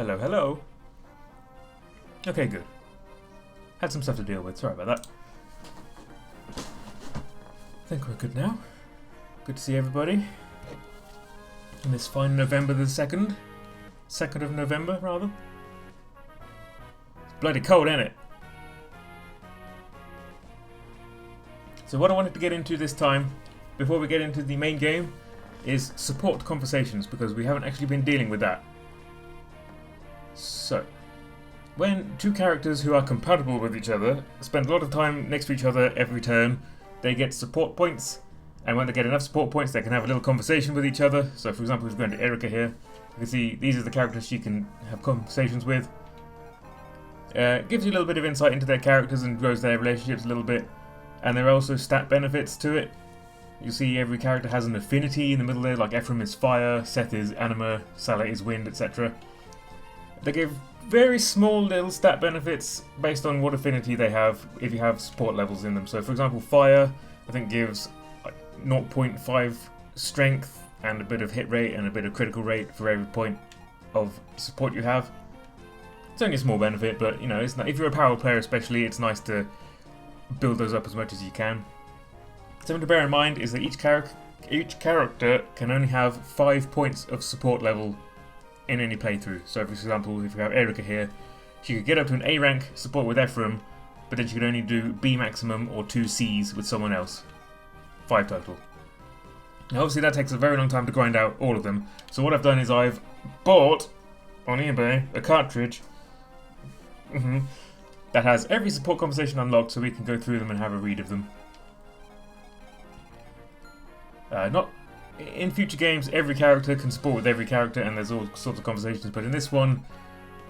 Hello, hello. Okay, good. Had some stuff to deal with, sorry about that. I think we're good now. Good to see everybody. On this fine November the 2nd. 2nd of November, rather. It's bloody cold, ain't it? So what I wanted to get into this time, before we get into the main game, is support conversations, because we haven't actually been dealing with that. So, when two characters who are compatible with each other spend a lot of time next to each other every turn, they get support points, and when they get enough support points they can have a little conversation with each other. So for example, if we're going to Erica here, you can see these are the characters she can have conversations with. Gives you a little bit of insight into their characters and grows their relationships a little bit, and there are also stat benefits to it. You see every character has an affinity in the middle there, like Ephraim is fire, Seth is anima, Salah is wind, etc. They give very small little stat benefits based on what affinity they have if you have support levels in them. So for example, fire I think gives 0.5 strength and a bit of hit rate and a bit of critical rate for every point of support you have. It's only a small benefit, but you know, it's not, if you're a power player especially, it's nice to build those up as much as you can. Something to bear in mind is that each character can only have 5 points of support level in any playthrough. So for example, if we have Erica here, she could get up to an A rank support with Ephraim, but then she could only do B maximum or 2 Cs with someone else. 5 total. Now obviously that takes a very long time to grind out all of them, so what I've done is I've bought on eBay a cartridge that has every support conversation unlocked, so we can go through them and have a read of them. Not in future games, every character can support with every character, and there's all sorts of conversations. But in this one,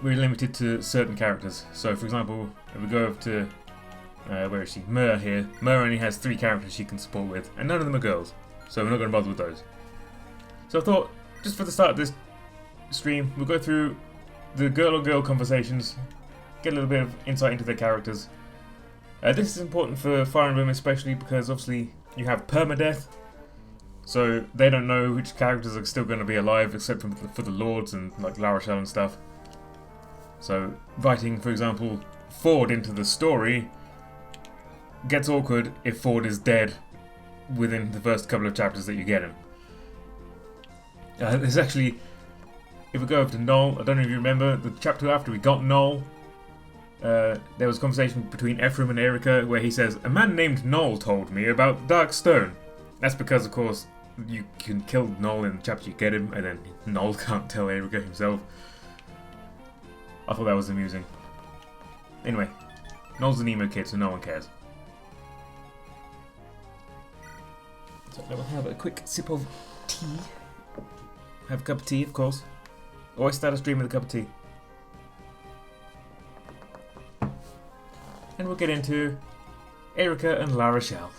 we're limited to certain characters. So, for example, if we go over to where is she? Mer here. Mer only has 3 characters she can support with, and none of them are girls. So we're not going to bother with those. So I thought, just for the start of this stream, we'll go through the girl-on-girl conversations, get a little bit of insight into their characters. This is important for Fire Emblem, especially because obviously you have permadeath. So they don't know which characters are still going to be alive, except for the lords and like La Rochelle and stuff. So writing, for example, Ford into the story gets awkward if Ford is dead within the first couple of chapters that you get him. There's actually, if we go over to Noel, I don't know if you remember, the chapter after we got Noel, there was a conversation between Ephraim and Erica where he says, "A man named Noel told me about Dark Stone." That's because, of course, you can kill Noel in the chapter you get him, and then Noel can't tell Erica himself. I thought that was amusing. Anyway, Noel's an emo kid, so no one cares. So I will have a quick sip of tea. Have a cup of tea, of course. Always start a stream with a cup of tea. And we'll get into Erica and La Rochelle.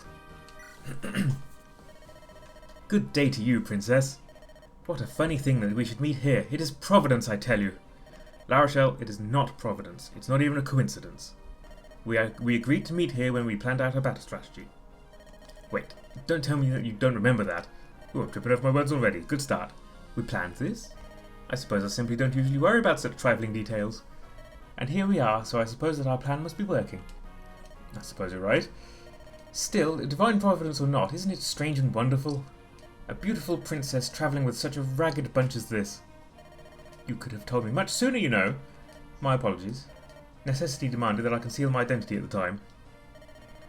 Good day to you, Princess. What a funny thing that we should meet here. It is Providence, I tell you. La Rochelle, it is not Providence. It's not even a coincidence. We agreed to meet here when we planned out our battle strategy. Wait, don't tell me that you don't remember that. Oh, I'm tripping over my words already. Good start. We planned this? I suppose I simply don't usually worry about such trifling details. And here we are, so I suppose that our plan must be working. I suppose you're right. Still, divine providence or not, isn't it strange and wonderful? A beautiful princess travelling with such a ragged bunch as this. You could have told me much sooner, you know. My apologies. Necessity demanded that I conceal my identity at the time.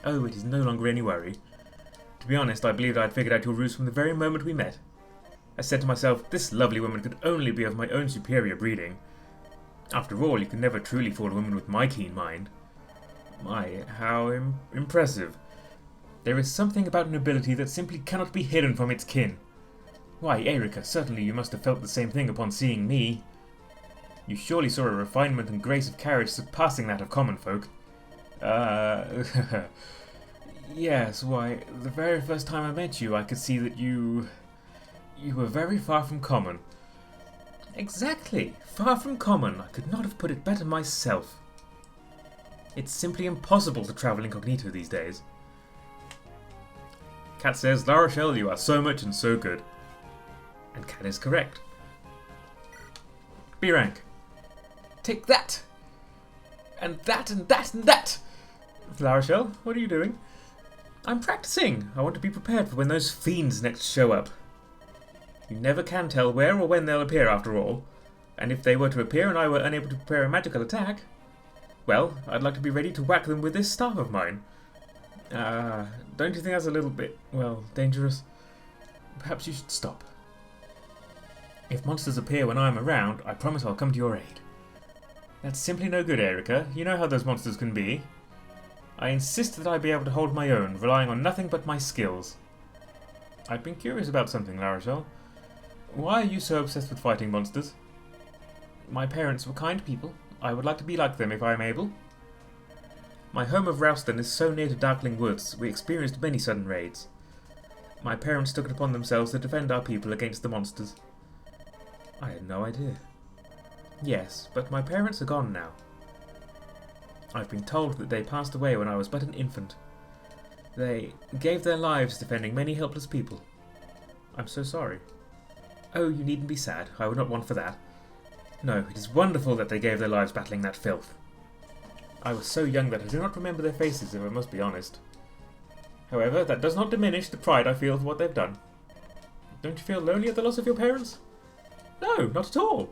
Oh, it is no longer any worry. To be honest, I believed I had figured out your ruse from the very moment we met. I said to myself, this lovely woman could only be of my own superior breeding. After all, you can never truly fool a woman with my keen mind. My, how impressive. There is something about nobility that simply cannot be hidden from its kin. Why, Erica, certainly you must have felt the same thing upon seeing me. You surely saw a refinement and grace of carriage surpassing that of common folk. Yes, why, the very first time I met you, I could see that you were very far from common. Exactly, far from common. I could not have put it better myself. It's simply impossible to travel incognito these days. Cat says, La Rochelle, you are so much and so good. And Cat is correct. B rank. Take that! And that and that and that! La Rochelle, what are you doing? I'm practicing. I want to be prepared for when those fiends next show up. You never can tell where or when they'll appear after all. And if they were to appear and I were unable to prepare a magical attack, well, I'd like to be ready to whack them with this staff of mine. Don't you think that's a little bit, well, dangerous? Perhaps you should stop. If monsters appear when I am around, I promise I'll come to your aid. That's simply no good, Erica. You know how those monsters can be. I insist that I be able to hold my own, relying on nothing but my skills. I've been curious about something, La Rochelle. Why are you so obsessed with fighting monsters? My parents were kind people. I would like to be like them if I am able. My home of Rouston is so near to Darkling Woods, we experienced many sudden raids. My parents took it upon themselves to defend our people against the monsters. I had no idea. Yes, but my parents are gone now. I've been told that they passed away when I was but an infant. They gave their lives defending many helpless people. I'm so sorry. Oh, you needn't be sad. I would not want for that. No, it is wonderful that they gave their lives battling that filth. I was so young that I do not remember their faces, if I must be honest. However, that does not diminish the pride I feel for what they've done. Don't you feel lonely at the loss of your parents? No, not at all.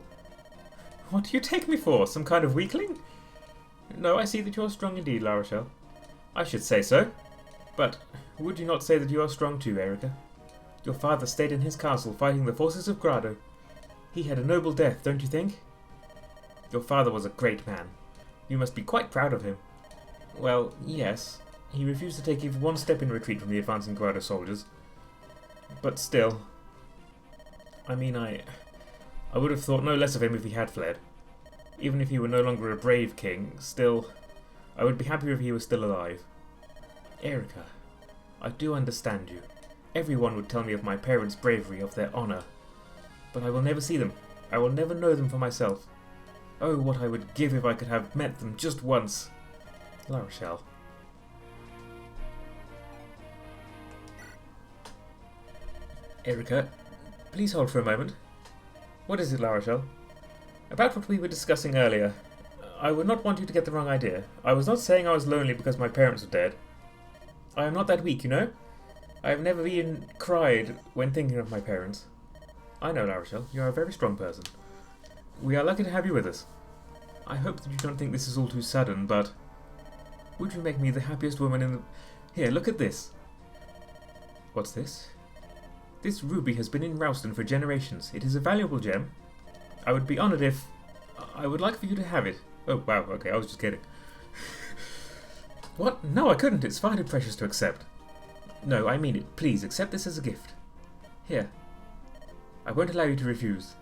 What do you take me for? Some kind of weakling? No, I see that you are strong indeed, La Rochelle. I should say so. But would you not say that you are strong too, Erica? Your father stayed in his castle fighting the forces of Grado. He had a noble death, don't you think? Your father was a great man. You must be quite proud of him. Well, yes. He refused to take even one step in retreat from the advancing Grado soldiers. But still... I mean, I would have thought no less of him if he had fled. Even if he were no longer a brave king, still... I would be happier if he was still alive. Erica, I do understand you. Everyone would tell me of my parents' bravery, of their honour. But I will never see them. I will never know them for myself. Oh, what I would give if I could have met them just once. La Rochelle. Erica, please hold for a moment. What is it, La Rochelle? About what we were discussing earlier. I would not want you to get the wrong idea. I was not saying I was lonely because my parents were dead. I am not that weak, you know? I have never even cried when thinking of my parents. I know, La Rochelle, you are a very strong person. We are lucky to have you with us. I hope that you don't think this is all too sudden, but... would you make me the happiest woman in the... Here, look at this. What's this? This ruby has been in Rouston for generations. It is a valuable gem. I would be honoured if... I would like for you to have it. Oh, wow, okay, I was just kidding. What? No, I couldn't. It's far too precious to accept. No, I mean it. Please, accept this as a gift. Here. I won't allow you to refuse.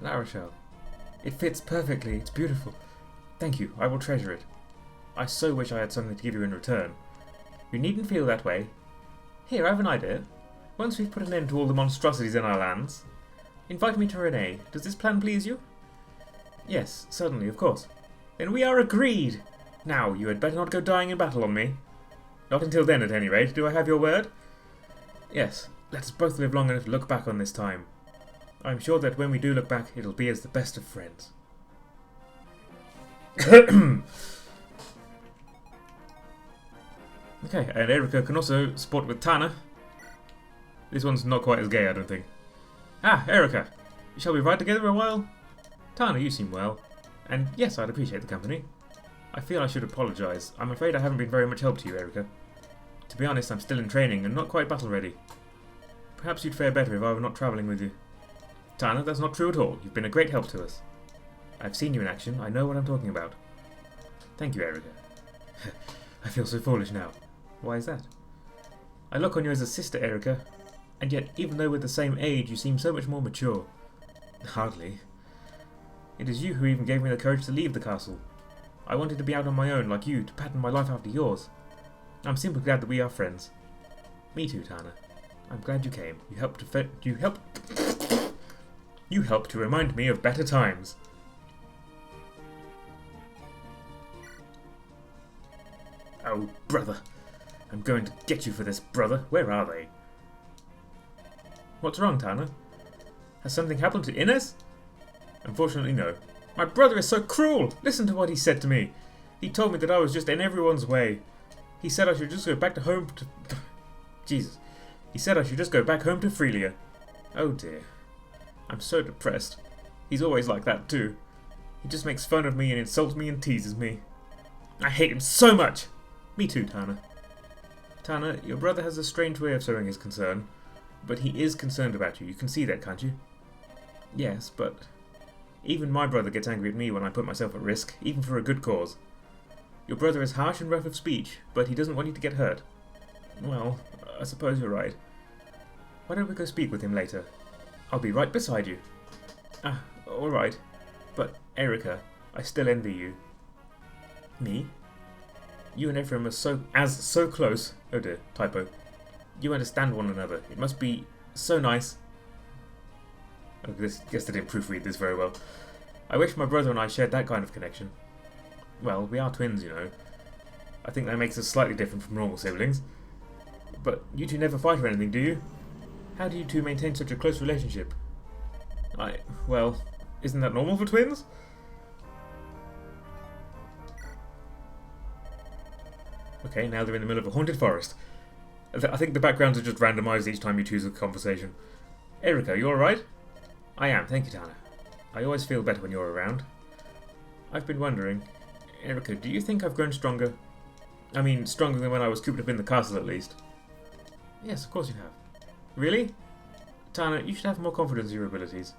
La Rochelle. It fits perfectly. It's beautiful. Thank you. I will treasure it. I so wish I had something to give you in return. You needn't feel that way. Here, I have an idea. Once we've put an end to all the monstrosities in our lands, invite me to Renee. Does this plan please you? Yes, certainly, of course. Then we are agreed! Now, you had better not go dying in battle on me. Not until then, at any rate. Do I have your word? Yes. Let us both live long enough to look back on this time. I am sure that when we do look back, it'll be as the best of friends. Okay, and Erica can also sport with Tana. This one's not quite as gay, I don't think. Ah, Erica! Shall we ride together a while? Tana, you seem well. And yes, I'd appreciate the company. I feel I should apologise. I'm afraid I haven't been very much help to you, Erica. To be honest, I'm still in training and not quite battle ready. Perhaps you'd fare better if I were not travelling with you. Tana, that's not true at all. You've been a great help to us. I've seen you in action. I know what I'm talking about. Thank you, Erica. I feel so foolish now. Why is that? I look on you as a sister, Erica, and yet, even though we're the same age, you seem so much more mature. Hardly. It is you who even gave me the courage to leave the castle. I wanted to be out on my own, like you, to pattern my life after yours. I'm simply glad that we are friends. Me too, Tana. I'm glad you came. You helped to remind me of better times. Oh, brother. I'm going to get you for this, brother. Where are they? What's wrong, Tana? Has something happened to Inez? Unfortunately, no. My brother is so cruel! Listen to what he said to me. He told me that I was just in everyone's way. He said I should just go back to home to... Jesus. He said I should just go back home to Freelia. Oh dear. I'm so depressed. He's always like that too. He just makes fun of me and insults me and teases me. I hate him so much! Me too, Tana. Tana, your brother has a strange way of showing his concern, but he is concerned about you. You can see that, can't you? Yes, but... even my brother gets angry at me when I put myself at risk, even for a good cause. Your brother is harsh and rough of speech, but he doesn't want you to get hurt. Well, I suppose you're right. Why don't we go speak with him later? I'll be right beside you. Ah, alright. But, Erica, I still envy you. Me? You and Ephraim are so close. Oh dear, typo. You understand one another. It must be so nice. Oh, guess I didn't proofread this very well. I wish my brother and I shared that kind of connection. Well, we are twins, you know. I think that makes us slightly different from normal siblings. But you two never fight or anything, do you? How do you two maintain such a close relationship? Well, isn't that normal for twins? Okay, now they're in the middle of a haunted forest. I think the backgrounds are just randomised each time you choose a conversation. Erica, you alright? I am, thank you, Tana. I always feel better when you're around. I've been wondering, Erica, do you think I've grown stronger? I mean, stronger than when I was cooped up in the castle, at least. Yes, of course you have. Really? Tana, you should have more confidence in your abilities.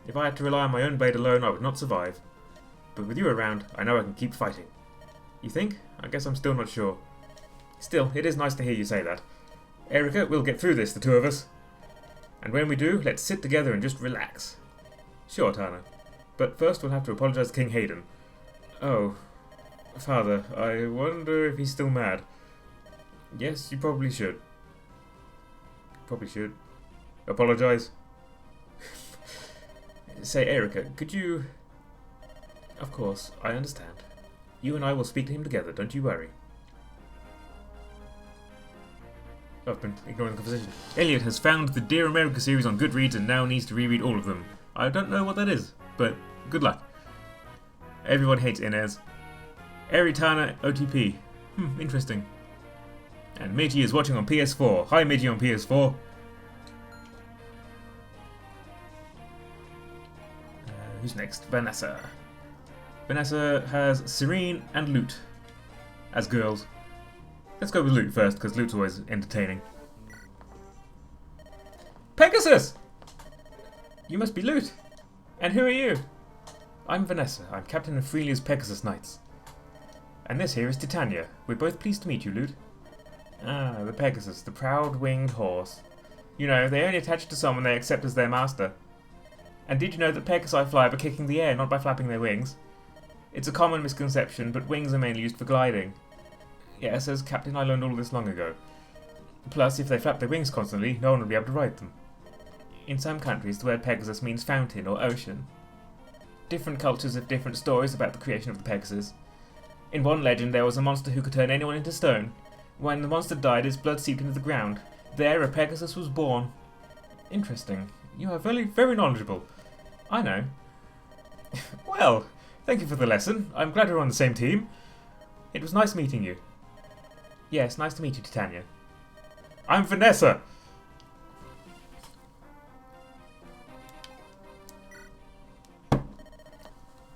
If I had to rely on my own blade alone, I would not survive. But with you around, I know I can keep fighting. You think? I guess I'm still not sure. Still, it is nice to hear you say that. Erica, we'll get through this, the two of us. And when we do, let's sit together and just relax. Sure, Tana. But first we'll have to apologise to King Hayden. Oh, Father, I wonder if he's still mad. Yes, you probably should. Probably should. Apologise. Say, Erica, could you... Of course, I understand. You and I will speak to him together, don't you worry. I've been ignoring the conversation. Elliot has found the Dear America series on Goodreads and now needs to reread all of them. I don't know what that is, but good luck. Everyone hates Inez. Eritana OTP. Interesting. And Meiji is watching on PS4. Hi Meiji on PS4. Who's next? Vanessa. Vanessa has Serene and Lute as girls. Let's go with Lute first, because Lute's always entertaining. Pegasus! You must be Lute. And who are you? I'm Vanessa. I'm captain of Freelia's Pegasus Knights. And this here is Titania. We're both pleased to meet you, Lute. Ah, the Pegasus, the proud winged horse. You know, they only attach to someone they accept as their master. And did you know that Pegasi fly by kicking the air, not by flapping their wings? It's a common misconception, but wings are mainly used for gliding. Yes, as Captain, I learned all this long ago. Plus, if they flap their wings constantly, no one would be able to ride them. In some countries, the word Pegasus means fountain or ocean. Different cultures have different stories about the creation of the Pegasus. In one legend, there was a monster who could turn anyone into stone. When the monster died, his blood seeped into the ground. There, a Pegasus was born. Interesting. You are very, very knowledgeable. I know. Well, thank you for the lesson. I'm glad we're on the same team. It was nice meeting you. Yes, nice to meet you, Titania. I'm Vanessa!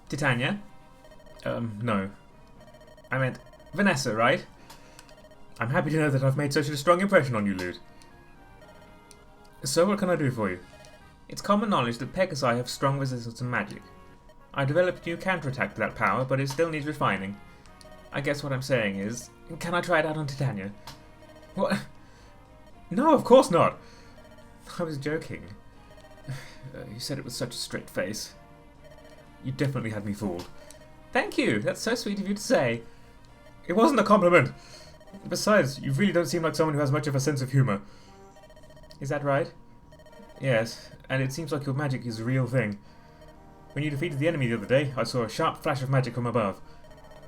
Titania? No. I meant Vanessa, right? I'm happy to know that I've made such a strong impression on you, Lute. So what can I do for you? It's common knowledge that Pegasi have strong resistance to magic. I developed a new counterattack to that power, but it still needs refining. I guess what I'm saying is, can I try it out on Titania? What? No, of course not! I was joking. You said it with such a straight face. You definitely had me fooled. Thank you! That's so sweet of you to say. It wasn't a compliment! Besides, you really don't seem like someone who has much of a sense of humour. Is that right? Yes, and it seems like your magic is a real thing. When you defeated the enemy the other day, I saw a sharp flash of magic from above.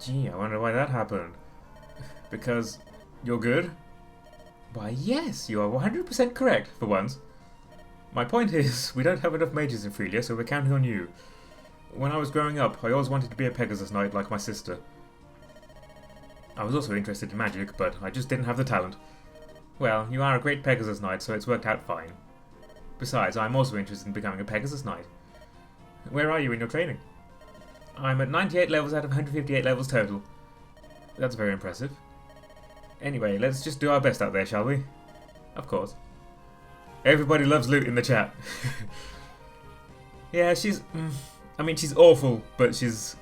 Gee, I wonder why that happened. Because you're good? Why, yes, you are 100% correct, for once. My point is, we don't have enough mages in Freelia, so we're counting on you. when I was growing up, I always wanted to be a Pegasus Knight like my sister. I was also interested in magic, but I just didn't have the talent. Well, you are a great Pegasus Knight, so it's worked out fine. Besides, I'm also interested in becoming a Pegasus Knight. Where are you in your training? I'm at 98 levels out of 158 levels total. That's very impressive. Anyway, let's just do our best out there, shall we? Of course. Everybody loves Loot in the chat. Yeah, she's... I mean, she's awful, but she's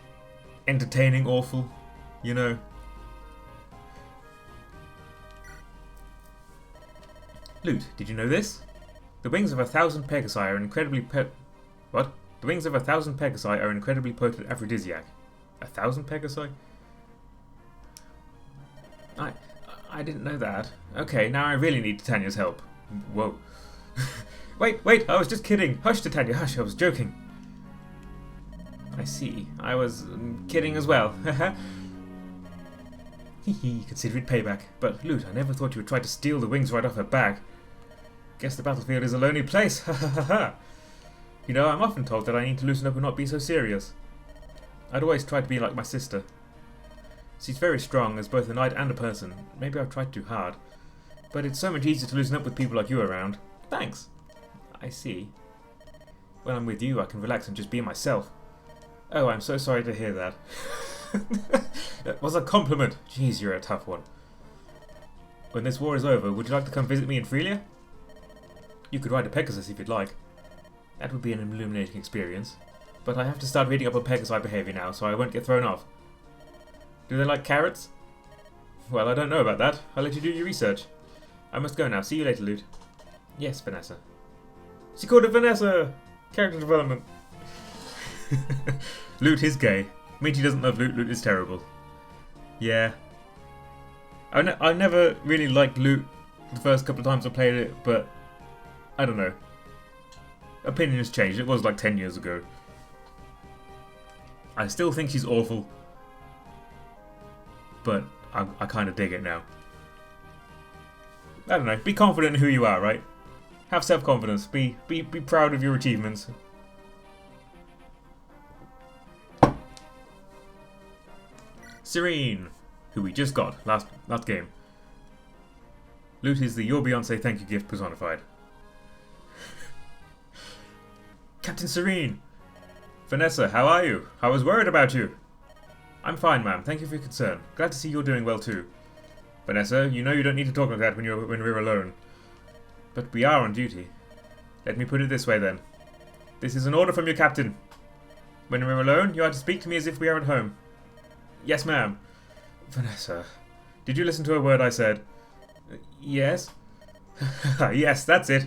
entertaining awful, you know. Loot, did you know this? The wings of 1,000 Pegasi are incredibly What? The wings of 1,000 Pegasi are incredibly potent aphrodisiac. 1,000 Pegasi? I didn't know that. Okay, now I really need Titania's help. Whoa. Wait, I was just kidding. Hush, Titania, hush, I was joking. I see. I was kidding as well. Hehe, consider it payback. But, Loot, I never thought you would try to steal the wings right off her back. Guess the battlefield is a lonely place. Ha ha ha ha. You know, I'm often told that I need to loosen up and not be so serious. I'd always try to be like my sister. She's very strong as both a knight and a person. Maybe I've tried too hard. But it's so much easier to loosen up with people like you around. Thanks. I see. When I'm with you, I can relax and just be myself. Oh, I'm so sorry to hear that. That was a compliment. Jeez, you're a tough one. When this war is over, would you like to come visit me in Freelia? You could ride a Pegasus if you'd like. That would be an illuminating experience. But I have to start reading up on Pegasi behaviour now, so I won't get thrown off. Do they like carrots? Well, I don't know about that. I'll let you do your research. I must go now. See you later, Loot. Yes, Vanessa. She called it Vanessa! Character development. Loot is gay. Minty doesn't love Loot. Loot is terrible. Yeah. I never really liked Loot the first couple of times I played it, but I don't know. Opinion has changed. It was like 10 years ago. I still think she's awful, but I kind of dig it now. I don't know. Be confident in who you are, right? Have self-confidence. Be proud of your achievements. Serene, who we just got last game. Loot is the Your Beyonce thank you gift personified. Captain Serene! Vanessa, how are you? I was worried about you. I'm fine, ma'am. Thank you for your concern. Glad to see you're doing well too. Vanessa, you know you don't need to talk like that when we're alone. But we are on duty. Let me put it this way then. This is an order from your captain. When we're alone, you are to speak to me as if we are at home. Yes, ma'am. Vanessa, did you listen to a word I said? Yes? Yes, that's it.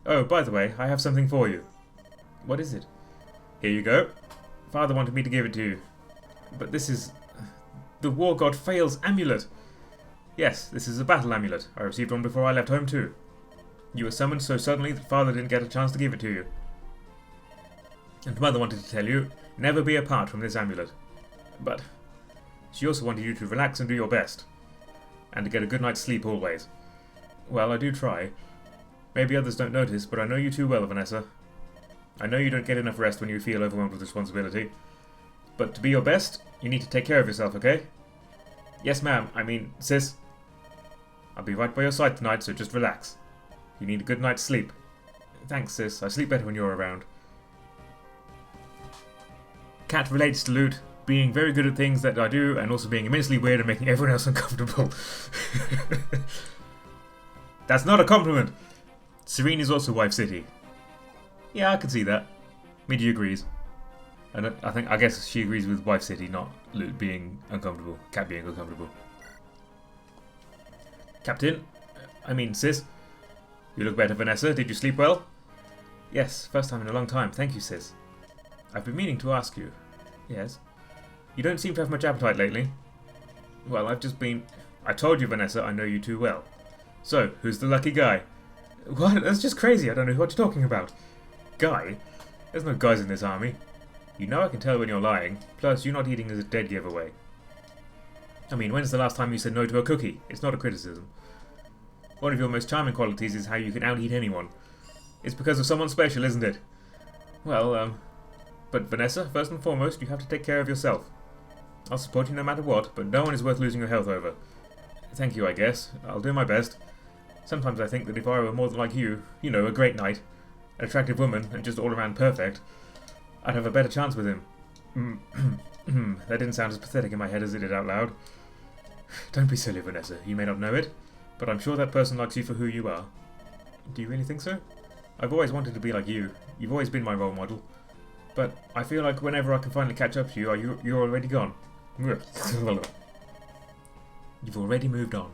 Oh, by the way, I have something for you. What is it? Here you go. Father wanted me to give it to you. But this is... the War God Fails amulet. Yes, this is a battle amulet. I received one before I left home too. You were summoned so suddenly that Father didn't get a chance to give it to you. And Mother wanted to tell you, never be apart from this amulet. But she also wanted you to relax and do your best. And to get a good night's sleep always. Well, I do try. Maybe others don't notice, but I know you too well, Vanessa. I know you don't get enough rest when you feel overwhelmed with responsibility. But to be your best, you need to take care of yourself, okay? Yes, ma'am. I mean, sis. I'll be right by your side tonight, so just relax. You need a good night's sleep. Thanks, sis. I sleep better when you're around. Cat relates to Loot, being very good at things that I do, and also being immensely weird and making everyone else uncomfortable. That's not a compliment! Serene is also Wife City. Yeah, I can see that. Midi agrees. And I guess she agrees with Wife City, not Loot being uncomfortable. Cat being uncomfortable. Captain? I mean, sis? You look better, Vanessa. Did you sleep well? Yes, first time in a long time. Thank you, sis. I've been meaning to ask you. Yes? You don't seem to have much appetite lately. Well, I've just been... I told you, Vanessa, I know you too well. So, who's the lucky guy? What? That's just crazy. I don't know what you're talking about. Guy? There's no guys in this army. You know I can tell when you're lying. Plus, you not eating is a dead giveaway. I mean, when's the last time you said no to a cookie? It's not a criticism. One of your most charming qualities is how you can out-eat anyone. It's because of someone special, isn't it? Well, But Vanessa, first and foremost, you have to take care of yourself. I'll support you no matter what, but no one is worth losing your health over. Thank you, I guess. I'll do my best. Sometimes I think that if I were more like you know, a great knight, an attractive woman, and just all around perfect, I'd have a better chance with him. That didn't sound as pathetic in my head as it did out loud. Don't be silly, Vanessa. You may not know it, but I'm sure that person likes you for who you are. Do you really think so? I've always wanted to be like you. You've always been my role model. But I feel like whenever I can finally catch up to you, you're already gone. You've already moved on.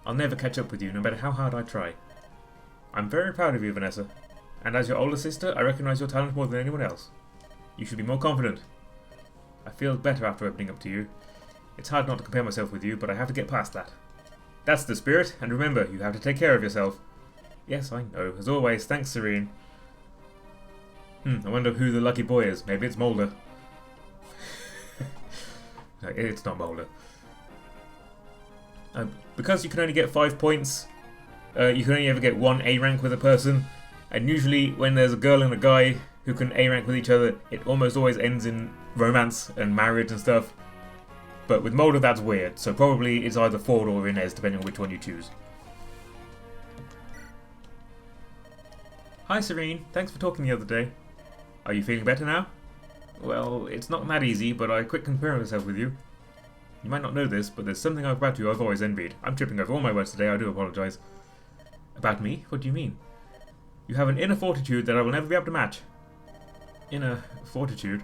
I'll never catch up with you, no matter how hard I try. I'm very proud of you, Vanessa. And as your older sister, I recognise your talent more than anyone else. You should be more confident. I feel better after opening up to you. It's hard not to compare myself with you, but I have to get past that. That's the spirit, and remember, you have to take care of yourself. Yes, I know. As always, thanks, Serene. I wonder who the lucky boy is. Maybe it's Mulder. No, it's not Mulder. Because you can only get 5 points, you can only ever get 1 A rank with a person, and usually when there's a girl and a guy who can A rank with each other, it almost always ends in romance and marriage and stuff. But with Mulder, that's weird, so probably it's either Ford or Inez, depending on which one you choose. Hi Serene, thanks for talking the other day. Are you feeling better now? Well, it's not that easy, but I quit comparing myself with you. You might not know this, but there's something about you I've always envied. I'm tripping over all my words today, I do apologise. About me? What do you mean? You have an inner fortitude that I will never be able to match. Inner fortitude?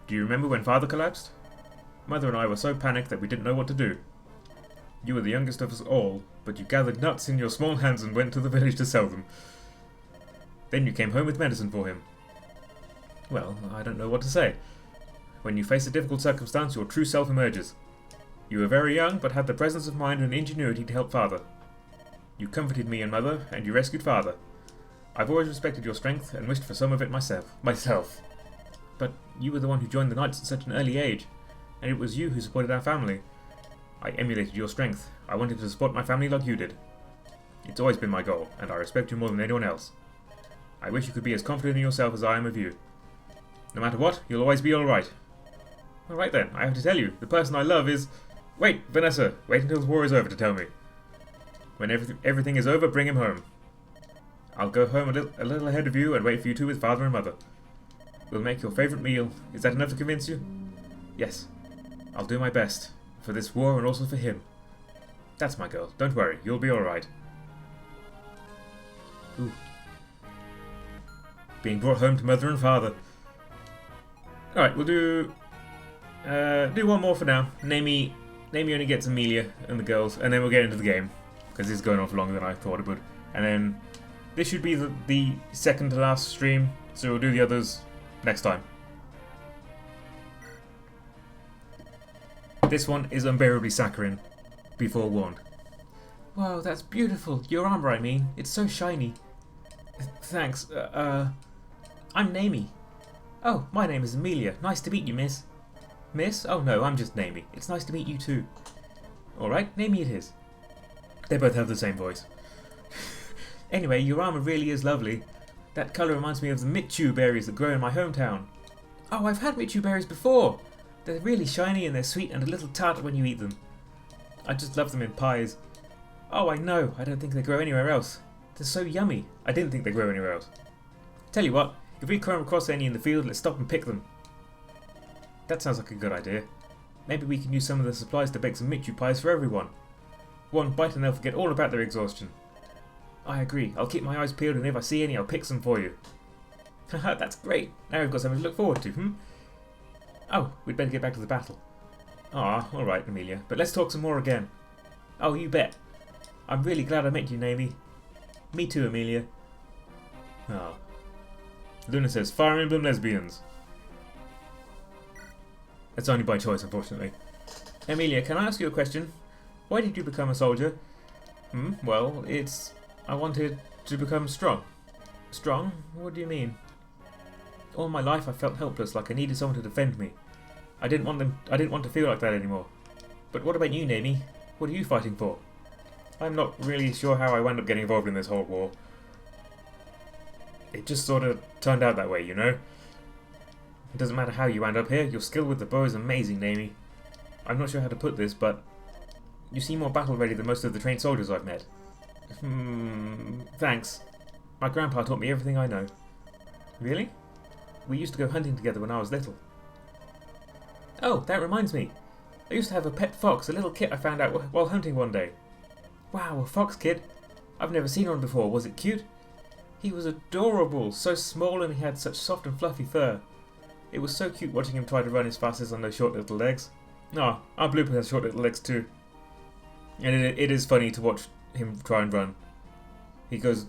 Do you remember when Father collapsed? Mother and I were so panicked that we didn't know what to do. You were the youngest of us all, but you gathered nuts in your small hands and went to the village to sell them. Then you came home with medicine for him. Well, I don't know what to say. When you face a difficult circumstance, your true self emerges. You were very young, but had the presence of mind and ingenuity to help Father. You comforted me and Mother, and you rescued Father. I've always respected your strength, and wished for some of it myself. But you were the one who joined the Knights at such an early age, and it was you who supported our family. I emulated your strength. I wanted to support my family like you did. It's always been my goal, and I respect you more than anyone else. I wish you could be as confident in yourself as I am of you. No matter what, you'll always be alright. Alright then, I have to tell you, the person I love is... Wait, Vanessa, wait until the war is over to tell me. When everything is over, bring him home. I'll go home a little ahead of you and wait for you two with Father and Mother. We'll make your favourite meal. Is that enough to convince you? Yes. I'll do my best. For this war and also for him. That's my girl. Don't worry, you'll be alright. Ooh. Being brought home to Mother and Father. Alright, we'll do one more for now. Namie only gets Amelia and the girls, and then we'll get into the game. Because this is going on for longer than I thought it would. And then this should be the second to last stream, so we'll do the others next time. This one is unbearably saccharine. Be forewarned. Wow, that's beautiful. Your armor, I mean. It's so shiny. Thanks. I'm Namie. Oh, my name is Amelia. Nice to meet you, miss. Miss? Oh no, I'm just Namie. It's nice to meet you too. Alright, Namie it is. They both have the same voice. Anyway, your armor really is lovely. That colour reminds me of the Michu berries that grow in my hometown. Oh, I've had Michu berries before. They're really shiny and they're sweet and a little tart when you eat them. I just love them in pies. Oh, I know. I don't think they grow anywhere else. They're so yummy. I didn't think they grow anywhere else. Tell you what, if we come across any in the field, let's stop and pick them. That sounds like a good idea. Maybe we can use some of the supplies to bake some Michu pies for everyone. One bite and they'll forget all about their exhaustion. I agree. I'll keep my eyes peeled and if I see any, I'll pick some for you. Haha, that's great. Now we've got something to look forward to, Oh, we'd better get back to the battle. Ah, alright, Amelia. But let's talk some more again. Oh, you bet. I'm really glad I met you, Namie. Me too, Amelia. Oh. Luna says, Fire Emblem lesbians. It's only by choice, unfortunately. Amelia, can I ask you a question? Why did you become a soldier? Well, I wanted to become strong. Strong? What do you mean? All my life I felt helpless, like I needed someone to defend me. I didn't want to feel like that anymore. But what about you, Namie? What are you fighting for? I'm not really sure how I wound up getting involved in this whole war. It just sort of turned out that way, you know? It doesn't matter how you end up here, your skill with the bow is amazing, Naomi. I'm not sure how to put this, but you seem more battle-ready than most of the trained soldiers I've met. Thanks. My grandpa taught me everything I know. Really? We used to go hunting together when I was little. Oh, that reminds me. I used to have a pet fox, a little kit I found out while hunting one day. Wow, a fox kid? I've never seen one before. Was it cute? He was adorable, so small and he had such soft and fluffy fur. It was so cute watching him try to run as fast as on those short little legs. Ah, our Blooper has short little legs too. And it is funny to watch him try and run. He goes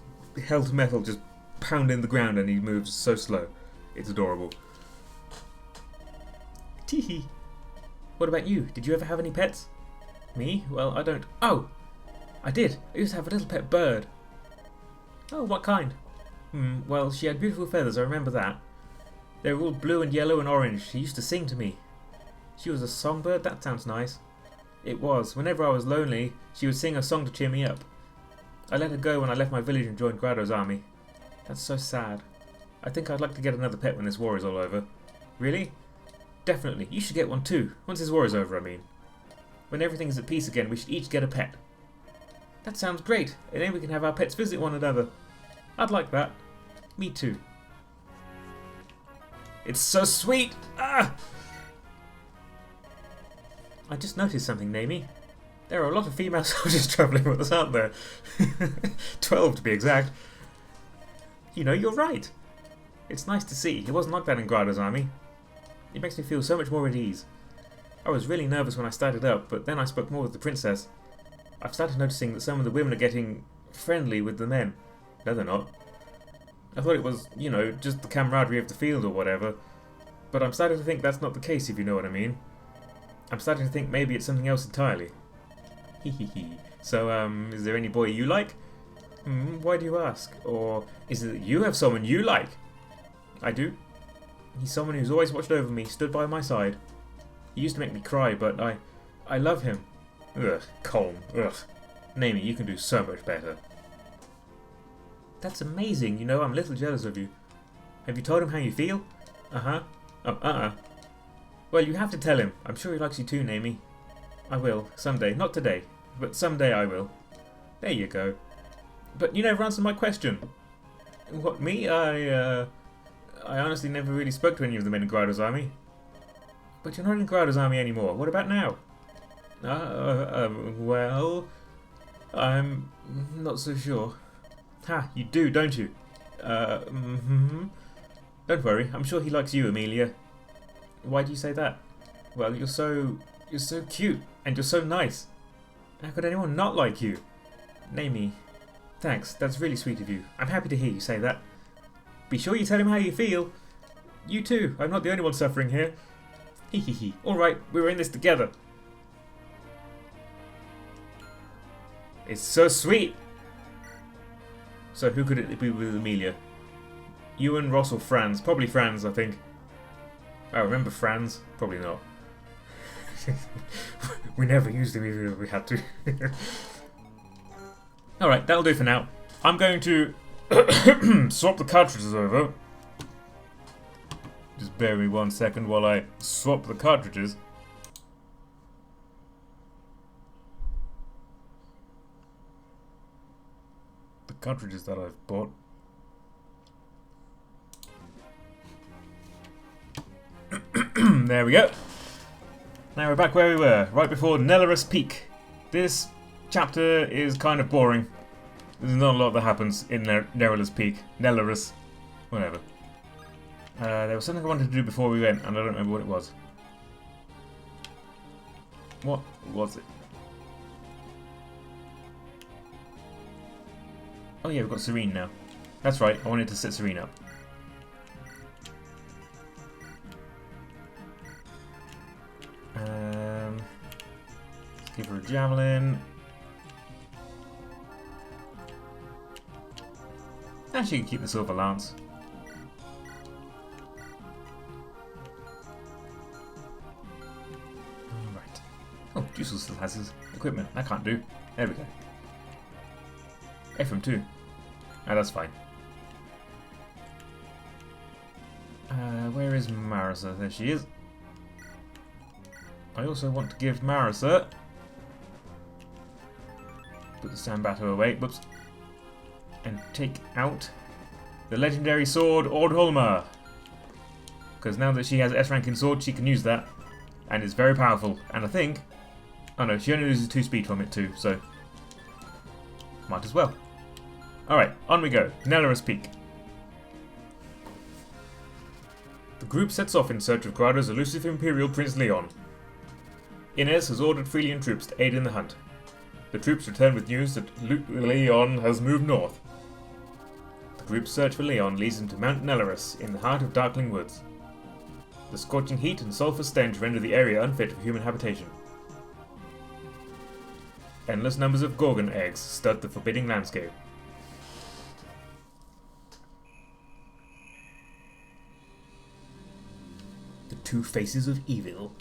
hell to metal, just pounding the ground, and he moves so slow. It's adorable. Teehee. What about you? Did you ever have any pets? Me? Well, I don't. Oh! I did. I used to have a little pet bird. Oh, what kind? Well, she had beautiful feathers, I remember that. They were all blue and yellow and orange. She used to sing to me. She was a songbird? That sounds nice. It was. Whenever I was lonely, she would sing a song to cheer me up. I let her go when I left my village and joined Grado's army. That's so sad. I think I'd like to get another pet when this war is all over. Really? Definitely. You should get one too. Once this war is over, I mean. When everything is at peace again, we should each get a pet. That sounds great. And then we can have our pets visit one another. I'd like that. Me too. It's so sweet! Ah! I just noticed something, Naomi. There are a lot of female soldiers travelling with us, aren't there? 12 to be exact. You know, you're right. It's nice to see. It wasn't like that in Grado's army. It makes me feel so much more at ease. I was really nervous when I started up, but then I spoke more with the princess. I've started noticing that some of the women are getting friendly with the men. No, they're not. I thought it was, you know, just the camaraderie of the field or whatever. But I'm starting to think that's not the case, if you know what I mean. I'm starting to think maybe it's something else entirely. Hehehe. So, is there any boy you like? Why do you ask? Or is it that you have someone you like? I do. He's someone who's always watched over me, stood by my side. He used to make me cry, but I love him. Ugh, Colm. Ugh. Naomi, you can do so much better. That's amazing, you know, I'm a little jealous of you. Have you told him how you feel? Uh-huh. Oh, Well, you have to tell him. I'm sure he likes you too, Naomi. I will, someday. Not today, but someday I will. There you go. But you never answered my question. What, me? I honestly never really spoke to any of the men in Grado's army. But you're not in Grado's army anymore. What about now? Well, I'm not so sure. Ha, you do, don't you? Don't worry, I'm sure he likes you, Amelia. Why do you say that? Well, you're so cute, and you're so nice. How could anyone not like you? Naomi, thanks, that's really sweet of you. I'm happy to hear you say that. Be sure you tell him how you feel. You too, I'm not the only one suffering here. Hehehe, alright, we're in this together. It's so sweet! So who could it be with Amelia? You and Ross or Franz? Probably Franz, I think. I remember Franz. Probably not. We never used him even if we had to. Alright, that'll do for now. I'm going to swap the cartridges over. Just bear with me 1 second while I swap the cartridges. The cartridges that I've bought. There we go. Now we're back where we were, right before Nellerus Peak. This chapter is kind of boring. There's not a lot that happens in Nellerus Peak. Nellerus. Whatever. There was something I wanted to do before we went, and I don't remember what it was. What was it? Oh yeah, we've got Serene now. That's right, I wanted to set Serene up. Let's give her a javelin. And she can keep the silver lance. Alright. Oh, Juice still has his equipment. I can't do. There we go. Ephraim too. Ah, that's fine. Where is Marisa? There she is. I also want to give Marisa... Put the Sambato away. Whoops. And take out the legendary sword Ordholmer. Because now that she has S ranking sword, she can use that. And it's very powerful. And I think... Oh no, she only loses 2 speed from it too, so... Might as well. Alright, on we go. Nelorus Peak. The group sets off in search of Grada's elusive Imperial Prince Leon. Inez has ordered Freelian troops to aid in the hunt. The troops return with news that Leon has moved north. The group's search for Leon leads them to Mount Nelorus in the heart of Darkling Woods. The scorching heat and sulphur stench render the area unfit for human habitation. Endless numbers of Gorgon eggs stud the forbidding landscape. The two faces of evil.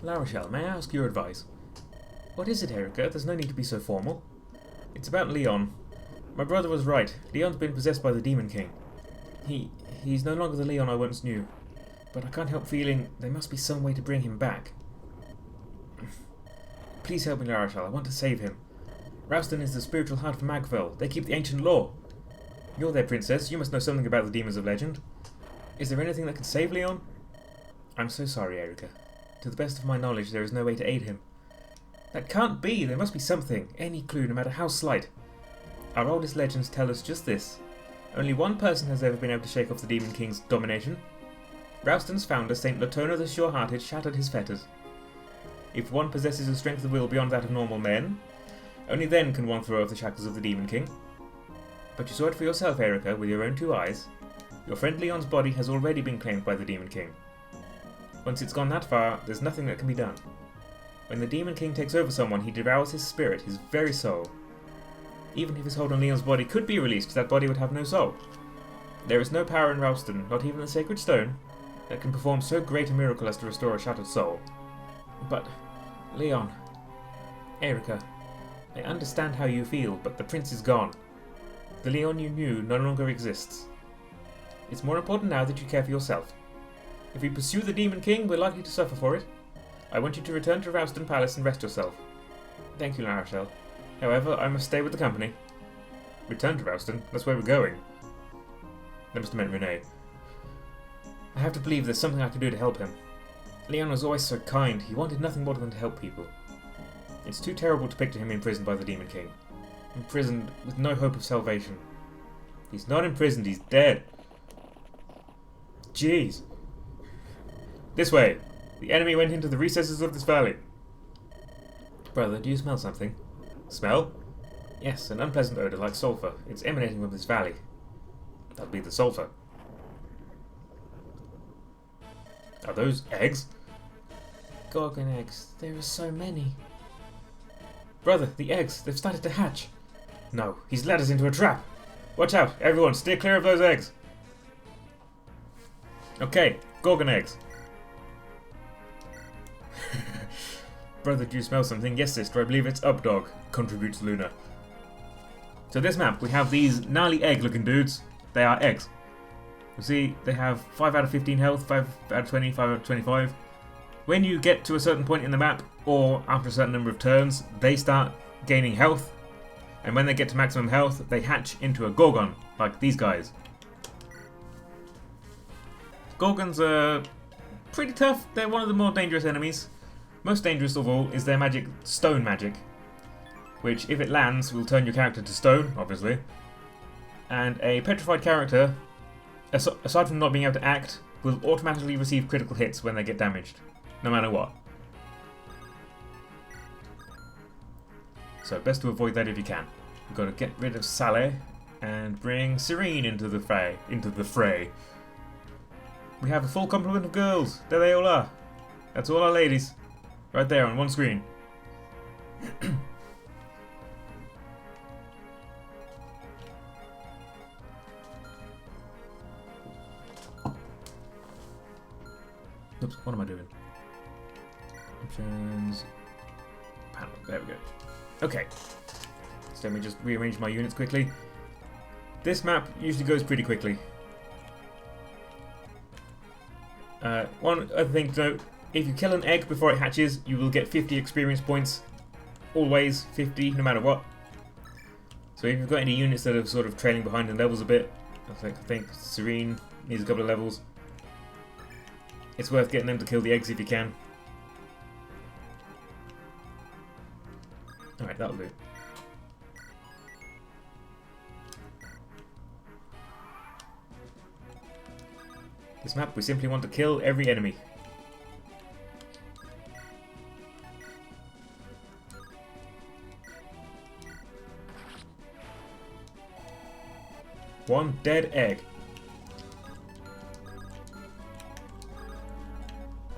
La Rochelle, may I ask your advice? What is it, Erica? There's no need to be so formal. It's about Leon. My brother was right. Leon's been possessed by the Demon King. He's no longer the Leon I once knew. But I can't help feeling there must be some way to bring him back. Please help me, La Rochelle. I want to save him. Rouston is the spiritual heart of Magfell. They keep the ancient law. You're their princess. You must know something about the demons of legend. Is there anything that can save Leon? I'm so sorry, Erica. To the best of my knowledge, there is no way to aid him. That can't be! There must be something. Any clue, no matter how slight. Our oldest legends tell us just this. Only one person has ever been able to shake off the Demon King's domination. Rouston's founder, Saint Latona the Sure-Hearted, shattered his fetters. If one possesses a strength of will beyond that of normal men, only then can one throw off the shackles of the Demon King. But you saw it for yourself, Erica, with your own 2 eyes. Your friend Leon's body has already been claimed by the Demon King. Once it's gone that far, there's nothing that can be done. When the Demon King takes over someone, he devours his spirit, his very soul. Even if his hold on Leon's body could be released, that body would have no soul. There is no power in Rouston, not even the Sacred Stone, that can perform so great a miracle as to restore a shattered soul. But, Leon, Erica, I understand how you feel, but the prince is gone. The Leon you knew no longer exists. It's more important now that you care for yourself. If we pursue the Demon King, we're likely to suffer for it. I want you to return to Rouston Palace and rest yourself. Thank you, La Rochelle. However, I must stay with the company. Return to Rouston? That's where we're going. That must have meant Renee. I have to believe there's something I can do to help him. Leon was always so kind. He wanted nothing more than to help people. It's too terrible to picture him imprisoned by the Demon King. Imprisoned with no hope of salvation. He's not imprisoned, he's dead. Jeez. This way. The enemy went into the recesses of this valley. Brother, do you smell something? Smell? Yes, an unpleasant odour like sulphur. It's emanating from this valley. That'll be the sulphur. Are those eggs? Gorgon eggs. There are so many. Brother, the eggs. They've started to hatch. No, he's led us into a trap. Watch out, everyone. Steer clear of those eggs. Okay, Gorgon eggs. Brother, do you smell something? Yes, sister, I believe it's Updog, contributes Luna. So this map, we have these gnarly egg-looking dudes. They are eggs. You see, they have 5 out of 15 health, 5 out of 20, 5 out of 25. When you get to a certain point in the map, or after a certain number of turns, they start gaining health. And when they get to maximum health, they hatch into a Gorgon, like these guys. Gorgons are pretty tough. They're one of the more dangerous enemies. Most dangerous of all is their magic, stone magic, which, if it lands, will turn your character to stone, obviously. And a petrified character, aside from not being able to act, will automatically receive critical hits when they get damaged, no matter what. So best to avoid that if you can. We've got to get rid of Saleh and bring Serene into the fray. We have a full complement of girls. There they all are. That's all our ladies. Right there on one screen. Oops, what am I doing? Options. Panel. There we go. Okay. So let me just rearrange my units quickly. This map usually goes pretty quickly. One other thing to note, if you kill an egg before it hatches, you will get 50 experience points. Always 50, no matter what. So if you've got any units that are sort of trailing behind in levels a bit, I think Serene needs a couple of levels. It's worth getting them to kill the eggs if you can. Alright, that'll do. This map, we simply want to kill every enemy. One dead egg.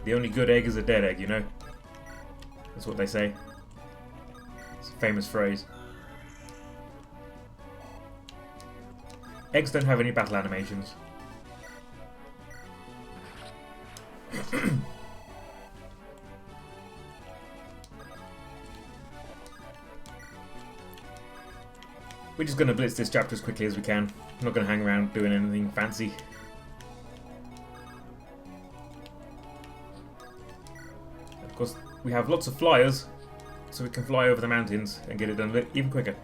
The only good egg is a dead egg, you know? That's what they say. It's a famous phrase. Eggs don't have any battle animations. We're just going to blitz this chapter as quickly as we can. I'm not going to hang around doing anything fancy. Of course, we have lots of flyers, so we can fly over the mountains and get it done even quicker.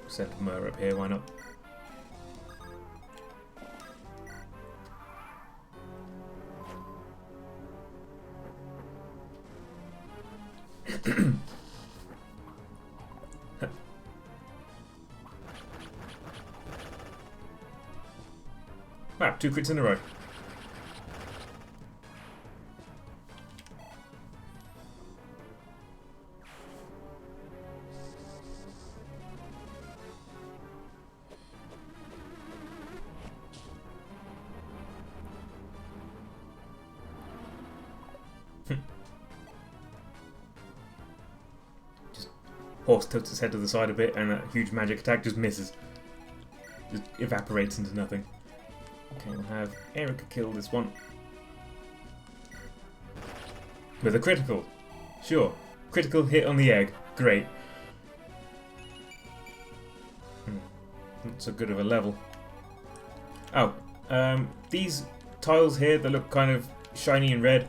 Send Myrrh up here, why not? Wow, 2 crits in a row. Just horse tilts his head to the side a bit and that huge magic attack just misses. Just evaporates into nothing. Okay, we'll have Erica kill this one. With a critical. Sure. Critical hit on the egg. Great. Not so good of a level. Oh, these tiles here that look kind of shiny and red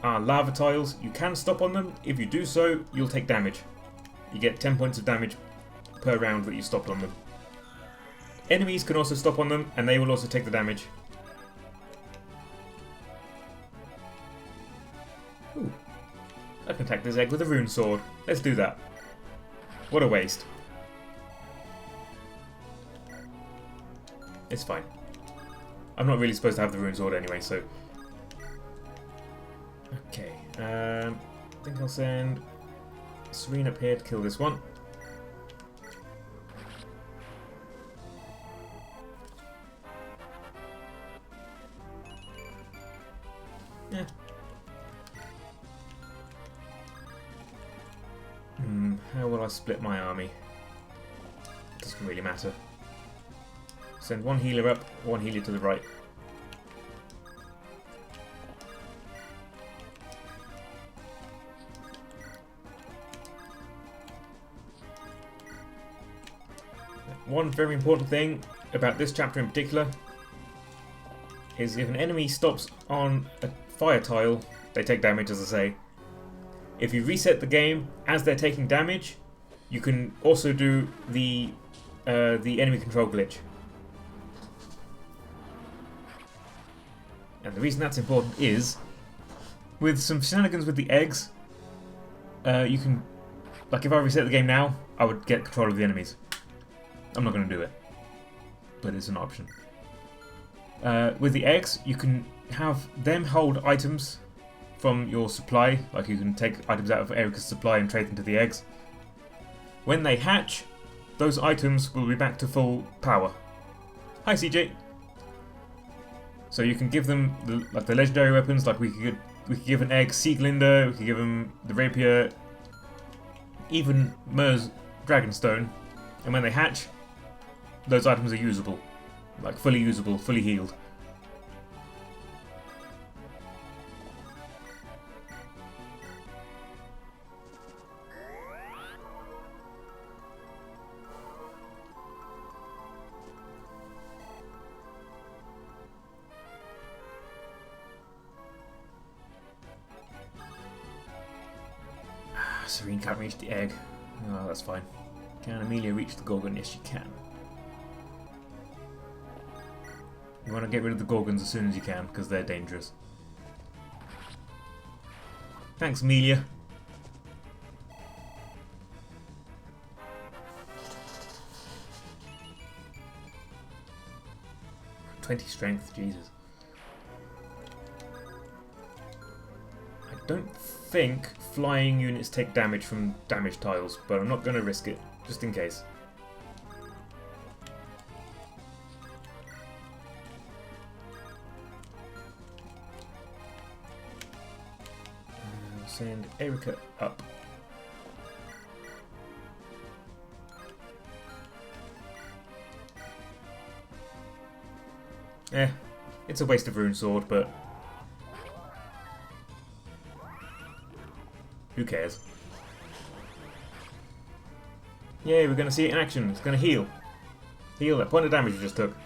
are lava tiles. You can stop on them. If you do so, you'll take damage. You get 10 points of damage per round that you stopped on them. Enemies can also stop on them, and they will also take the damage. Ooh. I can attack this egg with a rune sword. Let's do that. What a waste. It's fine. I'm not really supposed to have the rune sword anyway, so... Okay. I think I'll send Serene up here to kill this one. Yeah. How will I split my army? Doesn't really matter. Send one healer up, one healer to the right. One very important thing about this chapter in particular is if an enemy stops on a fire tile, they take damage, as I say. If you reset the game as they're taking damage, you can also do the enemy control glitch. And the reason that's important is, with some shenanigans with the eggs, you can, like if I reset the game now, I would get control of the enemies. I'm not going to do it, but it's an option. With the eggs, you can have them hold items from your supply, like you can take items out of Erica's supply and trade them to the eggs. When they hatch, those items will be back to full power. Hi CJ! So you can give them the legendary weapons, like we could give an egg Sieglinder, we could give them the rapier, even Myrrh's Dragonstone, and when they hatch, those items are usable. Like fully usable, fully healed. Serene can't reach the egg. Oh, that's fine. Can Amelia reach the Gorgon? Yes, she can. You want to get rid of the Gorgons as soon as you can, because they're dangerous. Thanks, Amelia. "20 strength, Jesus. I don't think flying units take damage from damaged tiles, but I'm not going to risk it, just in case. I'll send Erica up. It's a waste of rune sword, but who cares? Yay, we're going to see it in action. It's going to heal. Heal that point of damage you just took.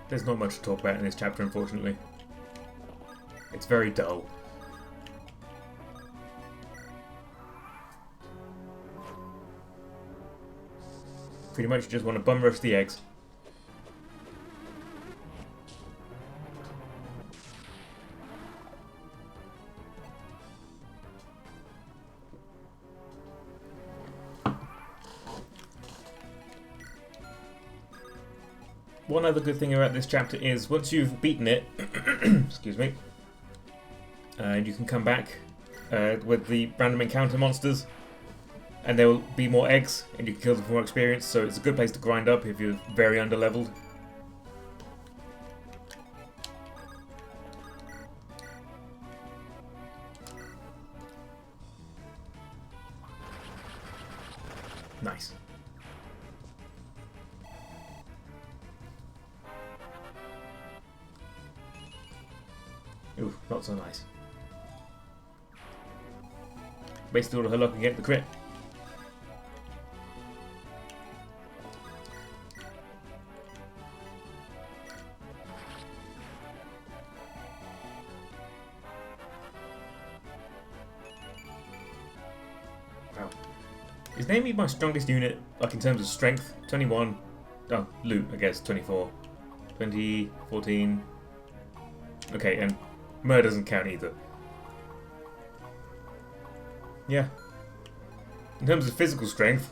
There's not much to talk about in this chapter, unfortunately. It's very dull. Pretty much you just want to bum rush the eggs. One other good thing about this chapter is once you've beaten it, excuse me, you can come back with the random encounter monsters, and there will be more eggs, and you can kill them for more experience. So it's a good place to grind up if you're very underleveled. Nice. Ooh, not so nice. Wasted all of her luck and get the crit. Wow. Is Naomi my strongest unit, like in terms of strength? 21. Oh, loot, I guess, 24. 20, 14. Okay, and murder doesn't count either. Yeah. In terms of physical strength,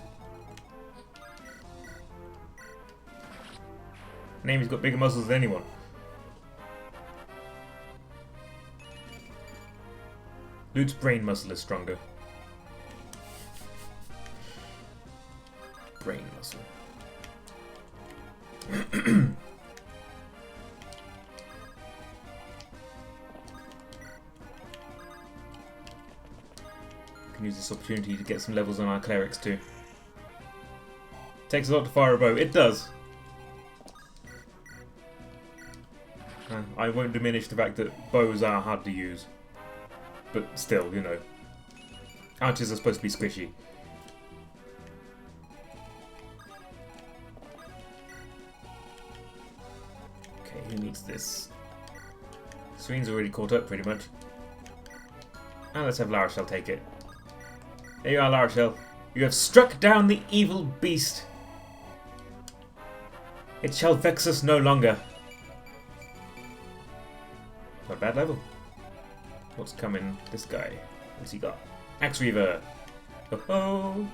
Naomi's got bigger muscles than anyone. Lute's brain muscle is stronger. Brain muscle. Can use this opportunity to get some levels on our clerics too. Takes a lot to fire a bow. It does. I won't diminish the fact that bows are hard to use. But still, you know. Archers are supposed to be squishy. Okay, who needs this? Serene's already caught up pretty much. And let's have Larashel take it. There you are, Larashel. You have struck down the evil beast. It shall vex us no longer. Not a bad level. What's coming? This guy. What's he got? Axe Reaver. Oh ho!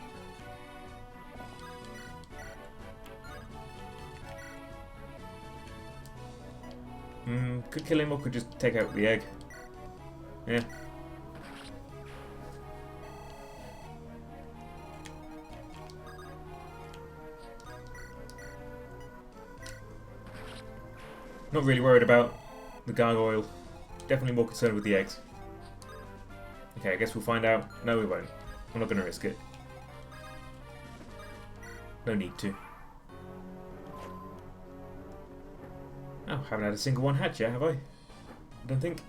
Could kill him or could just take out the egg. Yeah. Not really worried about the gargoyle. Definitely more concerned with the eggs. Okay, I guess we'll find out. No, we won't. I'm not going to risk it. No need to. Oh, haven't had a single one hatch yet, have I? I don't think.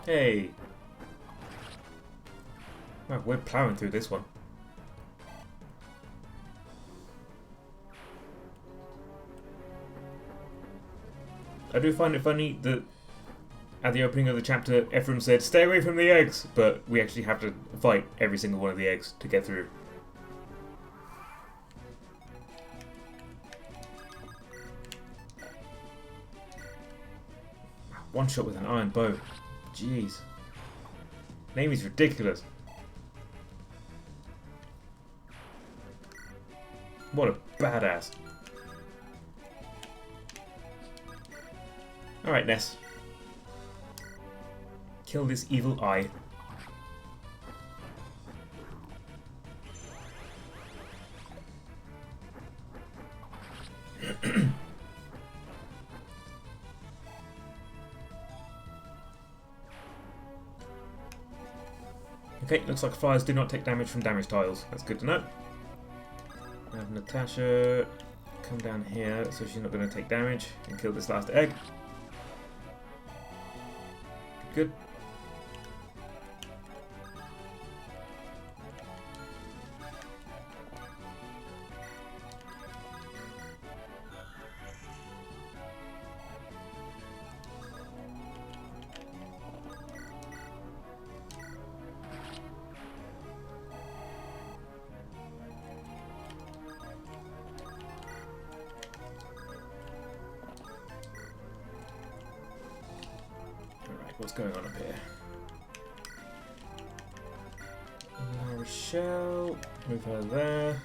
Hey! Wow, we're ploughing through this one. I do find it funny that at the opening of the chapter, Ephraim said, "Stay away from the eggs," but we actually have to fight every single one of the eggs to get through. One shot with an iron bow. Jeez. Name is ridiculous. What a badass. Alright, Ness. Kill this evil eye. Okay, looks like fires do not take damage from damage tiles. That's good to know. Have Natasha come down here so she's not going to take damage and kill this last egg. Good. What's going on up here? Rochelle, move her there.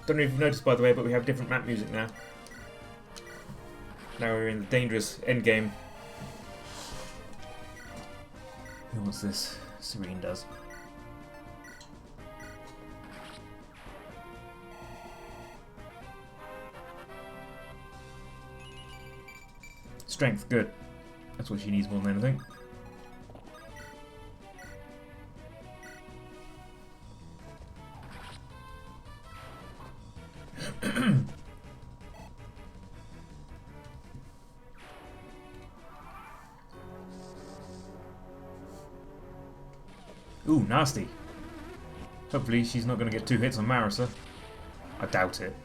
Don't know if you've noticed, by the way, but we have different map music now. Now we're in the dangerous end game. Who wants this? Serene does. Strength, good. That's what she needs more than anything. Ooh, nasty. Hopefully she's not going to get 2 hits on Marissa. I doubt it.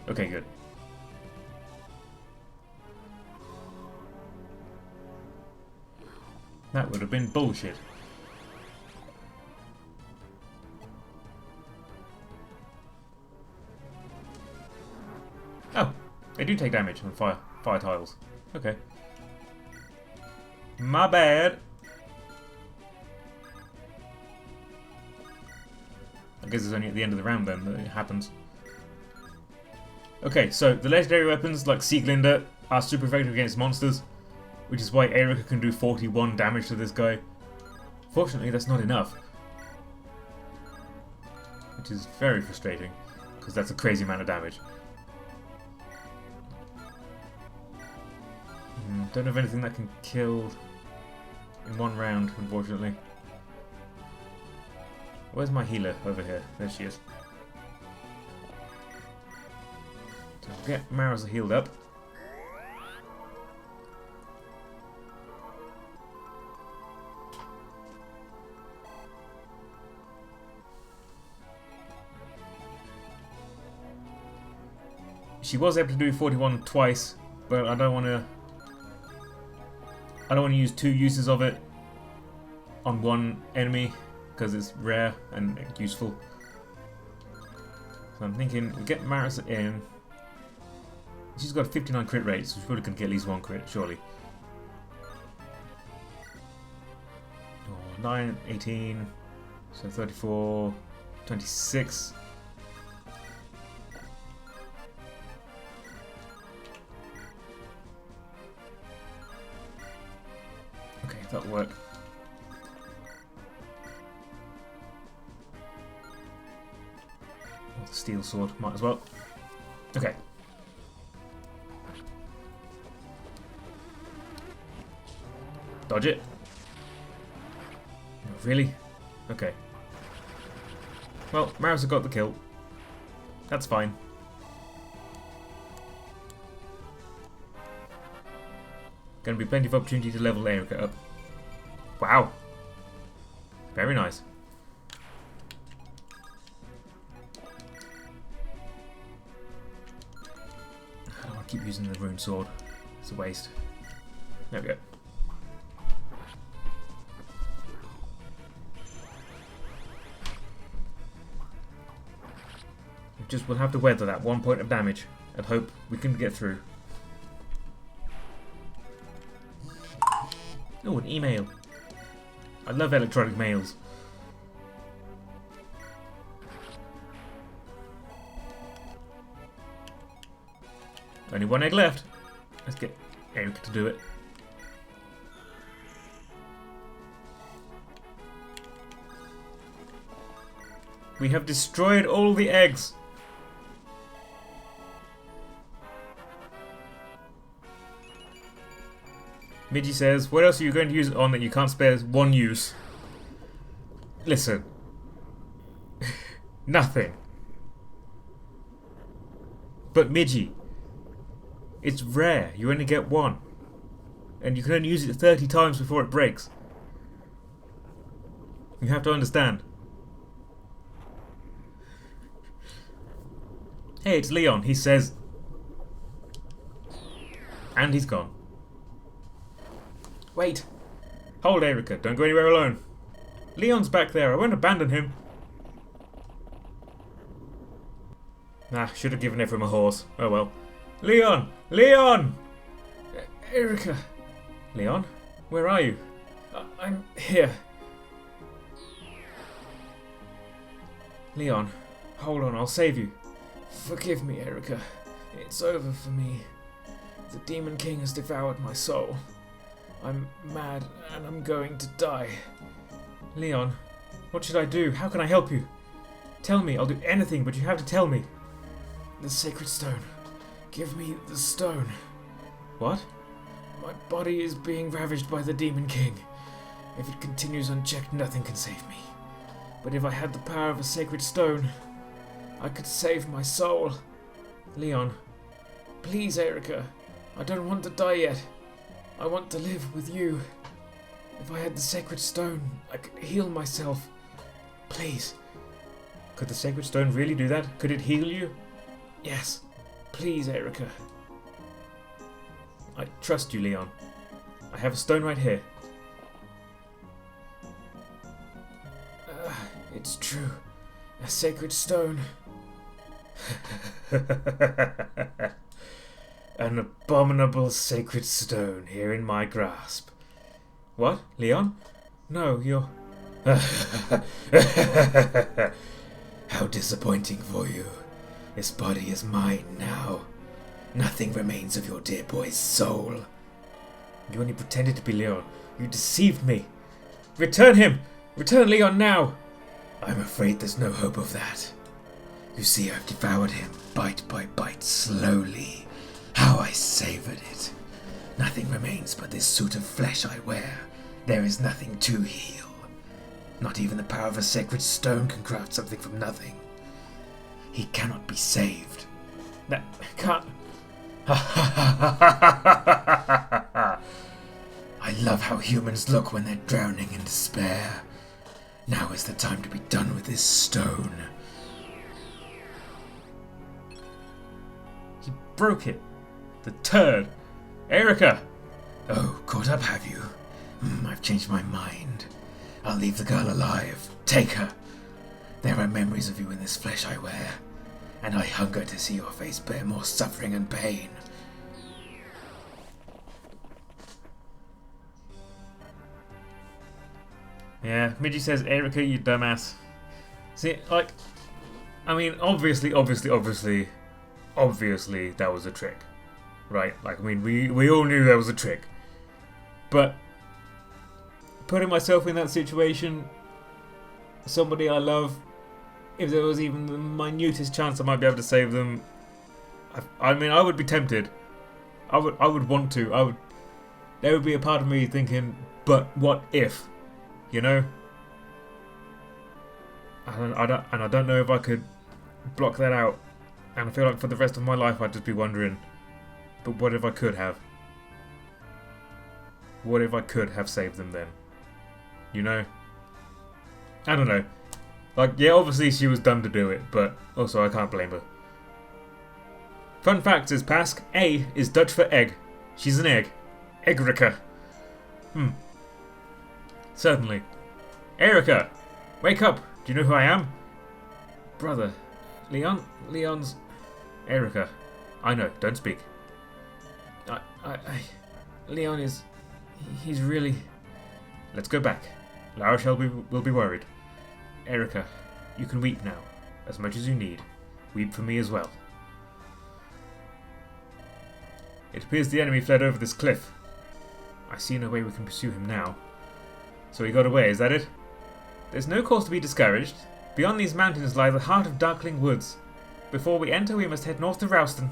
Okay, good. That would have been bullshit. Oh, they do take damage on fire tiles. Okay. My bad. I guess it's only at the end of the round then that it happens. Okay, so the legendary weapons like Sieglinde are super effective against monsters, which is why Erika can do 41 damage to this guy. Fortunately, that's not enough. Which is very frustrating, because that's a crazy amount of damage. Don't have anything that can kill in one round, unfortunately. Where's my healer? Over here. There she is. So get Marissa healed up. She was able to do 41 twice, but I don't want to use 2 uses of it on one enemy because it's rare and useful. So I'm thinking we get Marissa in. She's got a 59 crit rate, so she's probably going to get at least 1 crit, surely. 9, 18, so 34, 26. Okay, that'll work. Oh, the steel sword, might as well. Okay. Dodge it. Really? Okay. Well, Maris got the kill. That's fine. Gonna be plenty of opportunity to level Erica up. Wow. Very nice. I don't want to keep using the rune sword. It's a waste. There we go. We'll have to weather that 1 point of damage and hope we can get through. Oh, an email. I love electronic mails. Only one egg left. Let's get Eric to do it. We have destroyed all the eggs. Midgie says, what else are you going to use it on that you can't spare one use? Listen. Nothing. But Midgie, it's rare. You only get one. And you can only use it 30 times before it breaks. You have to understand. Hey, it's Leon. He says... And he's gone. Wait. Hold, Erica. Don't go anywhere alone. Leon's back there. I won't abandon him. Nah, should have given him a horse. Oh well. Leon! Leon! Erica. Leon? Where are you? I'm here. Leon, hold on. I'll save you. Forgive me, Erica. It's over for me. The Demon King has devoured my soul. I'm mad and I'm going to die. Leon, what should I do? How can I help you? Tell me. I'll do anything, but you have to tell me. The sacred stone. Give me the stone. What? My body is being ravaged by the Demon King. If it continues unchecked, nothing can save me. But if I had the power of a sacred stone, I could save my soul. Leon. Please, Erica. I don't want to die yet. I want to live with you. If I had the sacred stone, I could heal myself. Please. Could the sacred stone really do that? Could it heal you? Yes. Please, Erica. I trust you, Leon. I have a stone right here. It's true. A sacred stone. An abominable sacred stone here in my grasp. What, Leon? No, you're... How disappointing for you. This body is mine now. Nothing remains of your dear boy's soul. You only pretended to be Leon. You deceived me. Return him! Return Leon now! I'm afraid there's no hope of that. You see, I've devoured him, bite by bite, slowly. How I savoured it. Nothing remains but this suit of flesh I wear. There is nothing to heal. Not even the power of a sacred stone can craft something from nothing. He cannot be saved. That can't... I love how humans look when they're drowning in despair. Now is the time to be done with this stone. He broke it. The turd. Erica! Oh, caught up, have you? I've changed my mind. I'll leave the girl alive. Take her. There are memories of you in this flesh I wear, and I hunger to see your face bear more suffering and pain. Yeah, Midgie says, Erica, you dumbass. See, like, I mean, obviously, that was a trick. Right? Like, I mean, we all knew that was a trick. But, putting myself in that situation, somebody I love, if there was even the minutest chance I might be able to save them, I mean, I would be tempted. I would want to. There would be a part of me thinking, but what if? You know? I don't know if I could block that out. And I feel like for the rest of my life I'd just be wondering, but what if I could have? What if I could have saved them then? You know? I don't know. Like, yeah, obviously she was dumb to do it, but also I can't blame her. Fun fact is, Pask, A is Dutch for egg. She's an egg. Eggrica. Certainly. Erica! Wake up! Do you know who I am? Brother. Leon's... Erica. I know, don't speak. Leon is... He's really... Let's go back. La Rochelle will be worried. Erica, you can weep now, as much as you need. Weep for me as well. It appears the enemy fled over this cliff. I see no way we can pursue him now. So he got away, is that it? There's no cause to be discouraged. Beyond these mountains lie the heart of Darkling Woods. Before we enter, we must head north to Rouston.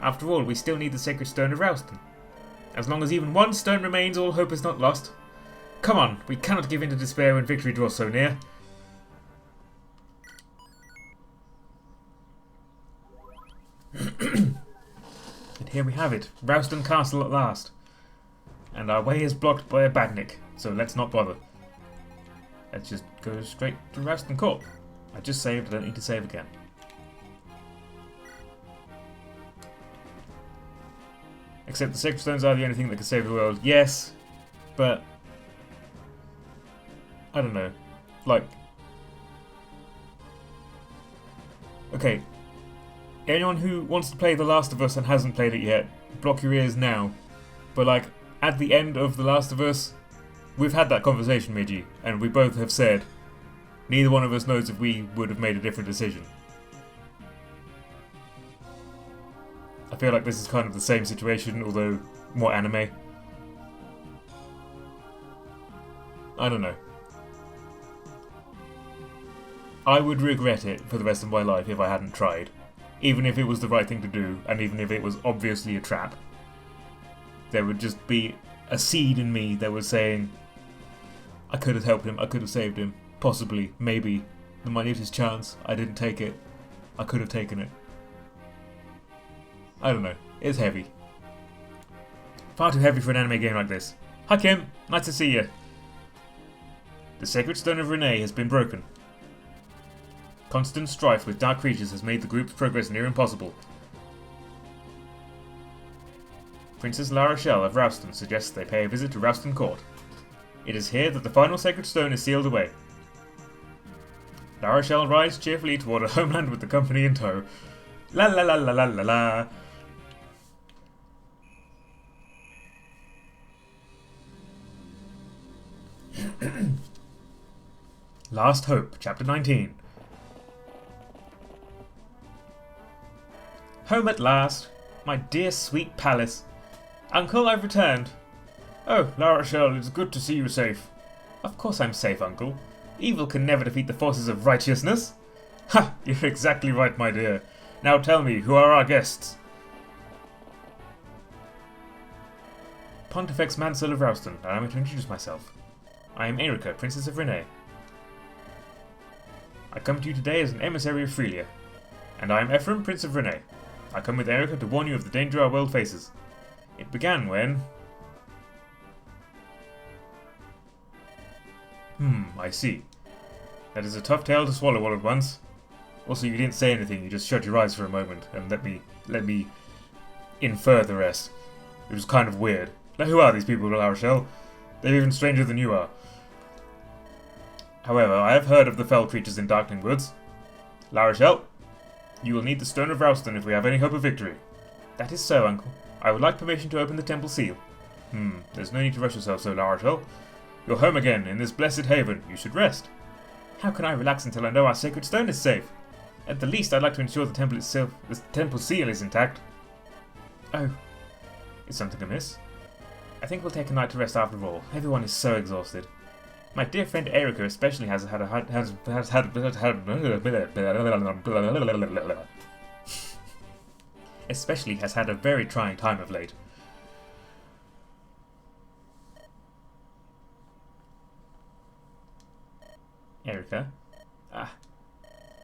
After all, we still need the sacred stone of Rouston. As long as even one stone remains, all hope is not lost. Come on, we cannot give in to despair when victory draws so near. And here we have it, Rouston Castle at last. And our way is blocked by a badnik, so let's not bother. Let's just go straight to Rouston Court. I just saved, I don't need to save again. Except the sacred stones are the only thing that can save the world. Yes, but... I don't know. Like... Okay. Anyone who wants to play The Last of Us and hasn't played it yet, block your ears now. But like, at the end of The Last of Us, we've had that conversation, Midgie, and we both have said neither one of us knows if we would have made a different decision. I feel like this is kind of the same situation, although more anime. I don't know. I would regret it for the rest of my life if I hadn't tried. Even if it was the right thing to do, and even if it was obviously a trap. There would just be a seed in me that was saying, I could have helped him, I could have saved him, possibly, maybe, the minutest chance, I didn't take it, I could have taken it. I don't know, it's heavy. Far too heavy for an anime game like this. Hi Kim, nice to see you. The sacred stone of Renee has been broken. Constant strife with dark creatures has made the group's progress near impossible. Princess La Rochelle of Rouston suggests they pay a visit to Rouston Court. It is here that the final sacred stone is sealed away. La Rochelle rides cheerfully toward a homeland with the company in tow. La la la la la la la. Last Hope, Chapter 19. Home at last, my dear sweet palace. Uncle, I've returned. Oh, La Rochelle, it's good to see you safe. Of course I'm safe, Uncle. Evil can never defeat the forces of righteousness. Ha! You're exactly right, my dear. Now tell me, who are our guests? Pontifex Mansell of Rouston, and I'm going to introduce myself. I am Erica, Princess of Renee. I come to you today as an emissary of Frelia. And I am Ephraim, Prince of Renee. I come with Erica to warn you of the danger our world faces. It began when... I see. That is a tough tale to swallow all at once. Also, you didn't say anything, you just shut your eyes for a moment and let me infer the rest. It was kind of weird. Now, who are these people, La Rochelle? They're even stranger than you are. However, I have heard of the fell creatures in Darkling Woods. La Rochelle, you will need the Stone of Rouston if we have any hope of victory. That is so, Uncle. I would like permission to open the temple seal. There's no need to rush yourself so, La Rochelle. You're home again, in this blessed haven. You should rest. How can I relax until I know our sacred stone is safe? At the least, I'd like to ensure the temple itself, the temple seal is intact. Oh, is something amiss? I think we'll take a night to rest after all. Everyone is so exhausted. My dear friend Erica especially has had a very trying time of late.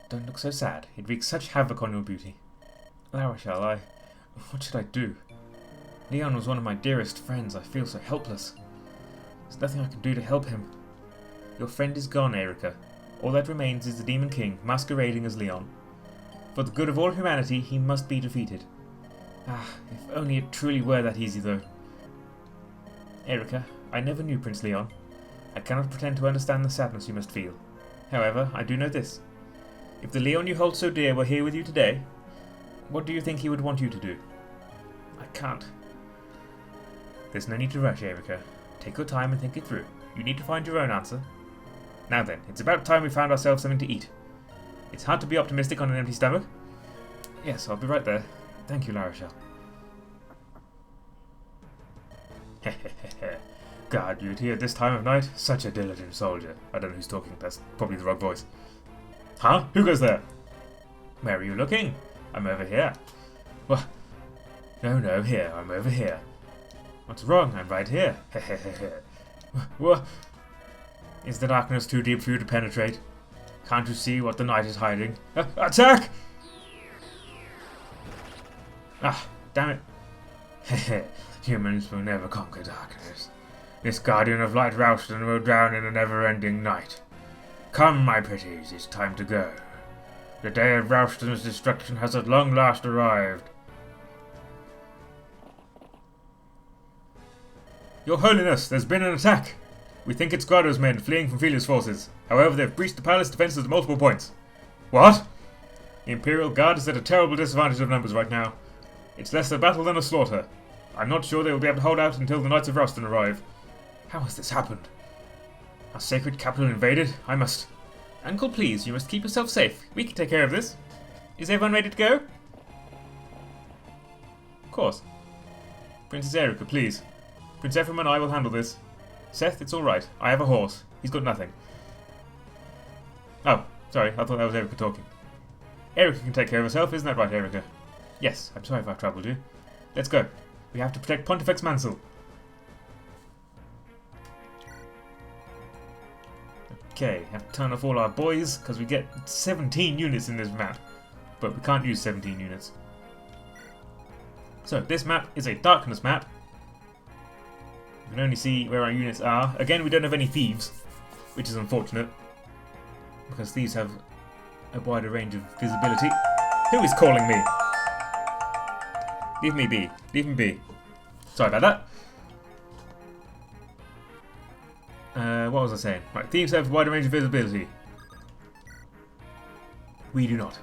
Don't look so sad. It wreaks such havoc on your beauty. Larashal, what should I do? Leon was one of my dearest friends. I feel so helpless. There's nothing I can do to help him. Your friend is gone, Erica. All that remains is the Demon King, masquerading as Leon. For the good of all humanity, he must be defeated. Ah, if only it truly were that easy, though. Erica, I never knew Prince Leon. I cannot pretend to understand the sadness you must feel. However, I do know this. If the Leon you hold so dear were here with you today, what do you think he would want you to do? I can't. There's no need to rush, Erica. Take your time and think it through. You need to find your own answer. Now then, it's about time we found ourselves something to eat. It's hard to be optimistic on an empty stomach. Yes, I'll be right there. Thank you, Larashal. God, you'd hear at this time of night? Such a diligent soldier. I don't know who's talking, that's probably the wrong voice. Huh? Who goes there? Where are you looking? I'm over here. What? No, here. I'm over here. What's wrong? I'm right here. What? Is the darkness too deep for you to penetrate? Can't you see what the night is hiding? Attack! Ah, damn it. Humans will never conquer darkness. This guardian of light Ralston will drown in a never-ending night. Come, my pretties, it's time to go. The day of Ralston's destruction has at long last arrived. Your Holiness, there's been an attack. We think it's Guardo's men fleeing from Felia's forces. However, they've breached the palace defenses at multiple points. What? The Imperial Guard is at a terrible disadvantage of numbers right now. It's less a battle than a slaughter. I'm not sure they will be able to hold out until the Knights of Ralston arrive. How has this happened? Our sacred capital invaded? I must... Uncle, please, you must keep yourself safe. We can take care of this. Is everyone ready to go? Of course. Princess Erica, please. Prince Ephraim and I will handle this. Seth, it's alright. I have a horse. He's got nothing. Oh, sorry. I thought that was Erica talking. Erica can take care of herself, isn't that right, Erica? Yes, I'm sorry if I've troubled you. Let's go. We have to protect Pontifex Mansell. Okay, have to turn off all our boys, because we get 17 units in this map. But we can't use 17 units. So, this map is a darkness map. We can only see where our units are. Again, we don't have any thieves, which is unfortunate, because thieves have a wider range of visibility. Who is calling me? Leave me be. Leave me be. Sorry about that. What was I saying? Right, thieves have a wider range of visibility. We do not.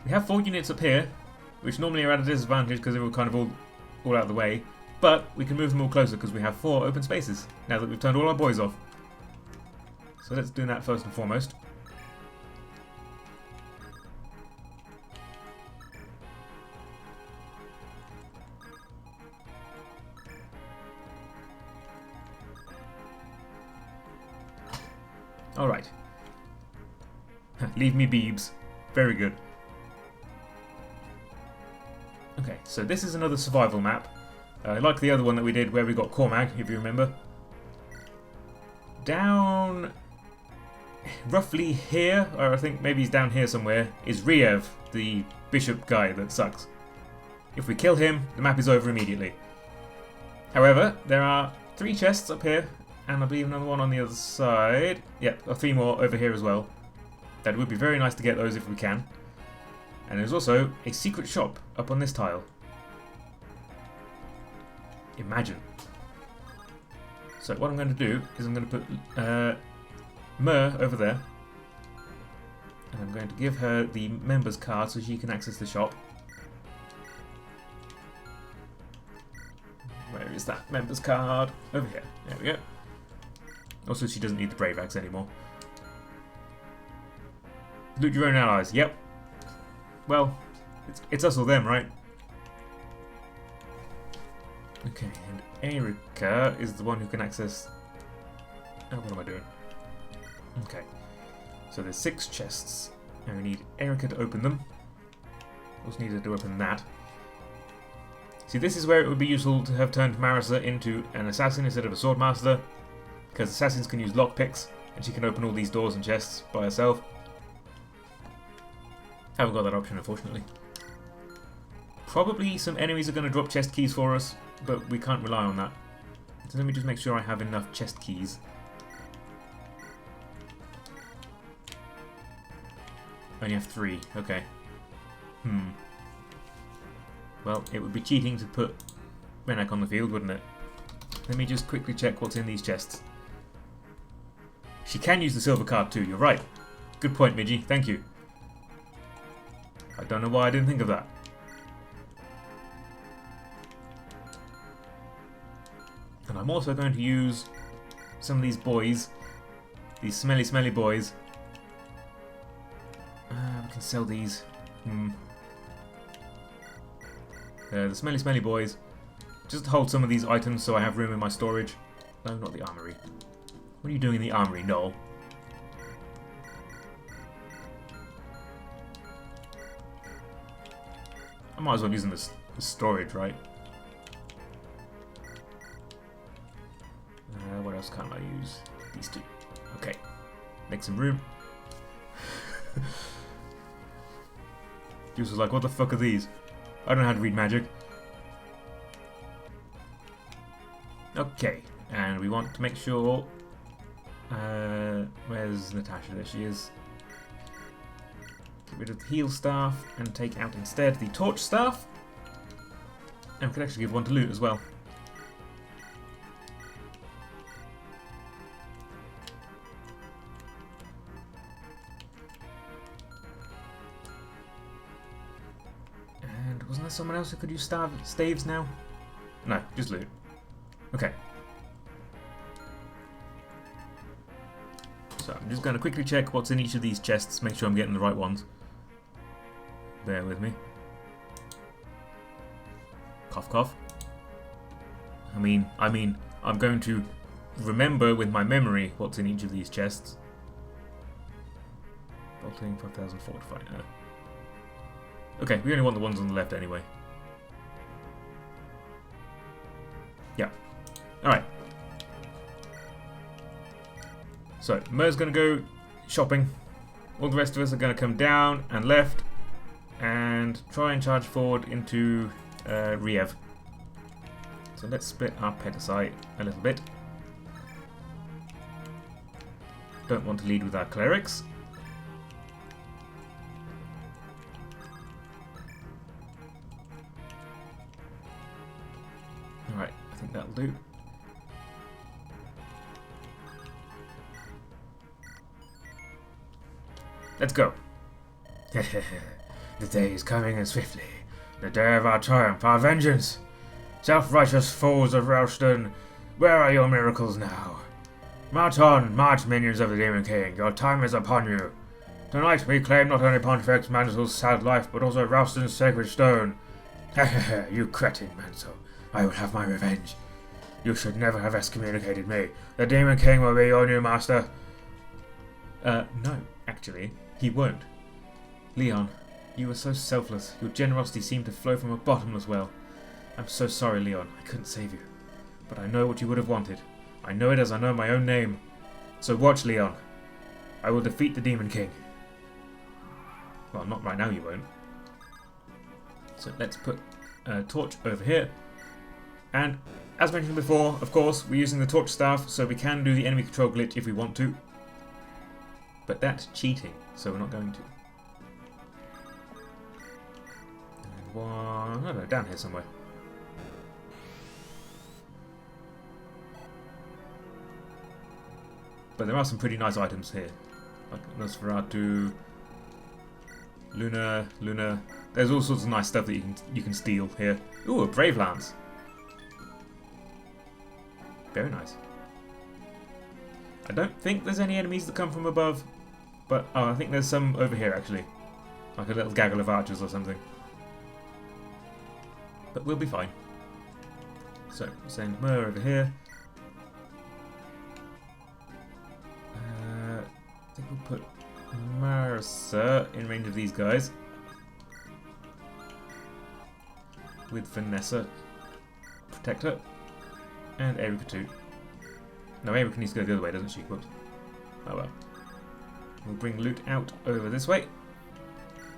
We have 4 units up here, which normally are at a disadvantage because they're all kind of all out of the way. But we can move them all closer because we have 4 open spaces now that we've turned all our boys off. So let's do that first and foremost. Alright. Leave me beebs. Very good. Okay, so this is another survival map. Like the other one that we did where we got Cormac, if you remember. Down roughly here, or I think maybe he's down here somewhere, is Riev, the bishop guy that sucks. If we kill him, the map is over immediately. However, there are 3 chests up here, and I believe another one on the other side. Yep, 3 more over here as well. That would be very nice to get those if we can. And there's also a secret shop up on this tile. Imagine. So what I'm going to do is I'm going to put Mer over there. And I'm going to give her the member's card so she can access the shop. Where is that member's card? Over here. There we go. Also, she doesn't need the Brave Axe anymore. Loot your own allies. Yep. Well, it's us or them, right? Okay, and Erica is the one who can access... Oh, what am I doing? Okay. So there's 6 chests, and we need Erica to open them. Also need her to open that. See, this is where it would be useful to have turned Marissa into an assassin instead of a swordmaster, because assassins can use lockpicks, and she can open all these doors and chests by herself. Haven't got that option, unfortunately. Probably some enemies are going to drop chest keys for us, but we can't rely on that. So let me just make sure I have enough chest keys. Only have 3, okay. Well, it would be cheating to put Renek on the field, wouldn't it? Let me just quickly check what's in these chests. She can use the silver card too, you're right. Good point, Midgie, thank you. I don't know why I didn't think of that. And I'm also going to use some of these boys. These smelly, smelly boys. We can sell these. The smelly, smelly boys. Just to hold some of these items so I have room in my storage. No, not the armory. What are you doing in the armory, Noel? I might as well use them as storage, right? What else can I use? These 2. Okay. Make some room. Juice was like, what the fuck are these? I don't know how to read magic. Okay. And we want to make sure... where's Natasha? There she is. Get rid of the heal staff and take out instead the torch staff. And we could actually give one to loot as well. And wasn't there someone else who could use staves now? No, just loot. Okay. So I'm just going to quickly check what's in each of these chests, make sure I'm getting the right ones. Bear with me. Cough, cough. I mean, I'm going to remember with my memory what's in each of these chests. Bolting 5,000 fortified. Okay, we only want the ones on the left anyway. Yeah. Alright. So, Mer's going to go shopping. All the rest of us are going to come down and left and try and charge forward into Riev. So let's split our Pedicite a little bit. Don't want to lead with our clerics. Alright, I think that'll do. Let's go. The day is coming and swiftly. The day of our triumph, our vengeance. Self-righteous foes of Ralston, where are your miracles now? March on, march, minions of the Demon King. Your time is upon you. Tonight we claim not only Pontifex Mansel's sad life, but also Ralston's sacred stone. You cretin, Mansell. I will have my revenge. You should never have excommunicated me. The Demon King will be your new master. No, actually, he won't. Leon, you were so selfless. Your generosity seemed to flow from a bottomless well. I'm so sorry, Leon. I couldn't save you. But I know what you would have wanted. I know it as I know my own name. So watch, Leon. I will defeat the Demon King. Well, not right now, you won't. So let's put a torch over here. And as mentioned before, of course, we're using the torch staff, so we can do the enemy control glitch if we want to. But that's cheating, so we're not going to. And one... I don't know, down here somewhere. But there are some pretty nice items here. Like Nosferatu, Luna. There's all sorts of nice stuff that you can steal here. Ooh, a Brave Lance. Very nice. I don't think there's any enemies that come from above, but oh, I think there's some over here actually. Like a little gaggle of archers or something. But we'll be fine. So, send Mer over here. I think we'll put Marissa in range of these guys. With Vanessa. Protect her. And Erika too. No, Erika needs to go the other way, doesn't she? Whoops. Oh well. We'll bring loot out over this way.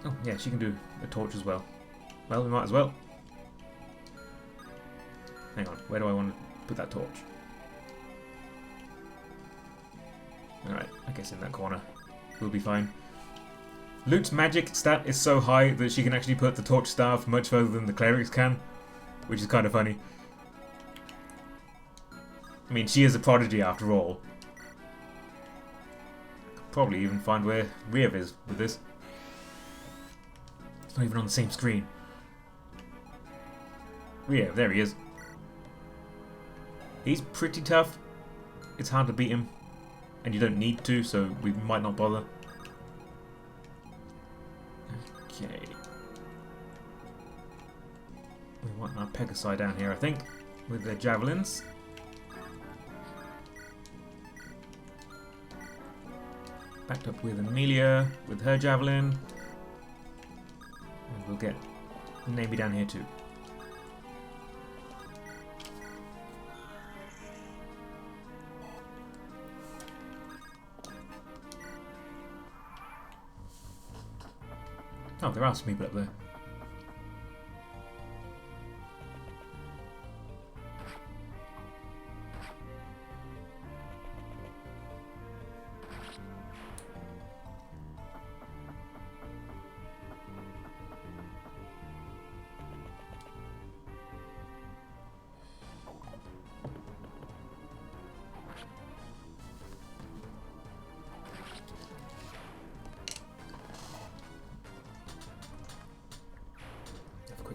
Oh, yeah, she can do a torch as well. Well, we might as well. Hang on, where do I want to put that torch? Alright, I guess in that corner. We'll be fine. Lute's magic stat is so high that she can actually put the torch staff much further than the clerics can, which is kind of funny. I mean, she is a prodigy after all. Could probably even find where Riev is with this. It's not even on the same screen. Riev, there he is. He's pretty tough. It's hard to beat him. And you don't need to, so we might not bother. Okay. We want our Pegasi down here, I think, with their javelins. Backed up with Amelia, with her javelin. And we'll get Navy down here too. Oh, there are some people up there.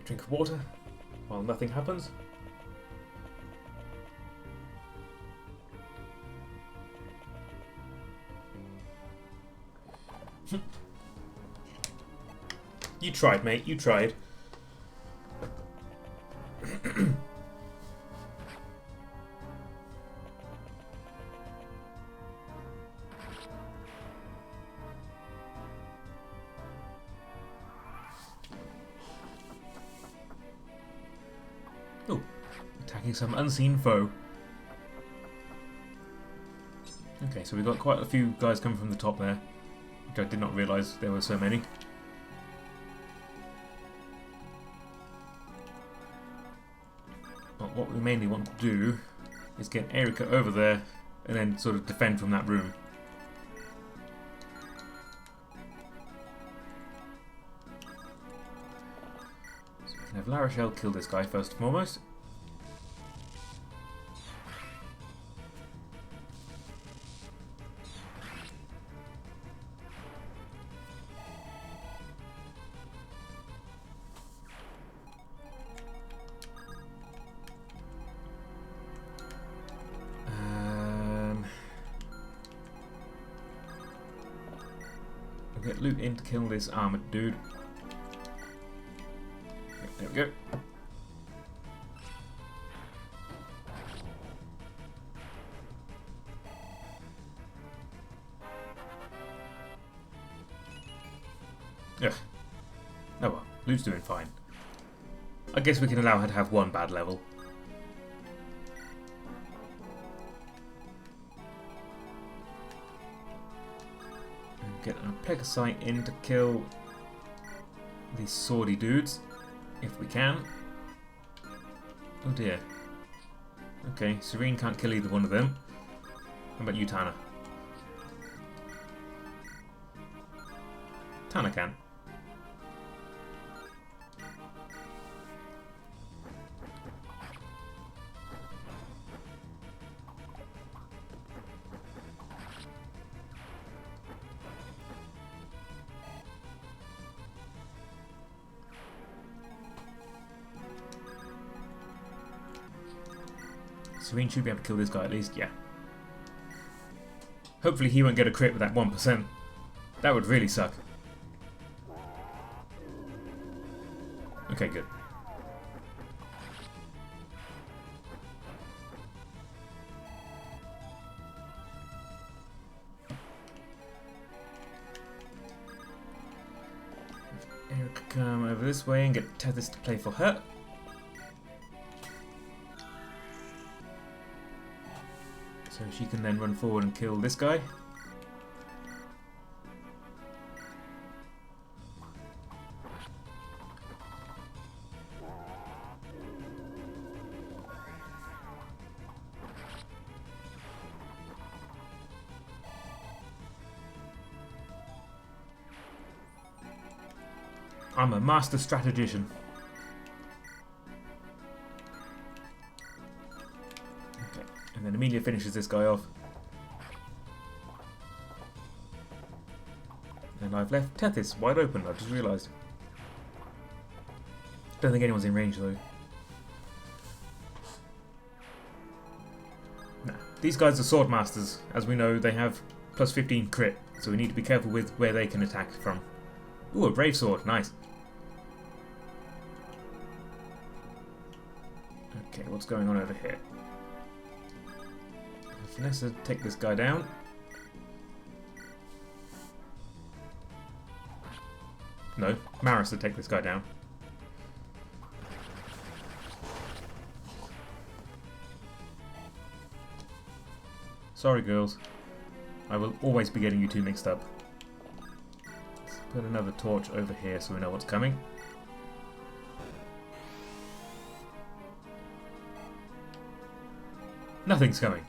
Drink of water while nothing happens. You tried, mate. You tried. Oh, attacking some unseen foe. Okay, so we've got quite a few guys coming from the top there, which I did not realise there were so many. But what we mainly want to do is get Erika over there and then sort of defend from that room. So we can have La Rochelle kill this guy first and foremost. We'll get Luke in to kill this armoured dude. Yep, there we go. Ugh. Oh well, Luke's doing fine. I guess we can allow her to have one bad level. Get our Pegasi in to kill these swordy dudes, if we can. Oh dear. Okay, Serene can't kill either one of them. How about you, Tana? Tana can. Serene should be able to kill this guy at least, yeah. Hopefully he won't get a crit with that 1%. That would really suck. Okay, good. Erika come over this way and get Tethys to play for her. So she can then run forward and kill this guy. I'm a master strategician. Okay, and then Amelia finishes this guy off. And I've left Tethys wide open, I've just realised. Don't think anyone's in range though. Nah, these guys are sword masters. As we know, they have plus 15 crit, so we need to be careful with where they can attack from. Ooh, a brave sword, nice. Okay, what's going on over here? Vanessa, take this guy down. No, Marissa, take this guy down. Sorry, girls. I will always be getting you two mixed up. Let's put another torch over here so we know what's coming. Nothing's coming.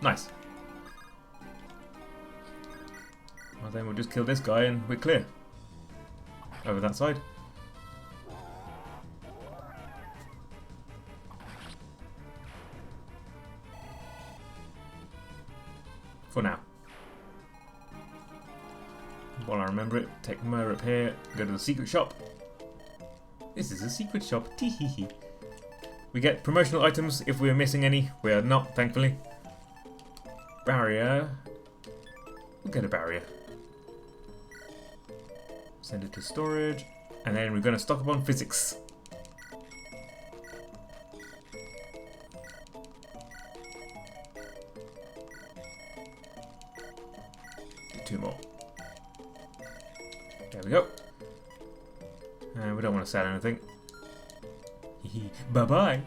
Nice. Well, then we'll just kill this guy and we're clear. Over that side. For now. While I remember it, take Mer up here, go to the secret shop. This is a secret shop. Teehee. We get promotional items if we are missing any. We are not, thankfully. Barrier. We'll get a barrier. Send it to storage. And then we're going to stock up on physics. Two more. There we go. And we don't want to sell anything. Bye-bye.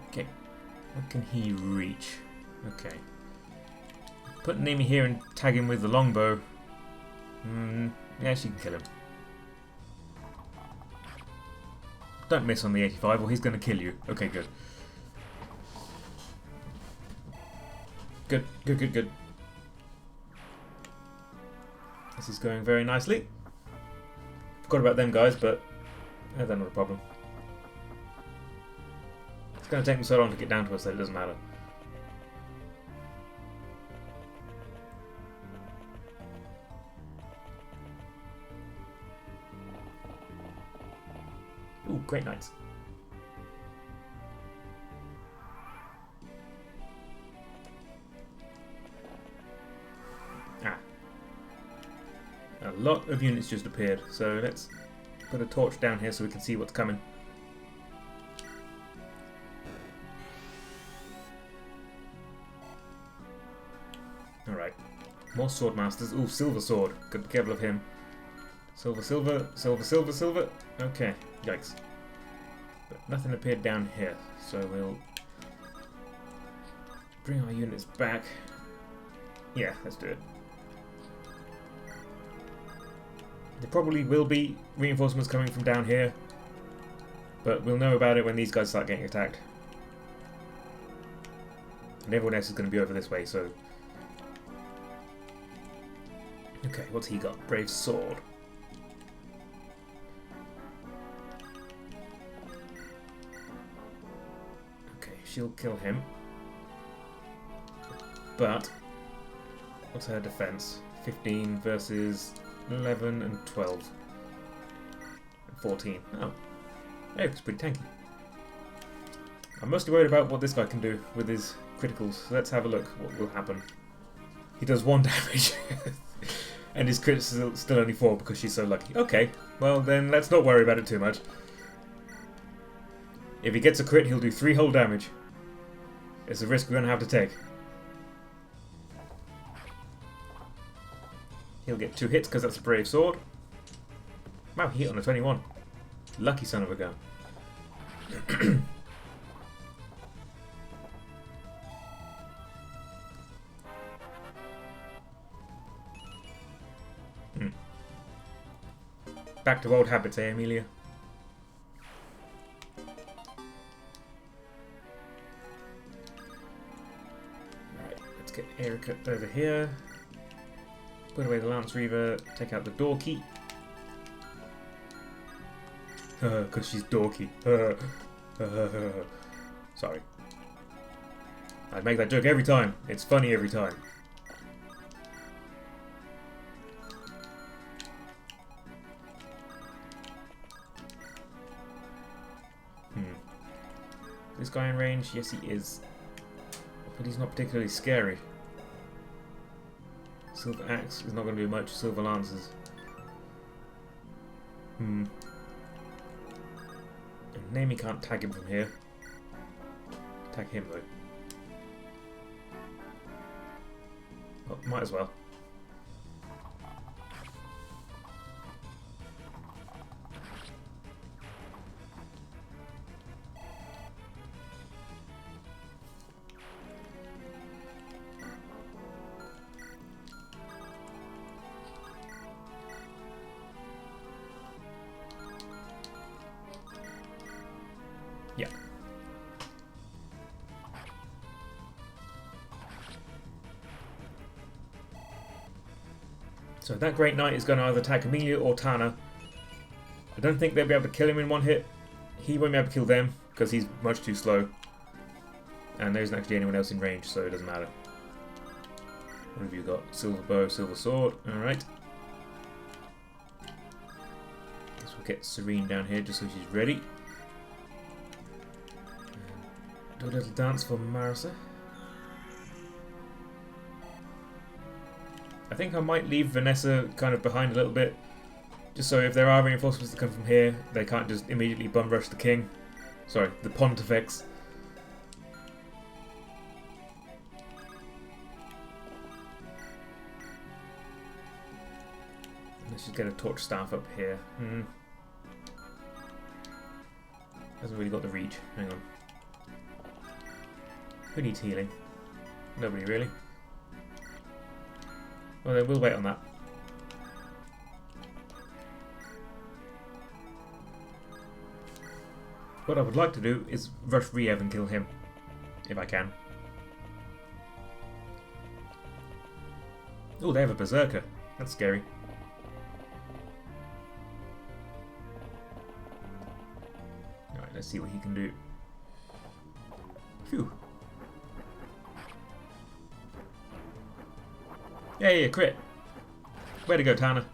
Okay. What can he reach? Okay. Put Nemi here and tag him with the longbow. Yeah, she can kill him. Don't miss on the 85 or he's going to kill you. Okay, good. Good, good, good, good. This is going very nicely. Forgot about them guys, but they're not a problem. It's going to take them so long to get down to us that it doesn't matter. Ooh, great knights. A lot of units just appeared, so let's put a torch down here so we can see what's coming. Alright, more sword masters. Ooh, silver sword. Good, be careful of him. Silver, silver, silver, silver, silver. Okay, yikes. But nothing appeared down here, so we'll bring our units back. Yeah, let's do it. There probably will be reinforcements coming from down here, but we'll know about it when these guys start getting attacked. And everyone else is going to be over this way, so... Okay, what's he got? Brave sword. Okay, she'll kill him. But... what's her defense? 15 versus... 11 and 12 and 14. Oh, hey, it's pretty tanky. I'm mostly worried about what this guy can do with his criticals. So let's have a look what will happen. He does 1 damage and his crit is still only 4 because she's so lucky. Okay, well then let's not worry about it too much. If he gets a crit, he'll do 3 whole damage. It's a risk we're going to have to take. He'll get 2 hits because that's a brave sword. Wow, he hit on a 21. Lucky son of a gun. Back to old habits, eh, Amelia? Right, let's get Erica over here. Put away the Lance Reaver, take out the door key. Because she's dorky. Sorry. I make that joke every time. It's funny every time. This guy in range? Yes, he is. But he's not particularly scary. Silver Axe is not going to do much. Silver Lances. And Naomi can't tag him from here. Tag him though. Well, might as well. Yeah. So that Great Knight is going to either attack Amelia or Tana. I don't think they'll be able to kill him in one hit. He won't be able to kill them because he's much too slow. And there isn't actually anyone else in range, so it doesn't matter. What have you got? Silver bow, silver sword. Alright. Guess we'll get Serene down here just so she's ready. Do a little dance for Marissa. I think I might leave Vanessa kind of behind a little bit, just so if there are reinforcements that come from here, they can't just immediately bum rush the king. Sorry, the Pontifex. Let's just get a torch staff up here. Hasn't really got the reach. Hang on. Who needs healing? Nobody really. Well then, we'll wait on that. What I would like to do is rush Riev and kill him, if I can. Oh, they have a Berserker. That's scary. Alright, let's see what he can do. Phew. Yeah, crit. Way to go, Tana.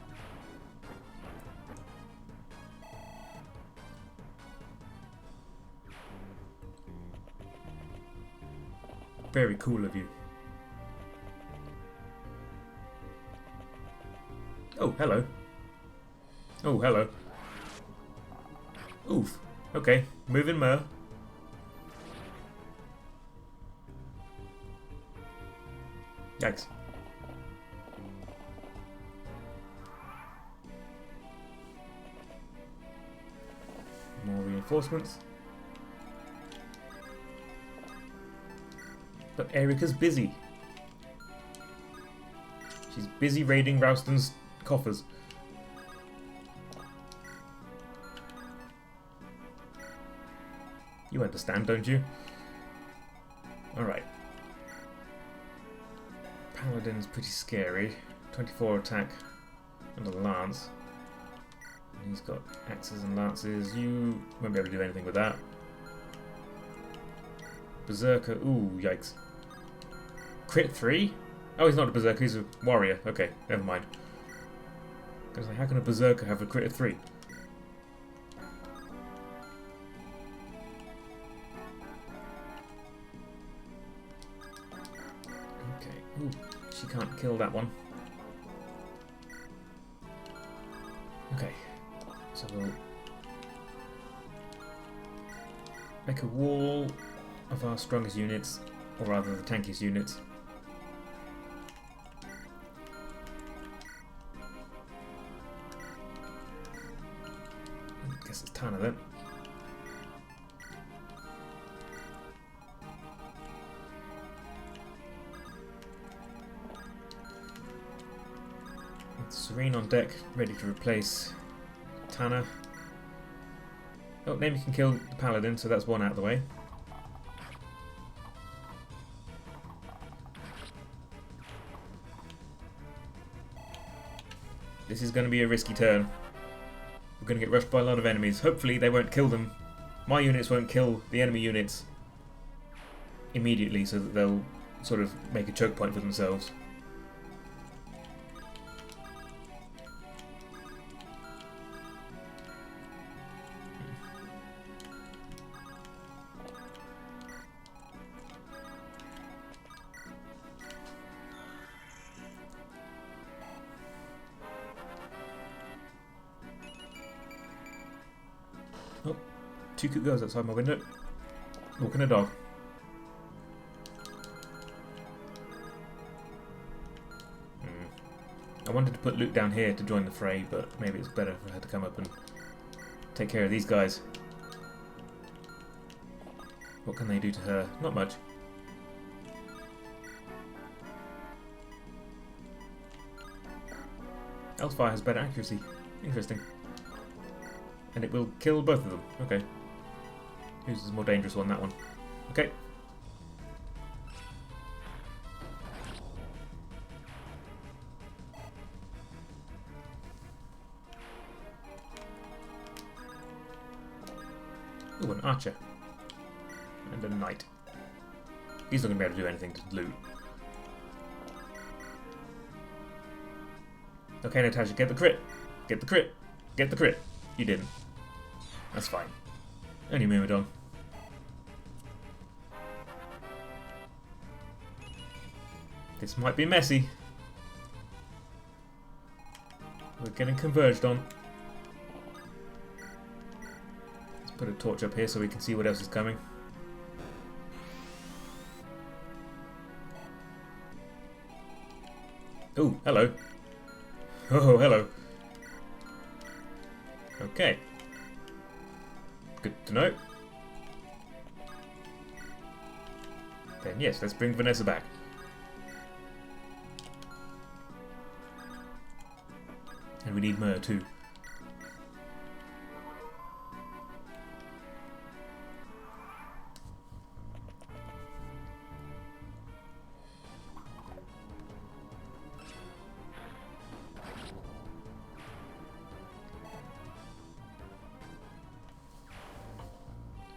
Very cool of you. Oh, hello. Oh, hello. Oof. Okay, moving Mer. Yikes. More reinforcements. But Erika's busy. She's busy raiding Rouston's coffers. You understand, don't you? Alright. Paladin's pretty scary. 24 attack and a lance. And he's got axes and lances. You won't be able to do anything with that. Berserker. Ooh, yikes. Crit 3? Oh, he's not a Berserker, he's a warrior. Okay, never mind. I was like, how can a Berserker have a crit of 3? Okay. Ooh, she can't kill that one. Okay. So we'll make a wall of our strongest units, or rather the tankiest units. I guess it's Tana then. Serene on deck, ready to replace Tana. Oh, Naomi can kill the Paladin, so that's one out of the way. This is going to be a risky turn. We're going to get rushed by a lot of enemies. Hopefully they won't kill them. My units won't kill the enemy units immediately, so that they'll sort of make a choke point for themselves. Oh, two cute girls outside my window. Walking a dog. I wanted to put Luke down here to join the fray, but maybe it's better for her to come up and take care of these guys. What can they do to her? Not much. Elfire has better accuracy. Interesting. And it will kill both of them. Okay. Who's the more dangerous one? That one. Okay. Ooh, an archer. And a knight. He's not going to be able to do anything to loot. Okay, Natasha, get the crit. Get the crit. Get the crit. You didn't. That's fine. Only Myrmidon. This might be messy. We're getting converged on. Let's put a torch up here so we can see what else is coming. Oh, hello. Oh, hello. Okay. Good to know. Then yes, let's bring Vanessa back. And we need Myr too.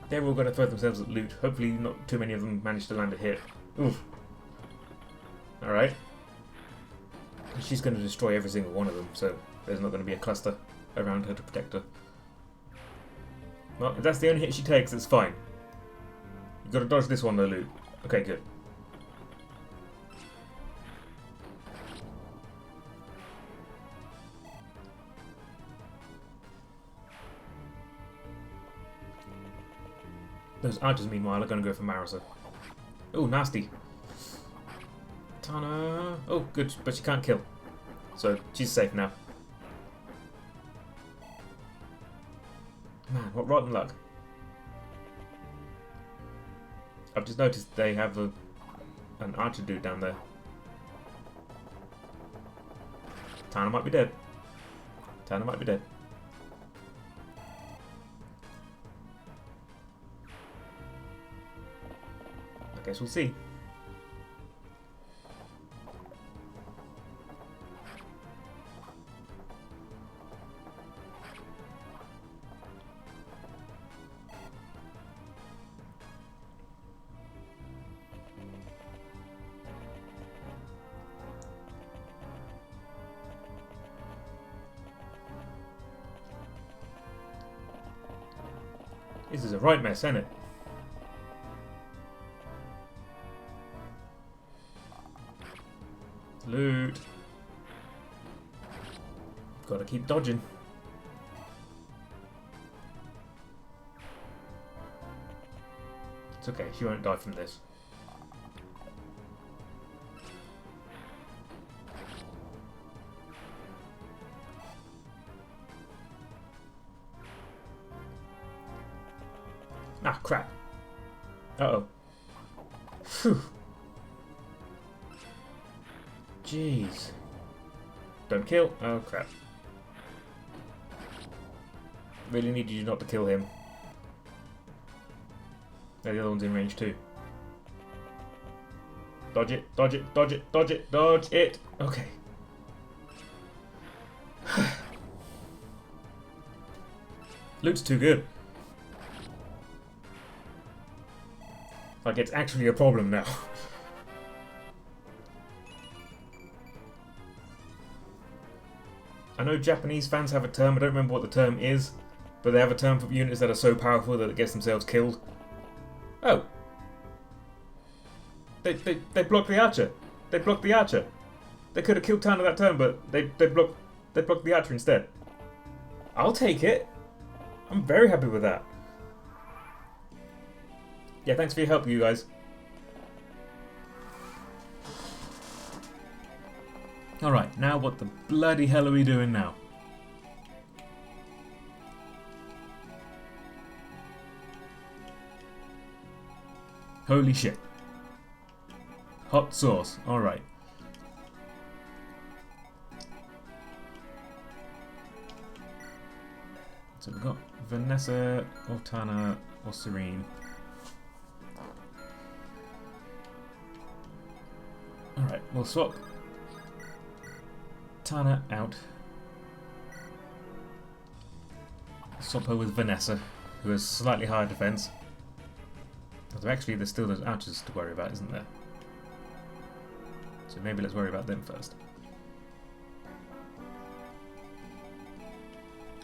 They're all going to throw themselves at loot. Hopefully not too many of them manage to land a hit. Oof. Alright. She's going to destroy every single one of them, so there's not going to be a cluster around her to protect her. Well, if that's the only hit she takes, it's fine. You've got to dodge this one though, Luke. Okay, good. Those archers, meanwhile, are going to go for Marisa. Oh, nasty. Tana. Oh, good, but she can't kill. So, she's safe now. Man, what rotten luck. I've just noticed they have an archer dude down there. Tana might be dead. Tana might be dead. I guess we'll see. This is a right mess, isn't it? Loot. Gotta keep dodging. It's okay, she won't die from this. Ah, crap. Uh-oh. Phew. Jeez. Don't kill. Oh, crap. Really needed you not to kill him. No, the other one's in range too. Dodge it, dodge it, dodge it, dodge it, dodge it. Okay. Loot's too good. Like, it's actually a problem now. I know Japanese fans have a term, I don't remember what the term is, but they have a term for units that are so powerful that it gets themselves killed. Oh. They blocked the archer. They blocked the archer. They could have killed Tana that turn, but they blocked the archer instead. I'll take it. I'm very happy with that. Yeah, thanks for your help, you guys. Alright, now what the bloody hell are we doing now? Holy shit. Hot sauce, alright. So we've got Vanessa, or Tana, or Serene. Alright, we'll swap Tana out. Swap her with Vanessa, who has slightly higher defense. Although actually there's still those archers to worry about, isn't there? So maybe let's worry about them first.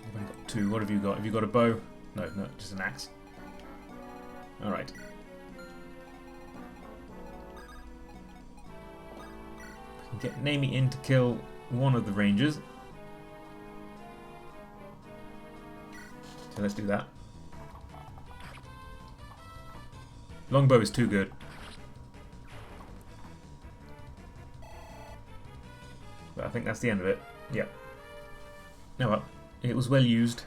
I've only got 2. What have you got? Have you got a bow? No, just an axe. Alright. We can get Naomi in to kill one of the rangers. So let's do that. Longbow is too good. But I think that's the end of it. Yep. No, well, it was well used.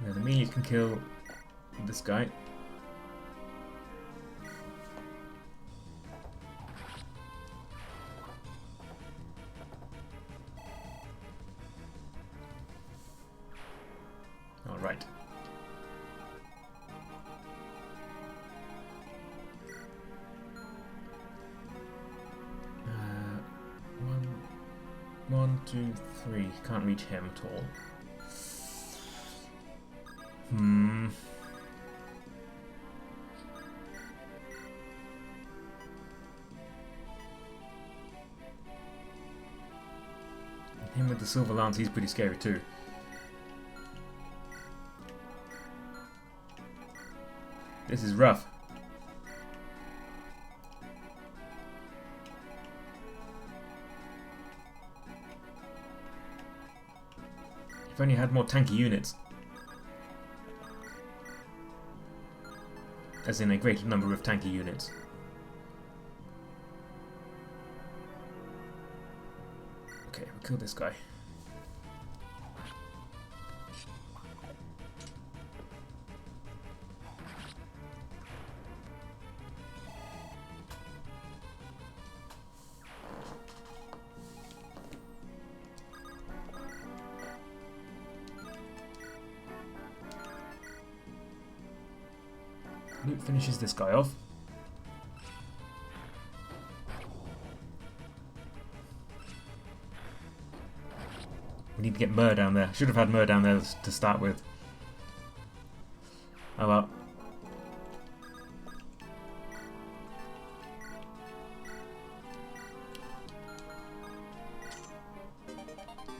And then Amelia can kill this guy. All right. One, two, three. Can't reach him at all. Him with the silver lance, he's pretty scary too. This is rough. If only I had more tanky units. As in a greater number of tanky units. Okay, we'll kill this guy. Luke finishes this guy off. We need to get Mur down there. Should have had Mur down there to start with. Oh well.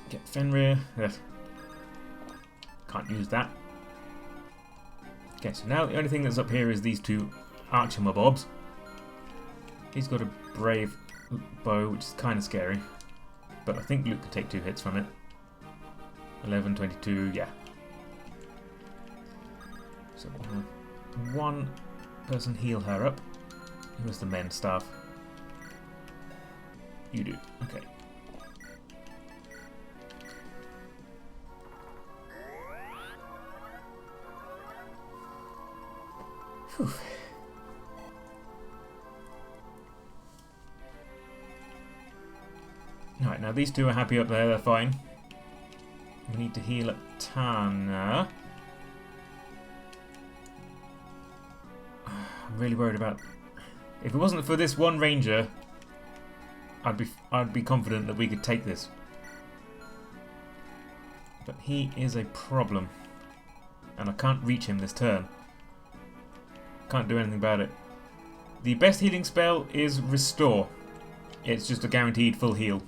Get Fenrir. Ugh. Can't use that. Okay, so now the only thing that's up here is these 2 archer mobs. He's got a brave bow, which is kind of scary. But I think Luke could take 2 hits from it. 11, 22, yeah. So we'll have 1 person heal her up. Who has the men staff? You do, okay. Whew. Alright, now these 2 are happy up there, they're fine. We need to heal up Tana. I'm really worried about... If it wasn't for this one ranger, I'd be confident that we could take this. But he is a problem. And I can't reach him this turn. Can't do anything about it. The best healing spell is Restore. It's just a guaranteed full heal.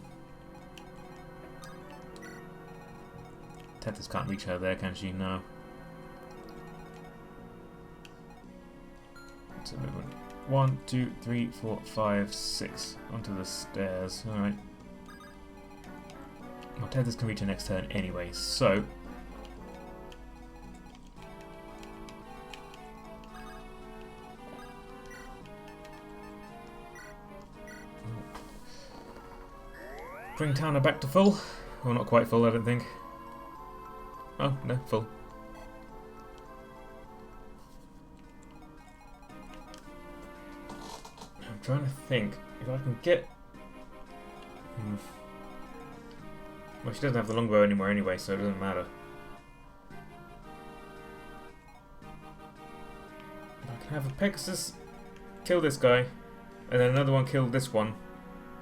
Tethys can't reach her there, can she? No. So movement. 1, 2, 3, 4, 5, 6. Onto the stairs. Alright. Well, Tethys can reach her next turn anyway, so... bring Tana back to full. Well, not quite full, I don't think. Oh, no, full. I'm trying to think if I can get... Well, she doesn't have the longbow anymore anyway, so it doesn't matter. If I can have a Pegasus kill this guy, and then another one kill this one,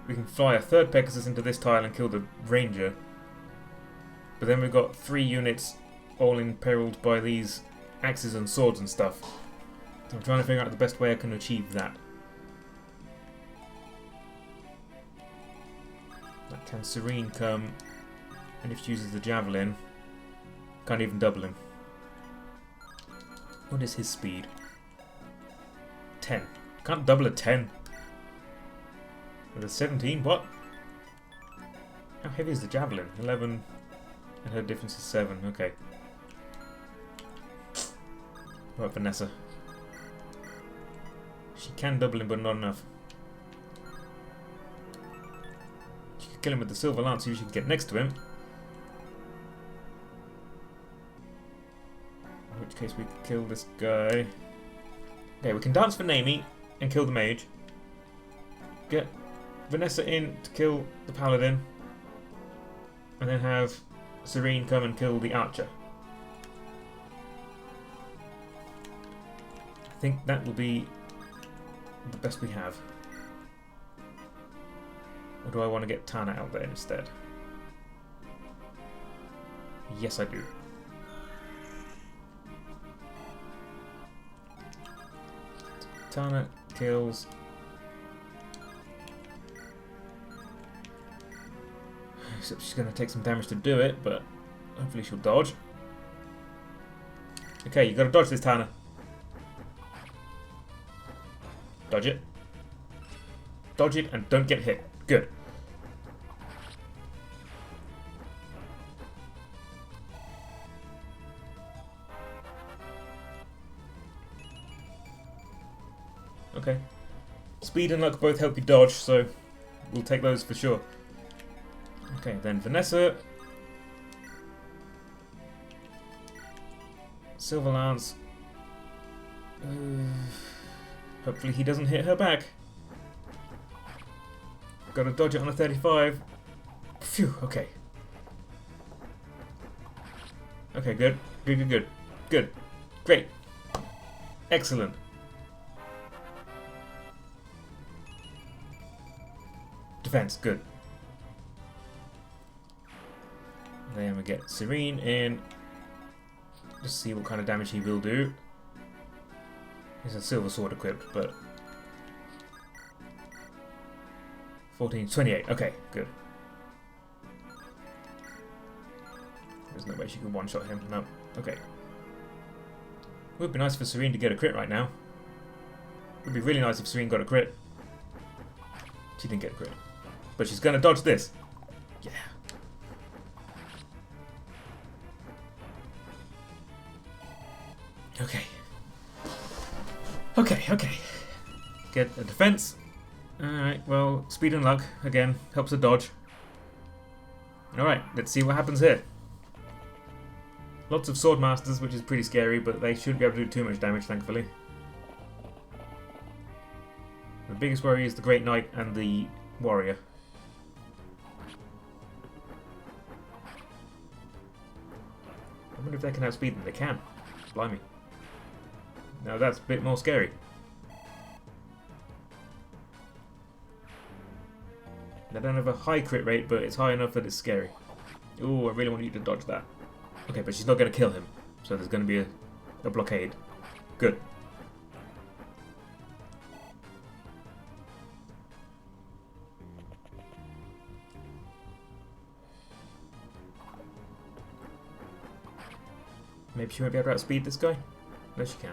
we can fly a third Pegasus into this tile and kill the Ranger. But then we've got 3 units all imperiled by these axes and swords and stuff. So I'm trying to figure out the best way I can achieve that. Can Serene come, and if she uses the Javelin, can't even double him. What is his speed? 10. Can't double a 10. With a 17, what? How heavy is the Javelin? 11, and her difference is 7, okay. What about Vanessa? She can double him, but not enough. She could kill him with the Silver Lance, so she can get next to him. In which case we could kill this guy. Okay, we can dance for Naomi and kill the mage. Get Vanessa in to kill the paladin, and then have Serene come and kill the archer. I think that will be the best we have. Or do I want to get Tana out there instead? Yes, I do. Tana kills... Except she's going to take some damage to do it, but hopefully she'll dodge. Okay, you got to dodge this, Tana. Dodge it. Dodge it and don't get hit. Good. Okay. Speed and luck both help you dodge, so we'll take those for sure. Okay, then Vanessa. Silver Lance. Hopefully he doesn't hit her back. Gotta dodge it on a 35. Phew, okay. Okay, good. Good, good, good. Good. Great. Excellent. Defense, good. Then we get Serene in. Just see what kind of damage he will do. He's a silver sword equipped, but 14, 28. Okay, good. There's no way she can one-shot him. No. Okay. Would be nice for Serene to get a crit right now. Would be really nice if Serene got a crit. She didn't get a crit, but she's gonna dodge this. Yeah. Okay. Okay, okay. Get a defense. Alright, well, speed and luck, again, helps her dodge. Alright, let's see what happens here. Lots of sword masters, which is pretty scary, but they shouldn't be able to do too much damage, thankfully. The biggest worry is the Great Knight and the Warrior. I wonder if they can outspeed them. They can. Blimey. Now that's a bit more scary. They don't have a high crit rate, but it's high enough that it's scary. Ooh, I really want you to dodge that. Okay, but she's not going to kill him. So there's going to be a blockade. Good. Maybe she won't be able to outspeed this guy? No, she can.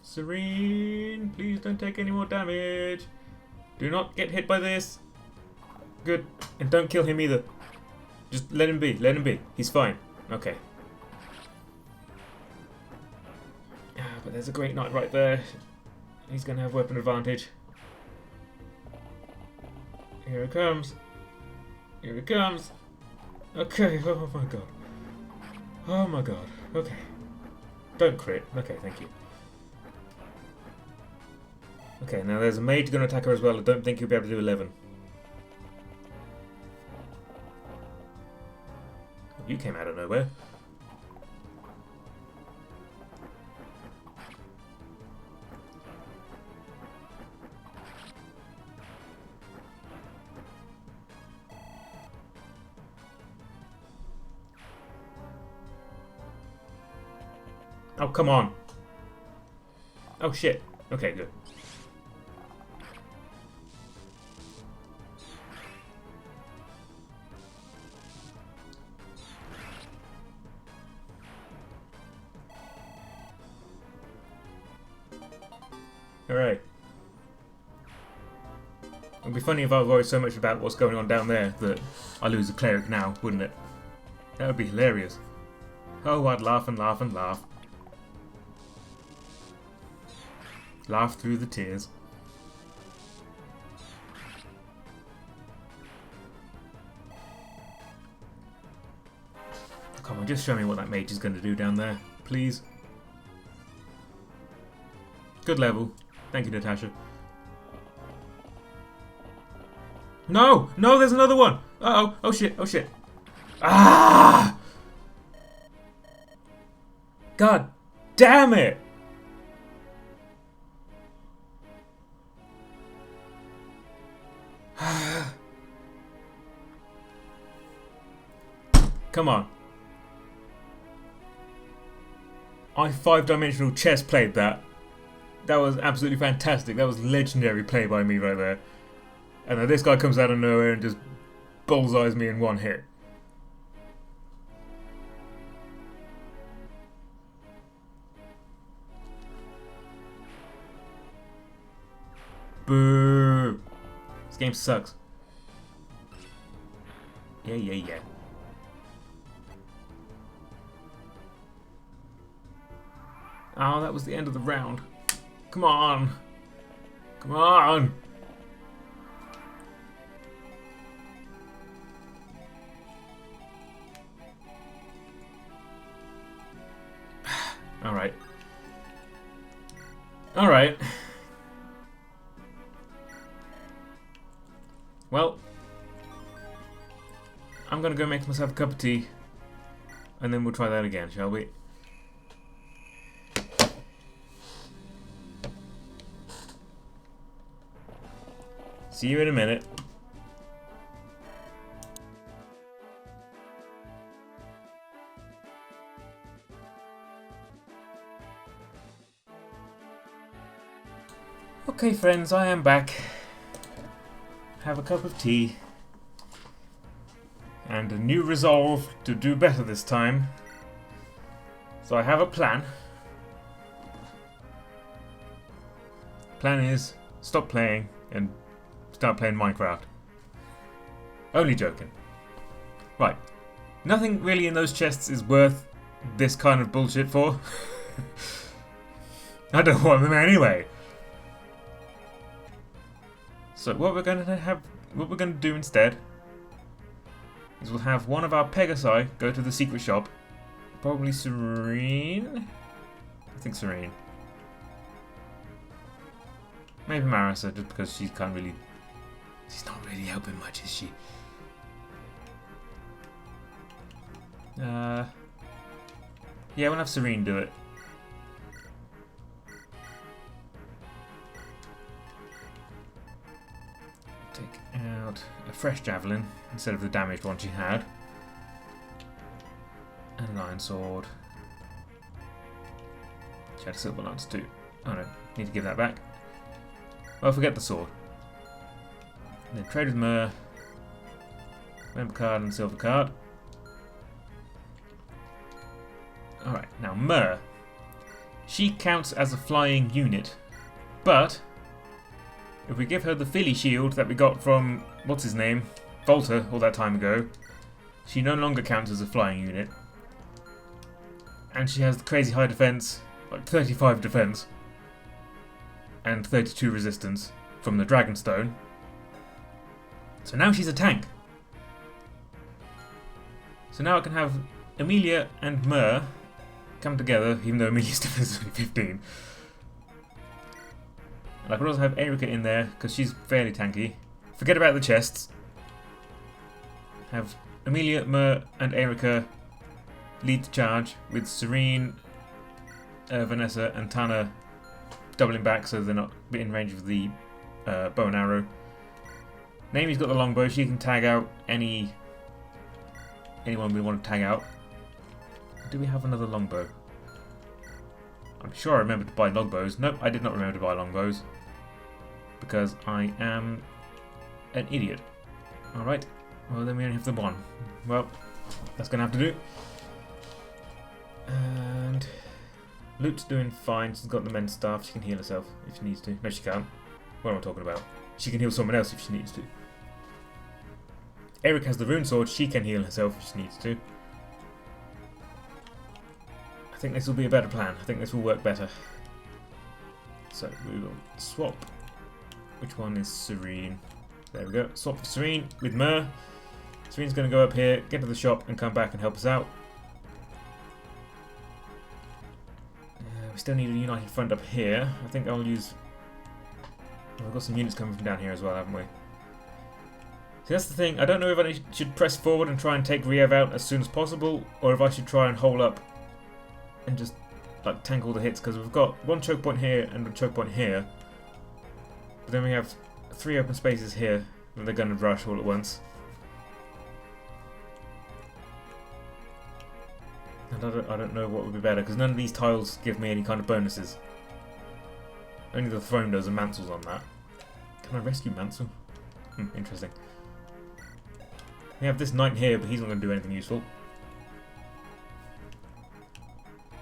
Serene, please don't take any more damage. Do not get hit by this. Good. And don't kill him either. Just let him be. Let him be. He's fine. Okay. But there's a Great Knight right there. He's going to have weapon advantage. Here it comes. Here it comes. Okay. Oh my god. Oh my god. Okay. Don't crit. Okay, thank you. Okay, now there's a mage going to attack her as well. I don't think he'll be able to do 11. You came out of nowhere. Oh, come on. Oh, shit. Okay, good. Alright. It'd be funny if I worried so much about what's going on down there that I lose a cleric now, wouldn't it? That would be hilarious. Oh, I'd laugh and laugh and laugh. Laugh through the tears. Come on, just show me what that mage is going to do down there, please. Good level. Thank you, Natasha. No! No, there's another one! Uh-oh. Oh, shit. Oh, shit. Ah! God damn it! Come on. I 5-dimensional chess played that. That was absolutely fantastic. That was legendary play by me right there. And then this guy comes out of nowhere and just bullseyes me in one hit. Boo! This game sucks. Yeah, yeah, yeah. Oh, that was the end of the round. Come on! Come on! Alright. Alright. Well, I'm gonna go make myself a cup of tea, and then we'll try that again, shall we? See you in a minute. Okay, friends, I am back. Have a cup of tea. And a new resolve to do better this time. So I have a plan. Plan is stop playing and start playing Minecraft. Only joking. Right. Nothing really in those chests is worth this kind of bullshit for. I don't want them anyway. So what we're going to do instead is we'll have one of our Pegasi go to the secret shop. Probably Serene? I think Serene. Maybe Marissa, just because she can't really... She's not really helping much, is she? Yeah, we'll have Serene do it. Take out a fresh javelin instead of the damaged one she had. And an iron sword. She had a silver lance too. Oh no, need to give that back. Well, forget the sword. And then trade with Myr. Member card and silver card. Alright, now Myr. She counts as a flying unit, but if we give her the Philly shield that we got from, what's his name, Volta all that time ago, she no longer counts as a flying unit. And she has the crazy high defense, like 35 defense, and 32 resistance from the Dragonstone. So now she's a tank. So now I can have Emilia and Myr come together, even though Emilia's defense is only 15. And I could also have Erika in there, because she's fairly tanky. Forget about the chests. Have Emilia, Myr, and Erika lead the charge, with Serene, Vanessa, and Tana doubling back so they're not in range of the bow and arrow. Naomi's got the longbow, she can tag out anyone we want to tag out. Do we have another longbow? I'm sure I remembered to buy longbows. Nope, I did not remember to buy longbows. Because I am an idiot. Alright, well then we only have the one. Well, that's going to have to do. And Lute's doing fine. She's got the men's staff. She can heal herself if she needs to. No, she can't. What am I talking about? She can heal someone else if she needs to. Eric has the rune sword. She can heal herself if she needs to. I think this will be a better plan. I think this will work better. So we will swap. Which one is Serene? There we go. Swap for Serene with Myr. Serene's going to go up here, get to the shop, and come back and help us out. We still need a united front up here. I think I'll use... We've got some units coming from down here as well, haven't we? See, that's the thing. I don't know if I should press forward and try and take Riev out as soon as possible, or if I should try and hold up and just like tank all the hits, because we've got one choke point here and a choke point here. But then we have 3 open spaces here that they're going to rush all at once. And I don't know what would be better, because none of these tiles give me any kind of bonuses. Only the throne does, and Mansel's on that. Can I rescue Mansel? Interesting. We have this knight here, but he's not going to do anything useful.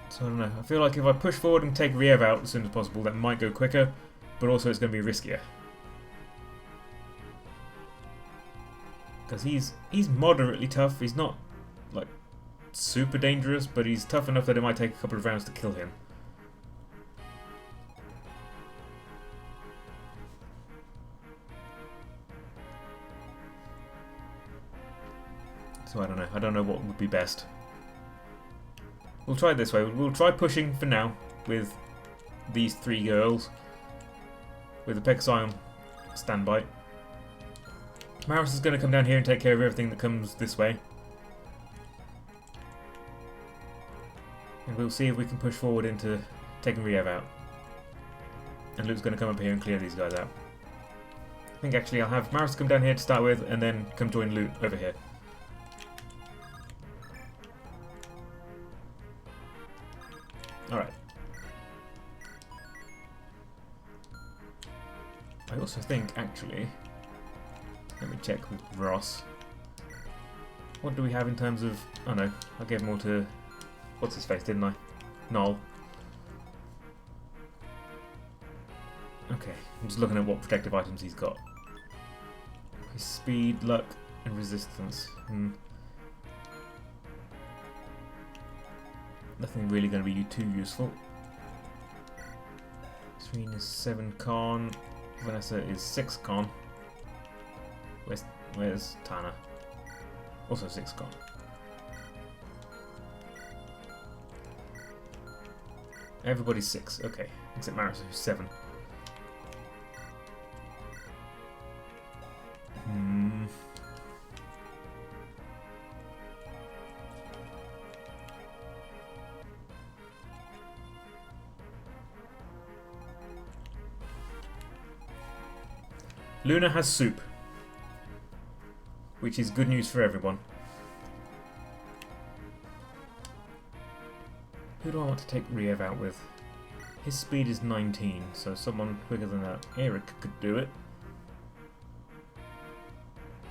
So I don't know. I feel like if I push forward and take Riev out as soon as possible, that might go quicker, but also it's going to be riskier. Because he's moderately tough. He's not like super dangerous, but he's tough enough that it might take a couple of rounds to kill him. So I don't know. I don't know what would be best. We'll try it this way. We'll try pushing for now with these 3 girls. With the Pegasi on standby. Maris is going to come down here and take care of everything that comes this way. And we'll see if we can push forward into taking Riev out. And Luke's going to come up here and clear these guys out. I think actually I'll have Maris come down here to start with, and then come join Luke over here. Alright. I also think, actually, let me check with Ross. What do we have in terms of... Oh no, I gave them all to... What's his face, didn't I? Noel. Okay, I'm just looking at what protective items he's got. His speed, luck, and resistance. Nothing really going to be too useful. Serene is 7 con. Vanessa is 6 con. Where's Tana? Also 6 con. Everybody's 6, okay. Except Maris, who's 7. Luna has soup. which is good news for everyone. Who do I want to take Riev out with? His speed is 19, so someone quicker than that. Eric could do it.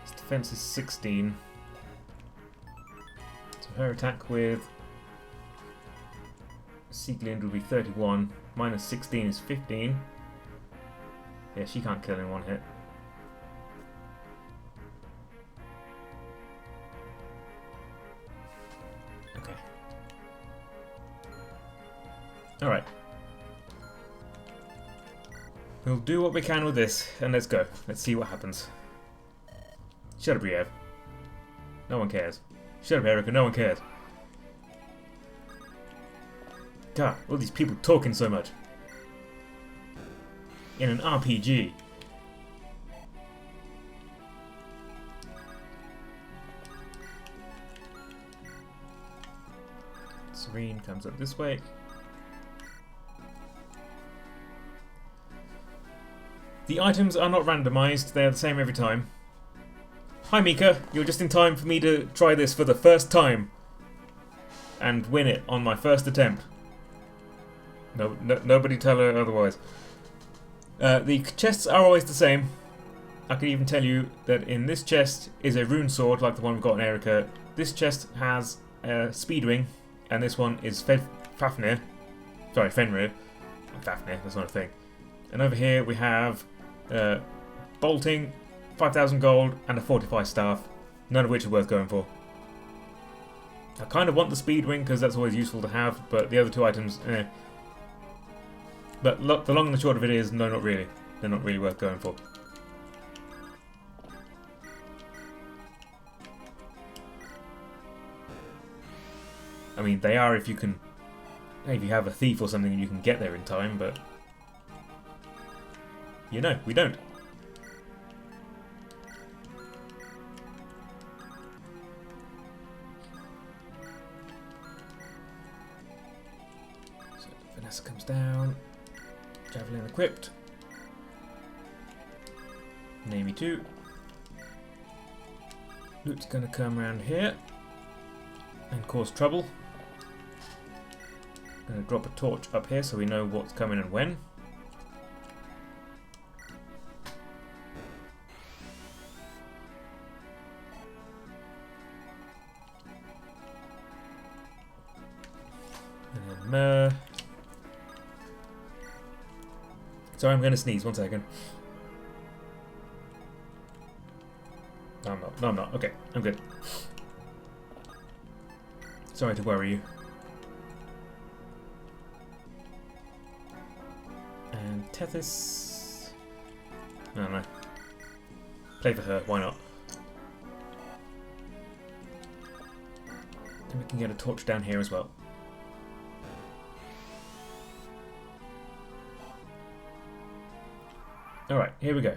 His defense is 16. So her attack with Sieglind would be 31. Minus 16 is 15. Yeah, she can't kill in one hit. Okay. Alright. We'll do what we can with this, and let's go. Let's see what happens. Shut up, Riev. No one cares. Shut up, Erica. No one cares. God, all these people talking so much. In an RPG. Serene comes up this way. The items are not randomized, they are the same every time. Hi Mika, you're just in time for me to try this for the first time. And win it on my first attempt. Nobody tell her otherwise. The chests are always the same. I can even tell you that in this chest is a rune sword like the one we've got in Erica. This chest has a speed ring, and this one is Fafnir. Sorry, Fenrir. Fafnir, that's not a thing. And over here we have bolting, 5,000 gold, and a fortify staff. None of which are worth going for. I kind of want the speed ring because that's always useful to have, but the other two items, eh. But the long and the short of it is, no, not really. They're not really worth going for. I mean, they are if you can... If you have a thief or something and you can get there in time, but... You know, we don't. So, Vanessa comes down. Javelin equipped. Namey 2. Luke's gonna come around here and cause trouble. Gonna drop a torch up here so we know what's coming and when. And then Mer. Sorry, I'm going to sneeze. 1 second. No, I'm not. No, I'm not. Okay, I'm good. Sorry to worry you. And Tethys... I don't know. Play for her, why not? Then we can get a torch down here as well. Alright, here we go.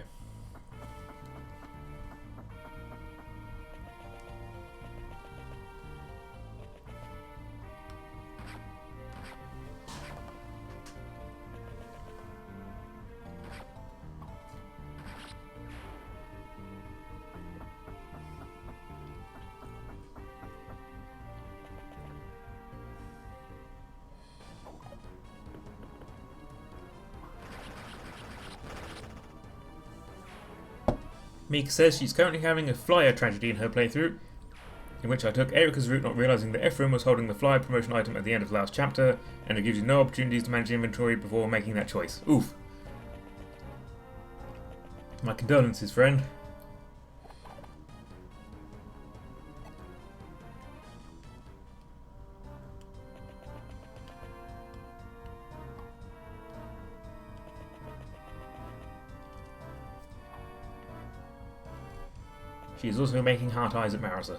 Meek says she's currently having a flyer tragedy in her playthrough, in which I took Erica's route not realising that Ephraim was holding the flyer promotion item at the end of the last chapter, and it gives you no opportunities to manage inventory before making that choice. Oof. My condolences, friend. She is also making heart eyes at Marisa.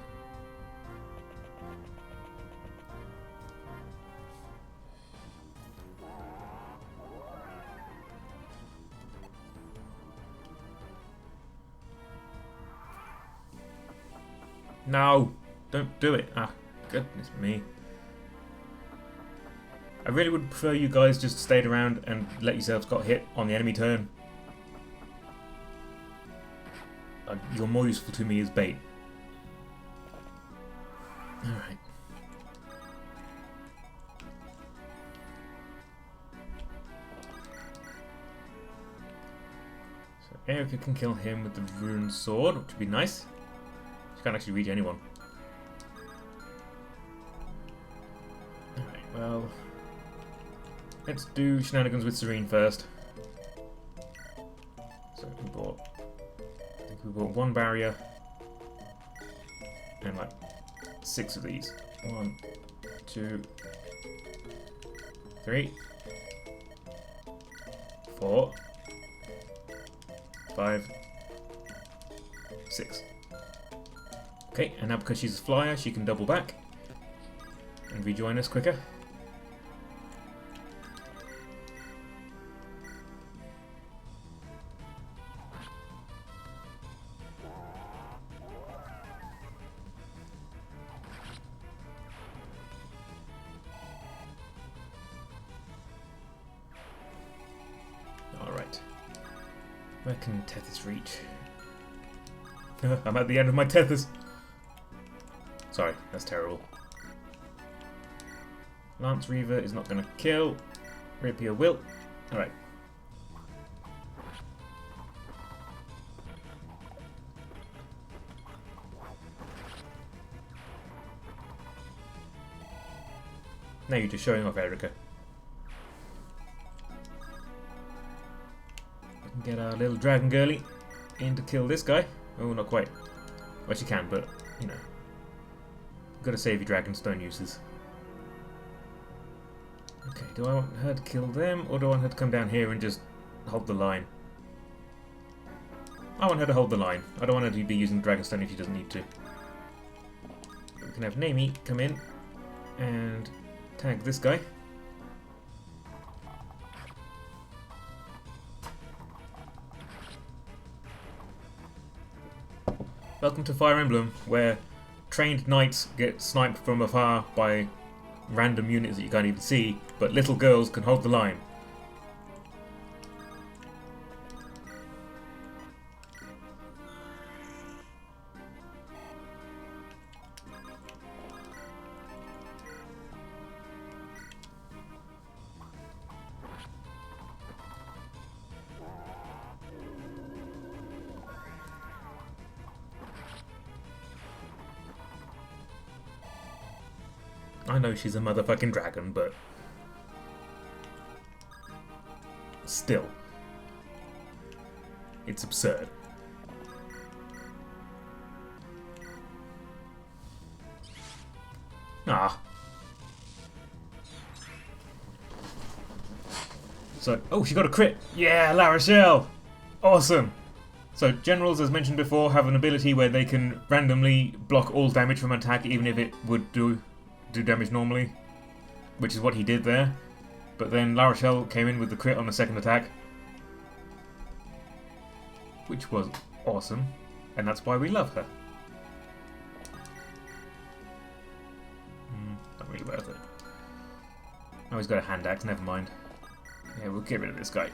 No! Don't do it! Ah, goodness me. I really would prefer you guys just stayed around and let yourselves get hit on the enemy turn. You're more useful to me as bait. Erica can kill him with the rune sword, which would be nice. She can't actually reach anyone. Alright, well... let's do shenanigans with Serene first. So we bought... I think we bought 1 barrier. And like 6 of these. 1, 2, 3, 4, 5, 6. Okay, and now because she's a flyer, she can double back and rejoin us quicker. Alright. Where can Tethys reach? I'm at the end of my Tethys. Sorry, that's terrible. Lance Reaver is not going to kill. Rapier will. Alright. Now you're just showing off Erica. We can get our little dragon girly in to kill this guy. Oh, not quite. Well, she can, but, you know. Gotta save your Dragonstone uses. Okay, do I want her to kill them, or do I want her to come down here and just hold the line? I want her to hold the line. I don't want her to be using Dragonstone if she doesn't need to. We can have Naomi come in and tag this guy. Welcome to Fire Emblem, where trained knights get sniped from afar by random units that you can't even see, but little girls can hold the line. I know she's a motherfucking dragon, but still, it's absurd. Ah. So, oh, she got a crit. Yeah, La Rochelle. Awesome. So, generals, as mentioned before, have an ability where they can randomly block all damage from an attack, even if it would do damage normally, which is what he did there. But then La Rochelle came in with the crit on the second attack, which was awesome, and that's why we love her. Not really worth it. Oh, he's got a hand axe, never mind. Yeah, we'll get rid of this guy.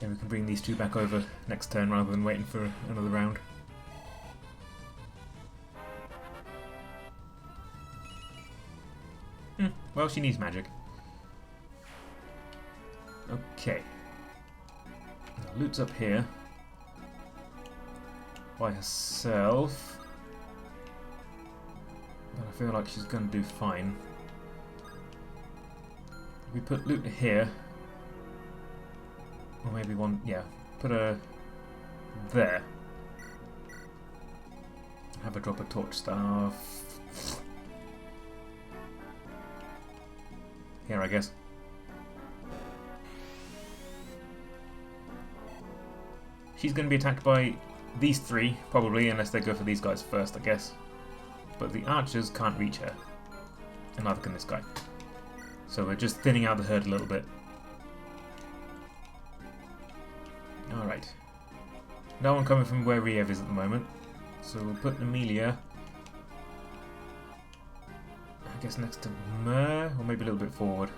And we can bring these two back over next turn rather than waiting for another round. Well, she needs magic. Okay. Now, Loot's up here. By herself. But I feel like she's going to do fine. If we put Loot here. Or maybe one, yeah, put her there. Have her drop a torch staff. Here, I guess. She's going to be attacked by these three, probably, unless they go for these guys first, I guess. But the archers can't reach her. And neither can this guy. So we're just thinning out the herd a little bit. Alright. No one coming from where Riev is at the moment. So we'll put Amelia, I guess, next to Mer, or maybe a little bit forward.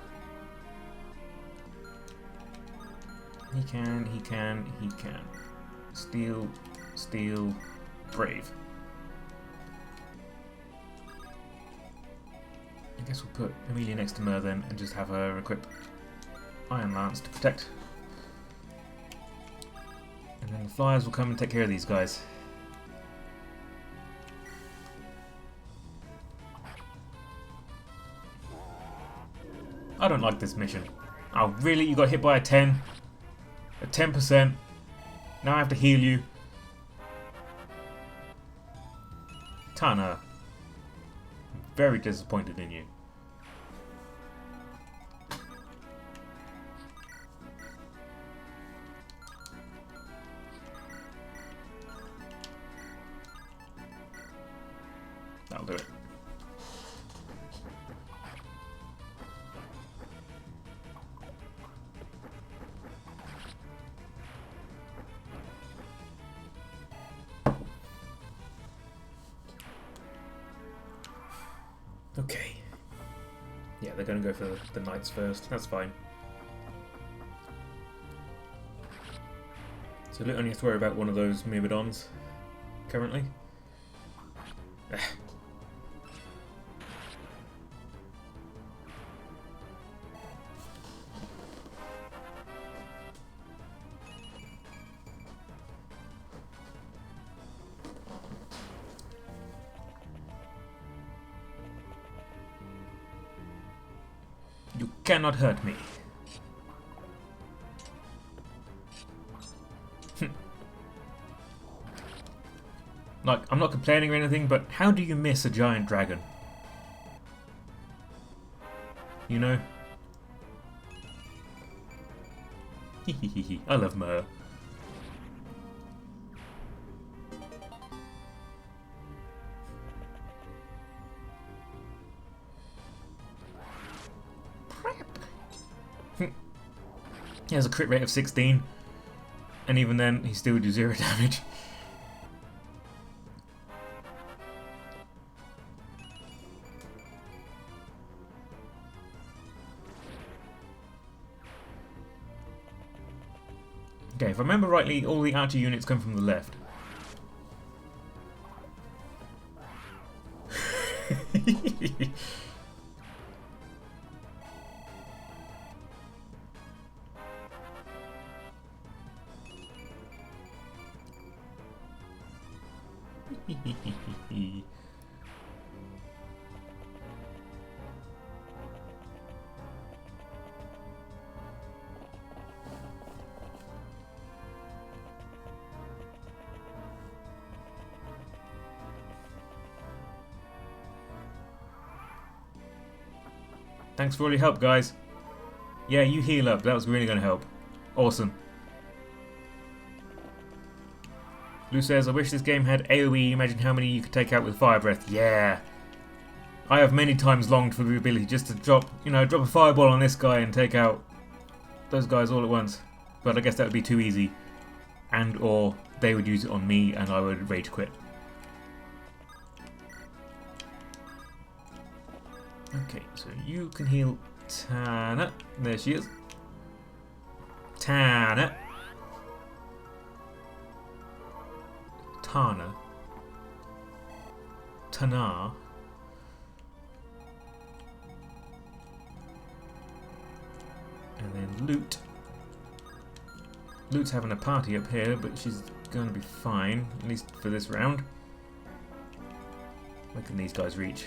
He can, he can, he can. Steel, steel, brave. I guess we'll put Amelia next to Mer then and just have her equip Iron Lance to protect. And then the Flyers will come and take care of these guys. I don't like this mission. Oh, really? You got hit by a 10? A 10%? Now I have to heal you? Tana. I'm very disappointed in you. That'll do it. Okay. Yeah, they're going to go for the knights first. That's fine. So we only have to worry about one of those Myrmidons currently. You cannot hurt me. Like, I'm not complaining or anything, but how do you miss a giant dragon? You know? I love Mer. He has a crit rate of 16, and even then, he still would do 0 damage. Okay, if I remember rightly, all the archer units come from the left. Thanks for all your help, guys. Yeah, you heal up. That was really going to help. Awesome. Lou says, I wish this game had AoE. Imagine how many you could take out with Fire Breath. Yeah. I have many times longed for the ability just to drop a fireball on this guy and take out those guys all at once. But I guess that would be too easy. And or they would use it on me and I would rage quit. Okay, so you can heal Tana. There she is. Tana. Tana. Tana. And then Loot. Loot's having a party up here, but she's going to be fine, at least for this round. Where can these guys reach?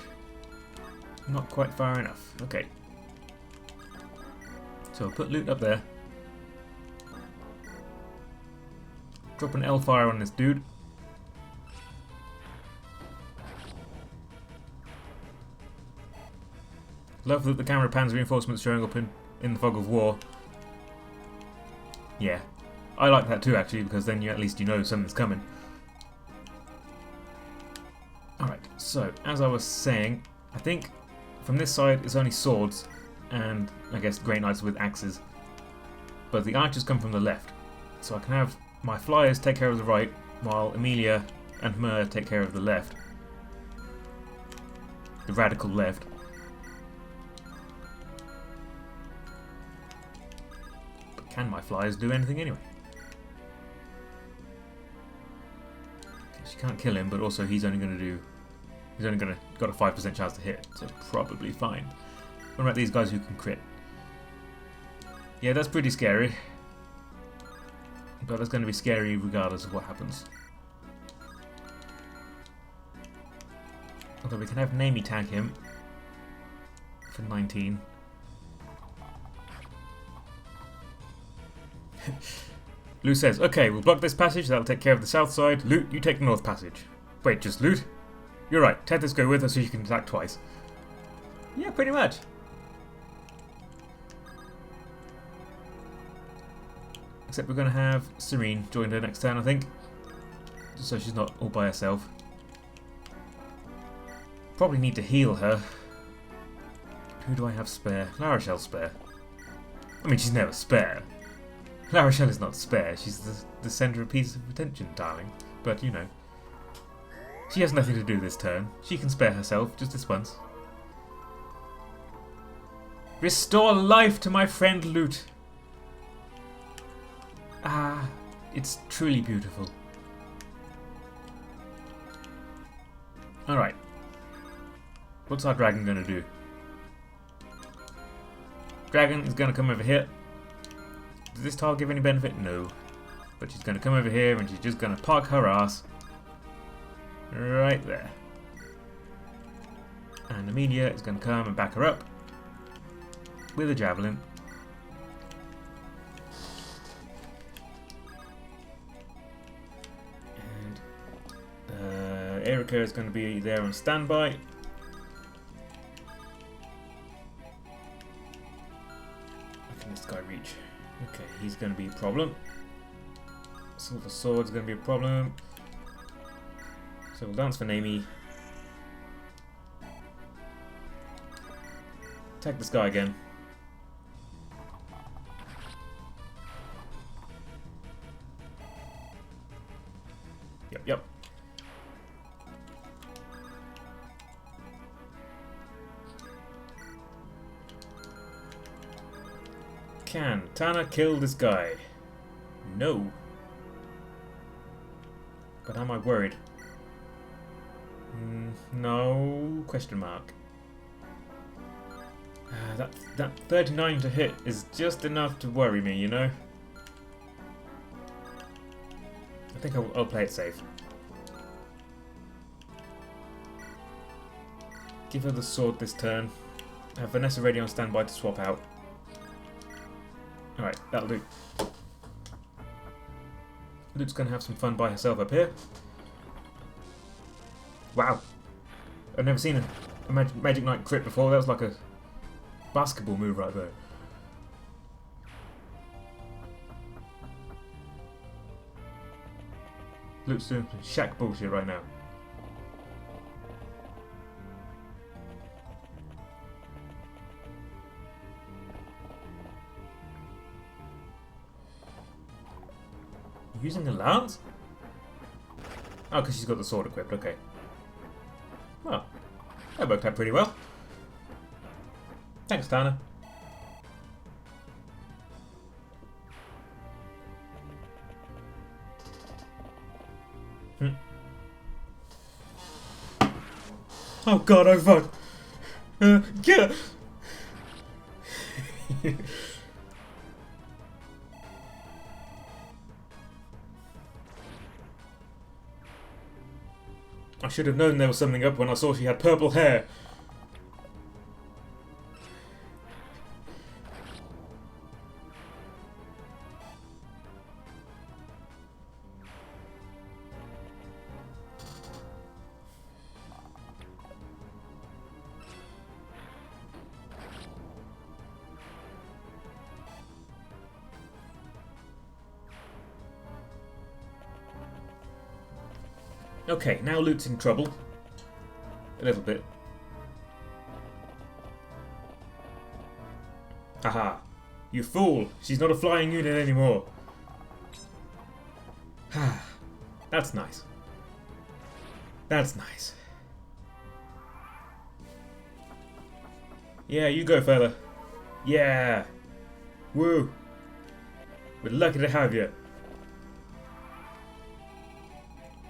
Not quite far enough. Okay. So I'll put Loot up there. Drop an L-fire on this dude. Love that the camera pans reinforcements showing up in the fog of war. Yeah. I like that too, actually, because then at least you know something's coming. Alright, so, as I was saying, I think from this side it's only swords, and I guess Grey Knights with axes. But the archers come from the left. So I can have my flyers take care of the right, while Amelia and Mer take care of the left. The radical left. But can my flyers do anything anyway? She can't kill him, but also he's only going to do He's only got a 5% chance to hit, so probably fine. What about these guys who can crit? Yeah, that's pretty scary. But that's going to be scary regardless of what happens. Although we can have Namie tag him for 19. Lou says, okay, we'll block this passage, that'll take care of the south side. Loot, you take the north passage. Wait, just loot? You're right, Tethys go with us so you can attack twice. Yeah, pretty much. Except we're going to have Serene join her next turn, I think. Just so she's not all by herself. Probably need to heal her. Who do I have spare? La Rochelle's spare. I mean, she's never spare. La Rochelle is not spare. She's the centre of piece of attention, darling. But, you know. She has nothing to do this turn. She can spare herself just this once. Restore life to my friend Loot. Ah, it's truly beautiful. Alright. What's our dragon going to do? Dragon is going to come over here. Does this tile give any benefit? No. But she's going to come over here and she's just going to park her ass right there. And Amelia is going to come and back her up with a javelin. And Erica is going to be there on standby. This guy reach. Okay, he's going to be a problem. Silver Sword's going to be a problem. So we'll dance for Namie. Attack this guy again. Yep. Can Tana kill this guy? No. But am I worried? No. Question mark. That 39 to hit is just enough to worry me, you know? I think I'll play it safe. Give her the sword this turn. Have Vanessa ready on standby to swap out. Alright, that'll do. Luke's going to have some fun by herself up here. Wow. I've never seen a Magic Knight crit before. That was like a basketball move right there. Luke's doing some Shaq bullshit right now. Using a lance? Oh, because she's got the sword equipped, okay. Well, that worked out pretty well. Thanks, Tana. Oh god, I won! Get it! I should have known there was something up when I saw she had purple hair. Okay, now Luke's in trouble. A little bit. Haha. You fool! She's not a flying unit anymore. That's nice. That's nice. Yeah, you go, fella. Yeah! Woo! We're lucky to have you.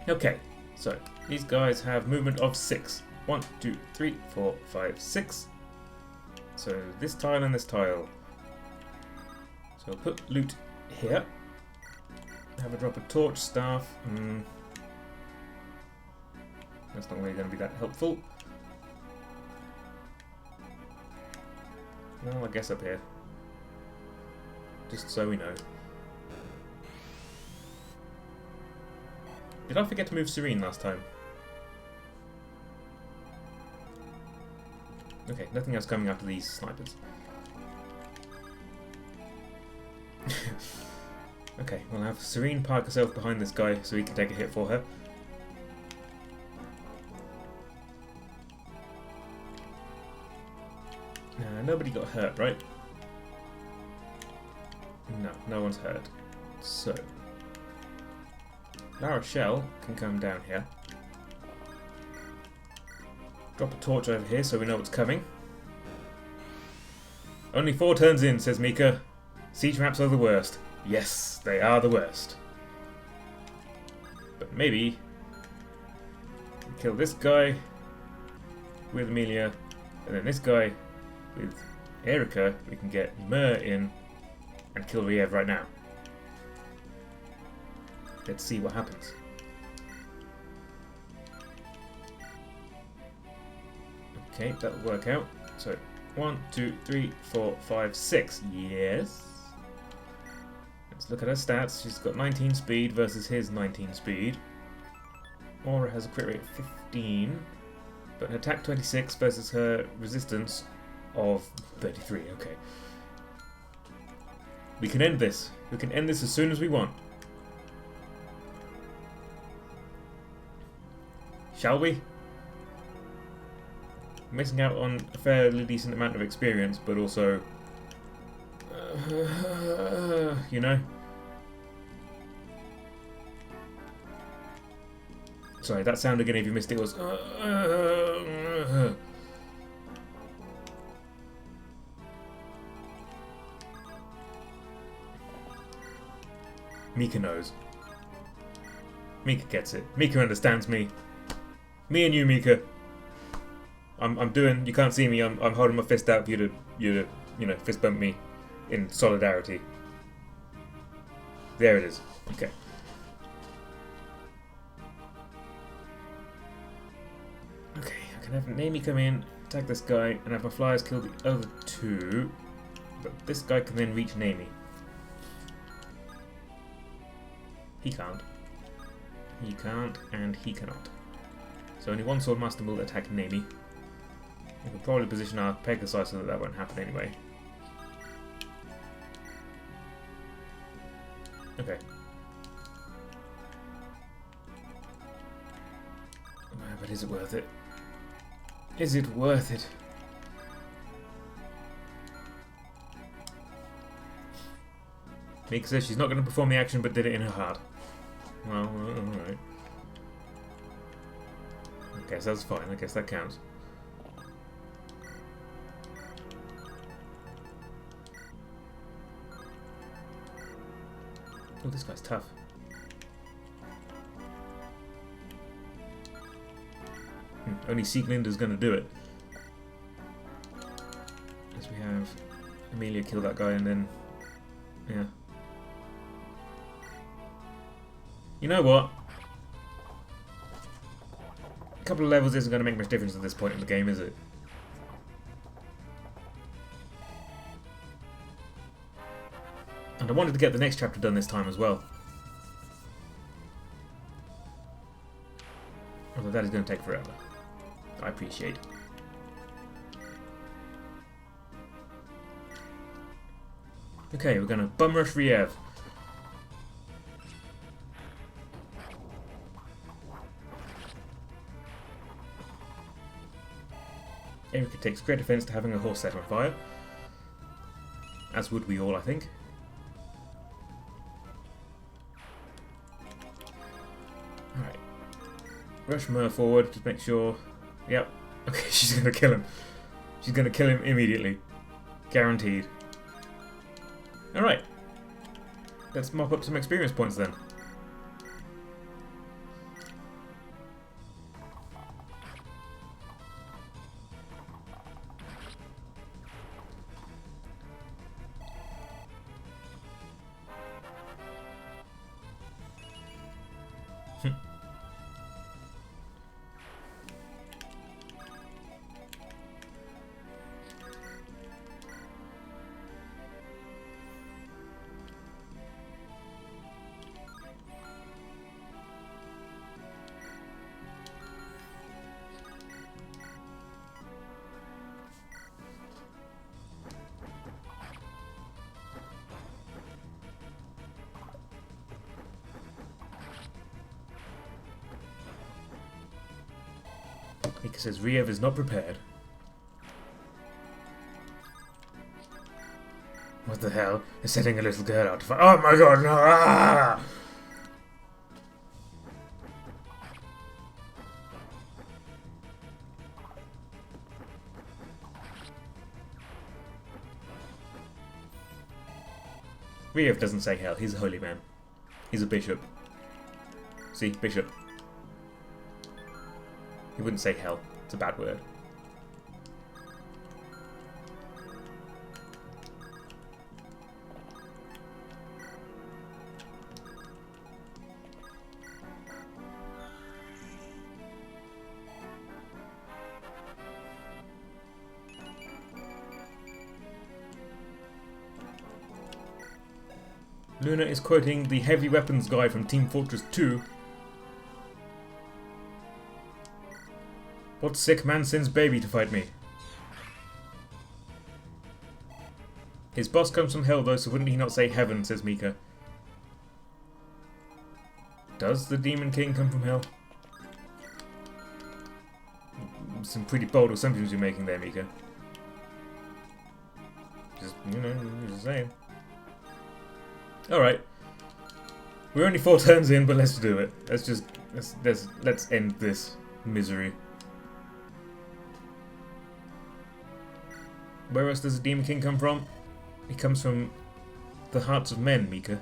Okay. So, these guys have movement of 6. 1, 2, 3, 4, 5, 6. So this tile and this tile. So I'll put loot here. Have a drop of torch, staff. That's not really going to be that helpful. Well, I guess up here. Just so we know. Did I forget to move Serene last time? Okay, nothing else coming after these snipers. Okay, we'll have Serene park herself behind this guy so he can take a hit for her. Nobody got hurt, right? No, no one's hurt. So, La Rochelle can come down here. Drop a torch over here so we know what's coming. Only 4 turns in, says Mika. Siege maps are the worst. Yes, they are the worst. But maybe kill this guy with Amelia, and then this guy with Erica. We can get Mer in and kill Riev right now. Let's see what happens. Okay, that'll work out. So 1, 2, 3, 4, 5, 6. Yes. Let's look at her stats. She's got 19 speed versus his 19 speed. Aura has a crit rate of 15, but an attack 26 versus her resistance of 33. Okay. We can end this. We can end this as soon as we want. Shall we? Missing out on a fairly decent amount of experience, but also, you know. Sorry, that sound again, if you missed it, was. Mika knows. Mika gets it. Mika understands me. Me and you, Mika. I'm doing. You can't see me. I'm holding my fist out for you to you know, fist bump me in solidarity. There it is. Okay. Okay. I can have Naomi come in, attack this guy, and have my flyers kill the other 2. But this guy can then reach Naomi. He can't. He can't, and he cannot. So only one Swordmaster will attack Naomi. We can probably position our Pegasus so that that won't happen anyway. Okay. But is it worth it? Is it worth it? Mika says she's not going to perform the action but did it in her heart. Well, alright. I guess that's fine. I guess that counts. Oh, this guy's tough. Only Sieglinder's going to do it. As we have Amelia kill that guy and then... yeah. You know what? A couple of levels isn't going to make much difference at this point in the game, is it? And I wanted to get the next chapter done this time as well. Although that is going to take forever. I appreciate. Okay, we're going to bum rush Riev. Erica takes great offence to having a horse set on fire. As would we all, I think. Alright. Rush Mer forward to make sure... Yep. Okay, she's going to kill him. She's going to kill him immediately. Guaranteed. Alright. Let's mop up some experience points then. Mika says Riev is not prepared. What the hell? They're setting a little girl out to fight. Oh my god, no! Ah! Riev doesn't say hell, he's a holy man. He's a bishop. See, bishop. He wouldn't say hell, it's a bad word. Luna is quoting the heavy weapons guy from Team Fortress 2. What sick man sends baby to fight me? His boss comes from hell though, so wouldn't he not say heaven, says Mika. Does the Demon King come from hell? Some pretty bold assumptions you're making there, Mika. Just, you know, just saying. Alright. We're only 4 turns in, but let's do it. Let's end this misery. Where else does the Demon King come from? He comes from the hearts of men, Mika.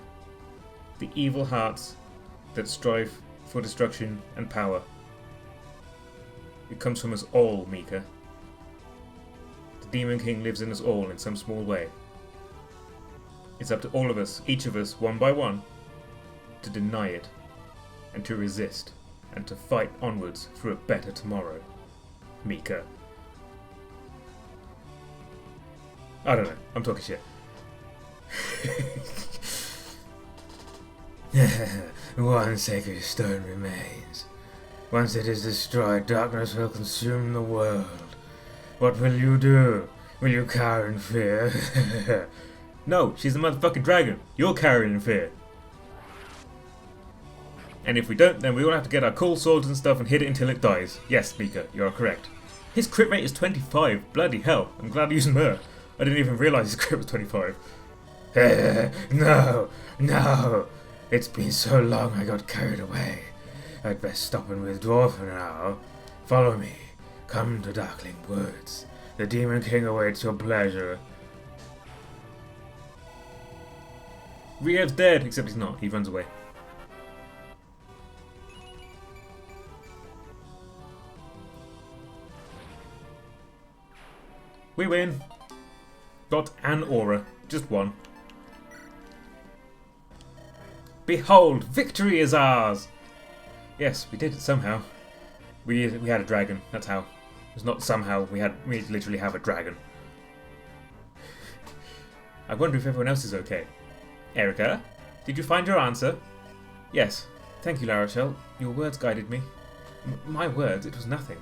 The evil hearts that strive for destruction and power. It comes from us all, Mika. The Demon King lives in us all in some small way. It's up to all of us, each of us, one by one, to deny it, and to resist, and to fight onwards for a better tomorrow. Mika. I don't know, I'm talking shit. One sacred stone remains. Once it is destroyed, darkness will consume the world. What will you do? Will you cower in fear? No, she's the motherfucking dragon. You're cowering in fear. And if we don't, then we all have to get our cool swords and stuff and hit it until it dies. Yes, Mika, you are correct. His crit rate is 25. Bloody hell. I'm glad I used her. I didn't even realise his crit was 25. No. It's been so long I got carried away. I'd best stop and withdraw for now. Follow me. Come to Darkling Woods. The Demon King awaits your pleasure. Riev's dead, except he's not. He runs away. We win. Got an aura. Just one. Behold, victory is ours! Yes, we did it somehow. We had a dragon, that's how. It's not somehow, we literally have a dragon. I wonder if everyone else is okay. Erica, did you find your answer? Yes. Thank you, La Rochelle. Your words guided me. My words? It was nothing.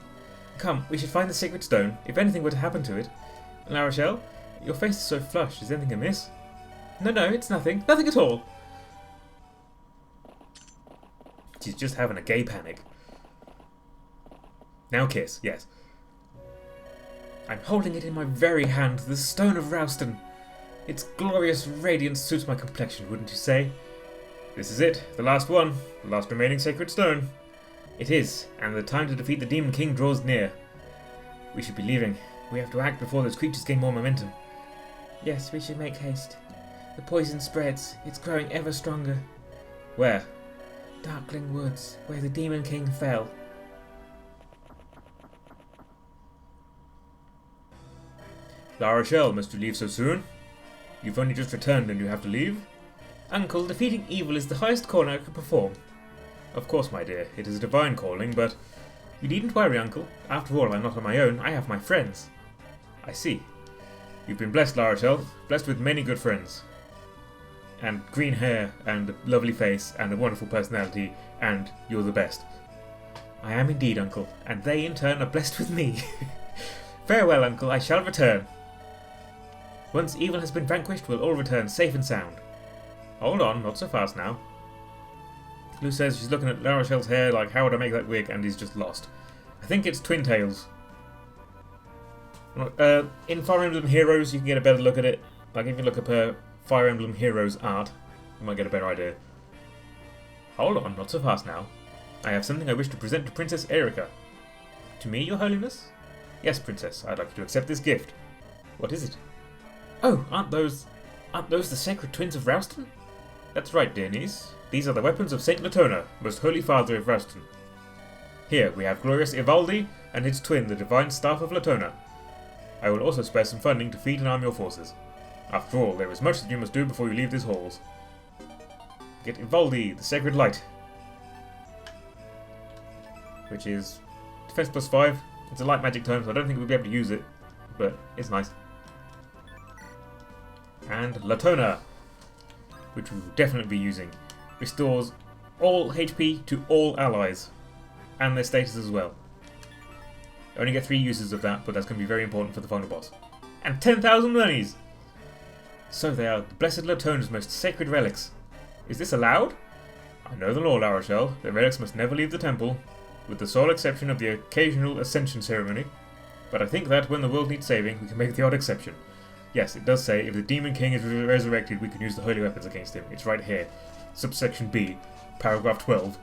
Come, we should find the sacred stone, if anything were to happen to it. La Rochelle, your face is so flushed. Is anything amiss? No, it's nothing. Nothing at all. She's just having a gay panic. Now kiss, yes. I'm holding it in my very hand, the stone of Rouston. Its glorious radiance suits my complexion, wouldn't you say? This is it, the last one, the last remaining sacred stone. It is, and the time to defeat the Demon King draws near. We should be leaving. We have to act before those creatures gain more momentum. Yes, we should make haste. The poison spreads. It's growing ever stronger. Where? Darkling Woods, where the Demon King fell. La Rochelle, must you leave so soon? You've only just returned and you have to leave? Uncle, defeating evil is the highest calling I could perform. Of course, my dear, it is a divine calling, but you needn't worry, Uncle. After all, I'm not on my own, I have my friends. I see. You've been blessed, La Rochelle, blessed with many good friends. And green hair, and a lovely face, and a wonderful personality, and you're the best. I am indeed, Uncle, and they in turn are blessed with me. Farewell, Uncle, I shall return. Once evil has been vanquished, we'll all return safe and sound. Hold on, not so fast now. Lou says she's looking at La Rochelle's hair like, how would I make that wig, and he's just lost. I think it's Twin Tails. In Fire Emblem Heroes, you can get a better look at it. Like if you look up Fire Emblem Heroes art, you might get a better idea. Hold on, not so fast now. I have something I wish to present to Princess Erika. To me, Your Holiness? Yes, Princess, I'd like you to accept this gift. What is it? Oh, aren't those the sacred twins of Rouston? That's right, dear niece. These are the weapons of Saint Latona, most holy father of Rouston. Here we have glorious Ivaldi and his twin, the divine staff of Latona. I will also spare some funding to feed and arm your forces. After all, there is much that you must do before you leave these halls. Get Ivaldi, the sacred light, which is defense plus 5. It's a light magic term, so I don't think we'll be able to use it, but it's nice. And Latona, which we will definitely be using, restores all HP to all allies, and their status as well. I only get 3 uses of that, but that's going to be very important for the final boss. And 10,000 monies! So they are the Blessed Latona's most sacred relics. Is this allowed? I know the law, La Rochelle. The relics must never leave the temple, with the sole exception of the occasional ascension ceremony. But I think that, when the world needs saving, we can make the odd exception. Yes, it does say, if the Demon King is resurrected, we can use the holy weapons against him. It's right here. Subsection B, paragraph 12.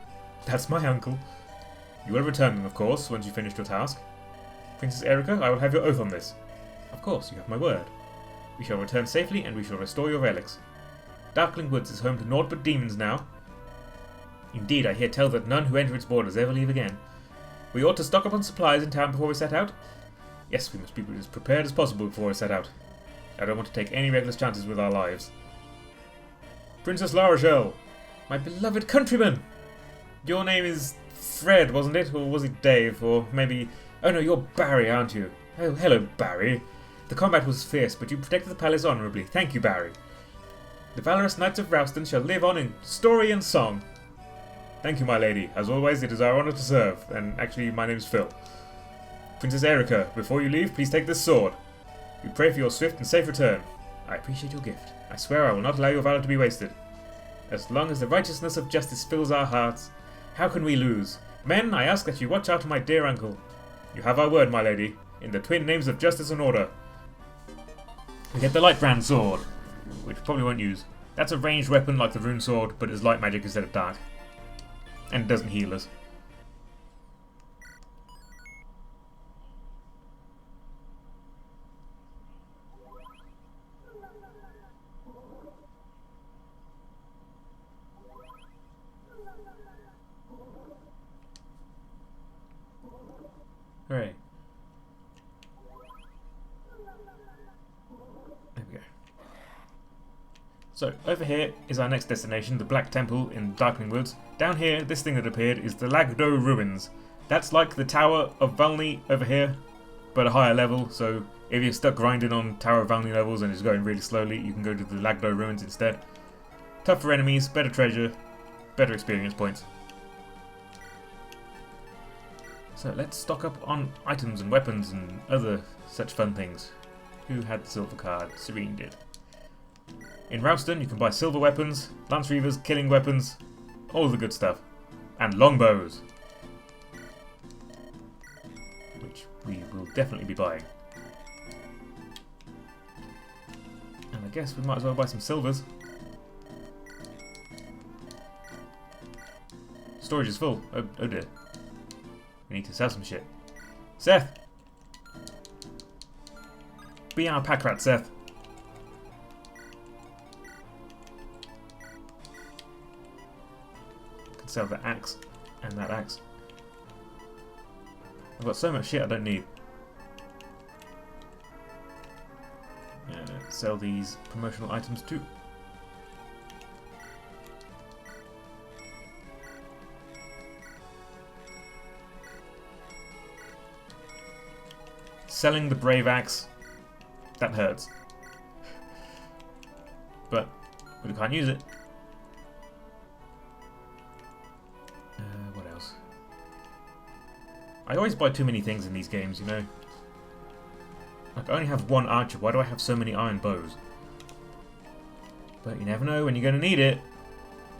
That's my uncle. You will return them, of course, once you finish your task. Princess Erika, I will have your oath on this. Of course, you have my word. We shall return safely, and we shall restore your relics. Darkling Woods is home to naught but demons now. Indeed, I hear tell that none who enter its borders ever leave again. We ought to stock up on supplies in town before we set out. Yes, we must be as prepared as possible before we set out. I don't want to take any reckless chances with our lives. Princess La Rochelle, my beloved countryman! Your name is Fred, wasn't it? Or was it Dave? Or maybe... Oh no, you're Barry, aren't you? Oh, hello, Barry. The combat was fierce, but you protected the palace honourably. Thank you, Barry. The valorous knights of Rouston shall live on in story and song. Thank you, my lady. As always, it is our honour to serve. And actually, my name's Phil. Princess Erika, before you leave, please take this sword. We pray for your swift and safe return. I appreciate your gift. I swear I will not allow your valour to be wasted. As long as the righteousness of justice fills our hearts, how can we lose? Men, I ask that you watch out for my dear uncle. You have our word, my lady, in the twin names of justice and order. We get the light brand sword, which probably won't use. That's a ranged weapon like the rune sword, but it's light magic instead of dark. And it doesn't heal us. Hooray. There we go. So, over here is our next destination, the Black Temple in Darkling Woods. Down here, this thing that appeared is the Lagdo Ruins. That's like the Tower of Valny over here, but a higher level, so if you're stuck grinding on Tower of Valny levels and it's going really slowly, you can go to the Lagdo Ruins instead. Tougher enemies, better treasure, better experience points. So let's stock up on items and weapons and other such fun things. Who had the silver card? Serene did. In Rouston, you can buy silver weapons, lance reavers, killing weapons, all the good stuff. And longbows, which we will definitely be buying. And I guess we might as well buy some silvers. Storage is full. Oh dear. We need to sell some shit. Seth! Be our pack rat, Seth. Can sell the axe and that axe. I've got so much shit I don't need. Sell these promotional items too. Selling the Brave Axe, that hurts. But we can't use it. What else? I always buy too many things in these games, you know. Like, I only have one archer, why do I have so many iron bows? But you never know when you're going to need it.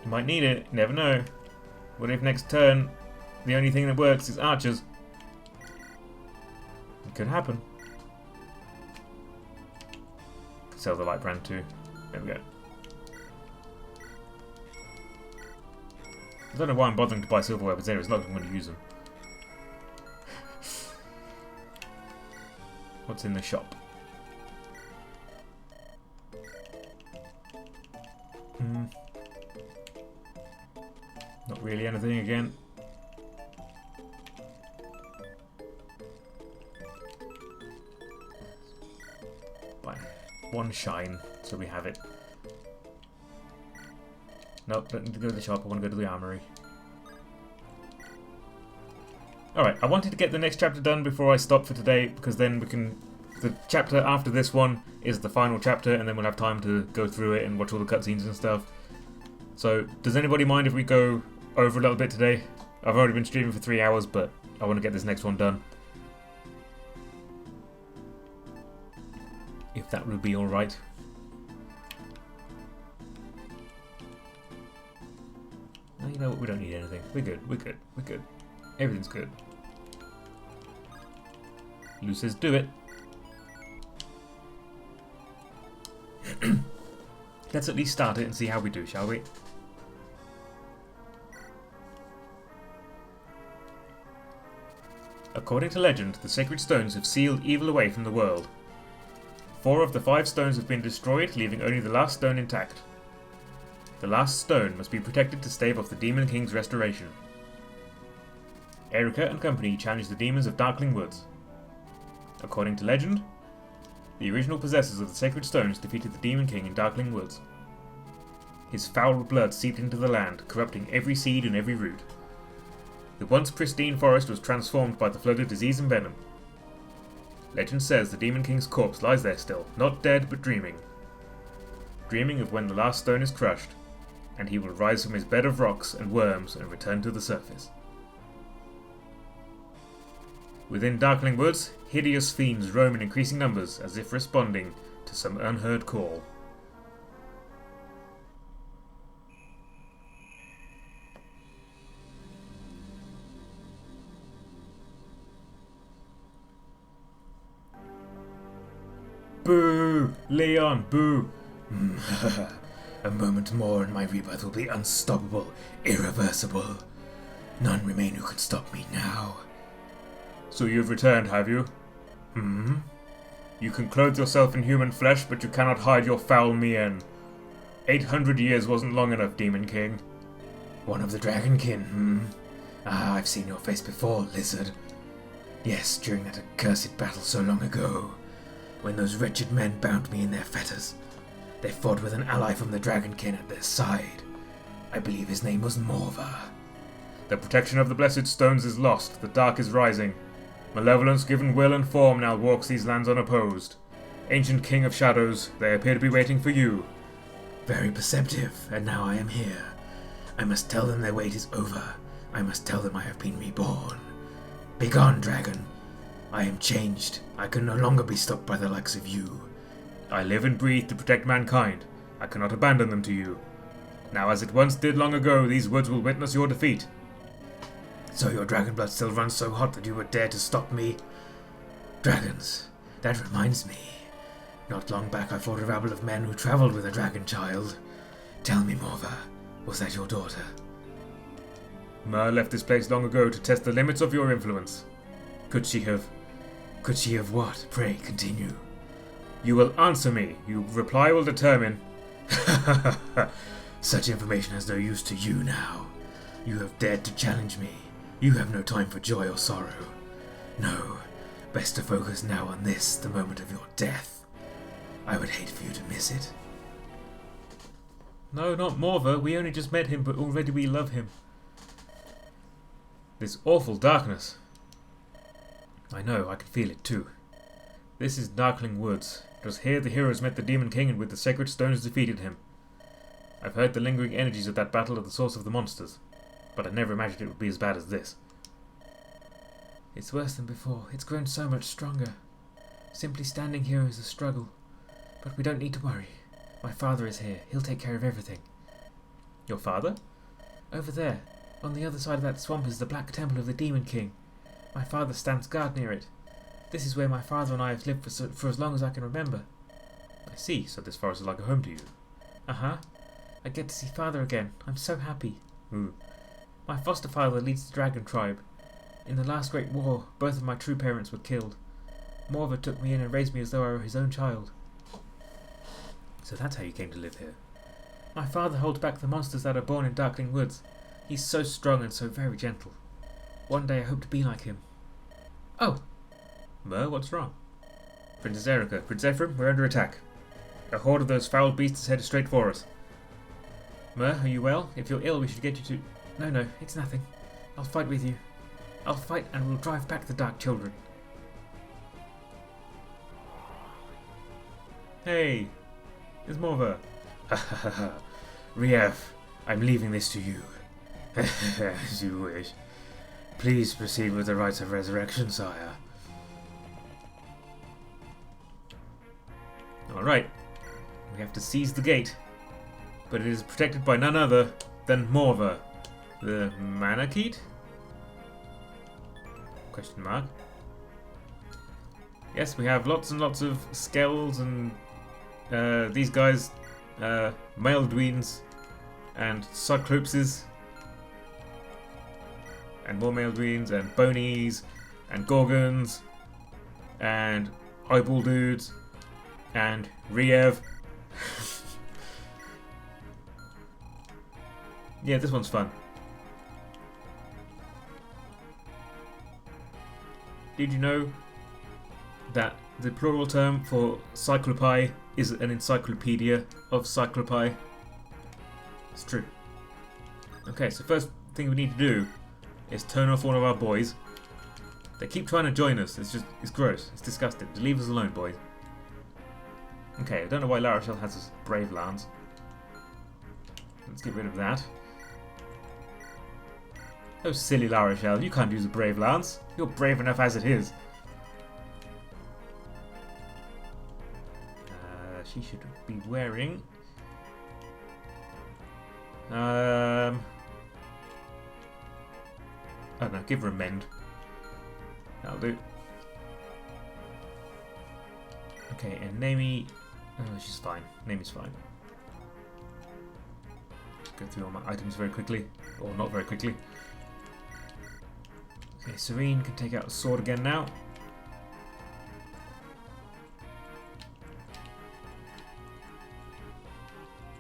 You might need it, you never know. What if next turn the only thing that works is archers? Could happen. Sell the light brand too. There we go. I don't know why I'm bothering to buy silverware, but there is not I'm going to use them. What's in the shop? Not really anything again. Buy one shine, so we have it. Nope, don't need to go to the shop, I want to go to the armory. Alright, I wanted to get the next chapter done before I stop for today, because then we can... The chapter after this one is the final chapter, and then we'll have time to go through it and watch all the cutscenes and stuff. So, does anybody mind if we go over a little bit today? I've already been streaming for 3 hours, but I want to get this next one done. If that would be alright. No, you know what, we don't need anything. We're good, we're good, we're good. Everything's good. Lou says do it. Let's at least start it and see how we do, shall we? According to legend, the sacred stones have sealed evil away from the world. 4 of the 5 stones have been destroyed, leaving only the last stone intact. The last stone must be protected to stave off the Demon King's restoration. Erica and company challenge the demons of Darkling Woods. According to legend, the original possessors of the sacred stones defeated the Demon King in Darkling Woods. His foul blood seeped into the land, corrupting every seed and every root. The once pristine forest was transformed by the flood of disease and venom. Legend says the Demon King's corpse lies there still, not dead but dreaming. Dreaming of when the last stone is crushed, and he will rise from his bed of rocks and worms and return to the surface. Within Darkling Woods, hideous fiends roam in increasing numbers as if responding to some unheard call. Boo! Leon, boo! A moment more and my rebirth will be unstoppable, irreversible. None remain who can stop me now. So you've returned, have you? You can clothe yourself in human flesh, but you cannot hide your foul mien. 800 years wasn't long enough, Demon King. One of the Dragonkin, Ah, I've seen your face before, lizard. Yes, during that accursed battle so long ago, when those wretched men bound me in their fetters. They fought with an ally from the Dragonkin at their side. I believe his name was Morva. The protection of the blessed stones is lost, the dark is rising. Malevolence given will and form now walks these lands unopposed. Ancient King of Shadows, they appear to be waiting for you. Very perceptive, and now I am here. I must tell them their wait is over. I must tell them I have been reborn. Begone, dragon. I am changed. I can no longer be stopped by the likes of you. I live and breathe to protect mankind. I cannot abandon them to you. Now, as it once did long ago, these woods will witness your defeat. So your dragon blood still runs so hot that you would dare to stop me? Dragons. That reminds me. Not long back I fought a rabble of men who travelled with a dragon child. Tell me, Morva, was that your daughter? Mer left this place long ago to test the limits of your influence. Could she have what? Pray, continue. You will answer me. Your reply will determine. Such information has no use to you now. You have dared to challenge me. You have no time for joy or sorrow. No, best to focus now on this, the moment of your death. I would hate for you to miss it. No, not Morva. We only just met him, but already we love him. This awful darkness. I know, I can feel it too. This is Darkling Woods. It was here the heroes met the Demon King and with the sacred stones defeated him. I've heard the lingering energies of that battle are the source of the monsters, but I never imagined it would be as bad as this. It's worse than before. It's grown so much stronger. Simply standing here is a struggle. But we don't need to worry. My father is here. He'll take care of everything. Your father? Over there. On the other side of that swamp is the Black Temple of the Demon King. My father stands guard near it. This is where my father and I have lived for as long as I can remember. I see, so this forest is like a home to you. Uh-huh. I get to see father again. I'm so happy. Ooh. My foster father leads the dragon tribe. In the last great war, both of my true parents were killed. Morva took me in and raised me as though I were his own child. So that's how you came to live here. My father holds back the monsters that are born in Darkling Woods. He's so strong and so very gentle. One day I hope to be like him. Oh! Mer, what's wrong? Princess Erica, Prince Ephraim, we're under attack. A horde of those foul beasts is headed straight for us. Mer, are you well? If you're ill, we should get you to... No, it's nothing. I'll fight with you. I'll fight and we'll drive back the Dark Children. Hey! It's Morva. Ha ha ha ha. Riev, I'm leaving this to you. As you wish. Please proceed with the rites of resurrection, sire. Alright. We have to seize the gate. But it is protected by none other than Morva. The Manakete? Question mark. Yes, we have lots and lots of skells and these guys, male dweens and cyclopses and more male dweens and bonies and gorgons and eyeball dudes and Riev. Yeah, this one's fun. Did you know that the plural term for cyclopi is an encyclopedia of cyclopi? It's true. Okay, so first thing we need to do is turn off one of our boys. They keep trying to join us. It's gross. It's disgusting. Just leave us alone, boys. Okay, I don't know why La Rochelle has this brave lance. Let's get rid of that. Oh, silly La Rochelle, you can't use a brave lance. You're brave enough as it is. She should be wearing... I don't know, give her a mend. That'll do. Okay, and Naomi... Oh, she's fine. Naomi's fine. Just go through all my items very quickly. Or not very quickly. Okay, Serene can take out the sword again now.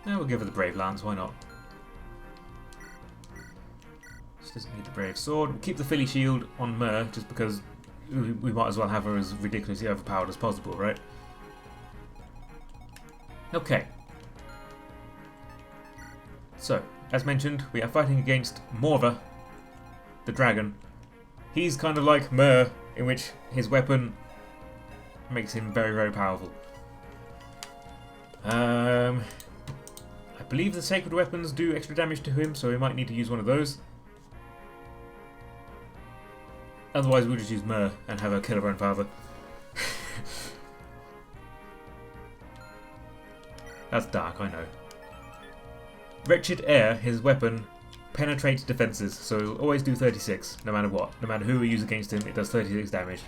Now we'll give her the Brave Lance, why not? She doesn't need the Brave Sword. We'll keep the Philly Shield on Mer, just because we might as well have her as ridiculously overpowered as possible, right? Okay. So, as mentioned, we are fighting against Morva, the dragon. He's kind of like Mer, in which his weapon makes him very, very powerful. I believe the sacred weapons do extra damage to him, so we might need to use one of those. Otherwise, we'll just use Mer and have her kill her own father. That's dark, I know. Wretched Air, his weapon, penetrates defenses, so it'll always do 36, no matter what. No matter who we use against him, it does 36 damage.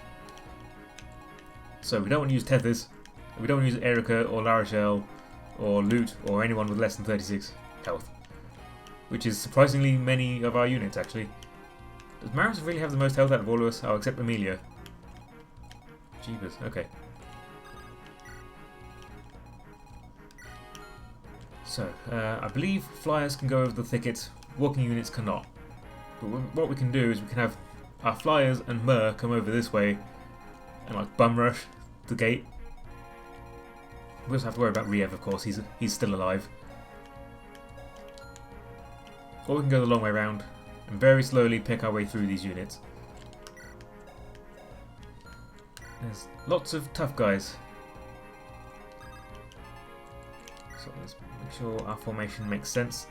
So we don't want to use Tethys, we don't want to use Erica or La Rochelle or Loot or anyone with less than 36 health. Which is surprisingly many of our units, actually. Does Maris really have the most health out of all of us? Oh, except Amelia. Jeebus, okay. So, I believe flyers can go over the thicket, walking units cannot. But what we can do is we can have our flyers and Mer come over this way and like bum rush the gate. We also have to worry about Riev, of course, he's still alive. Or we can go the long way around and very slowly pick our way through these units. There's lots of tough guys. So let's make sure our formation makes sense.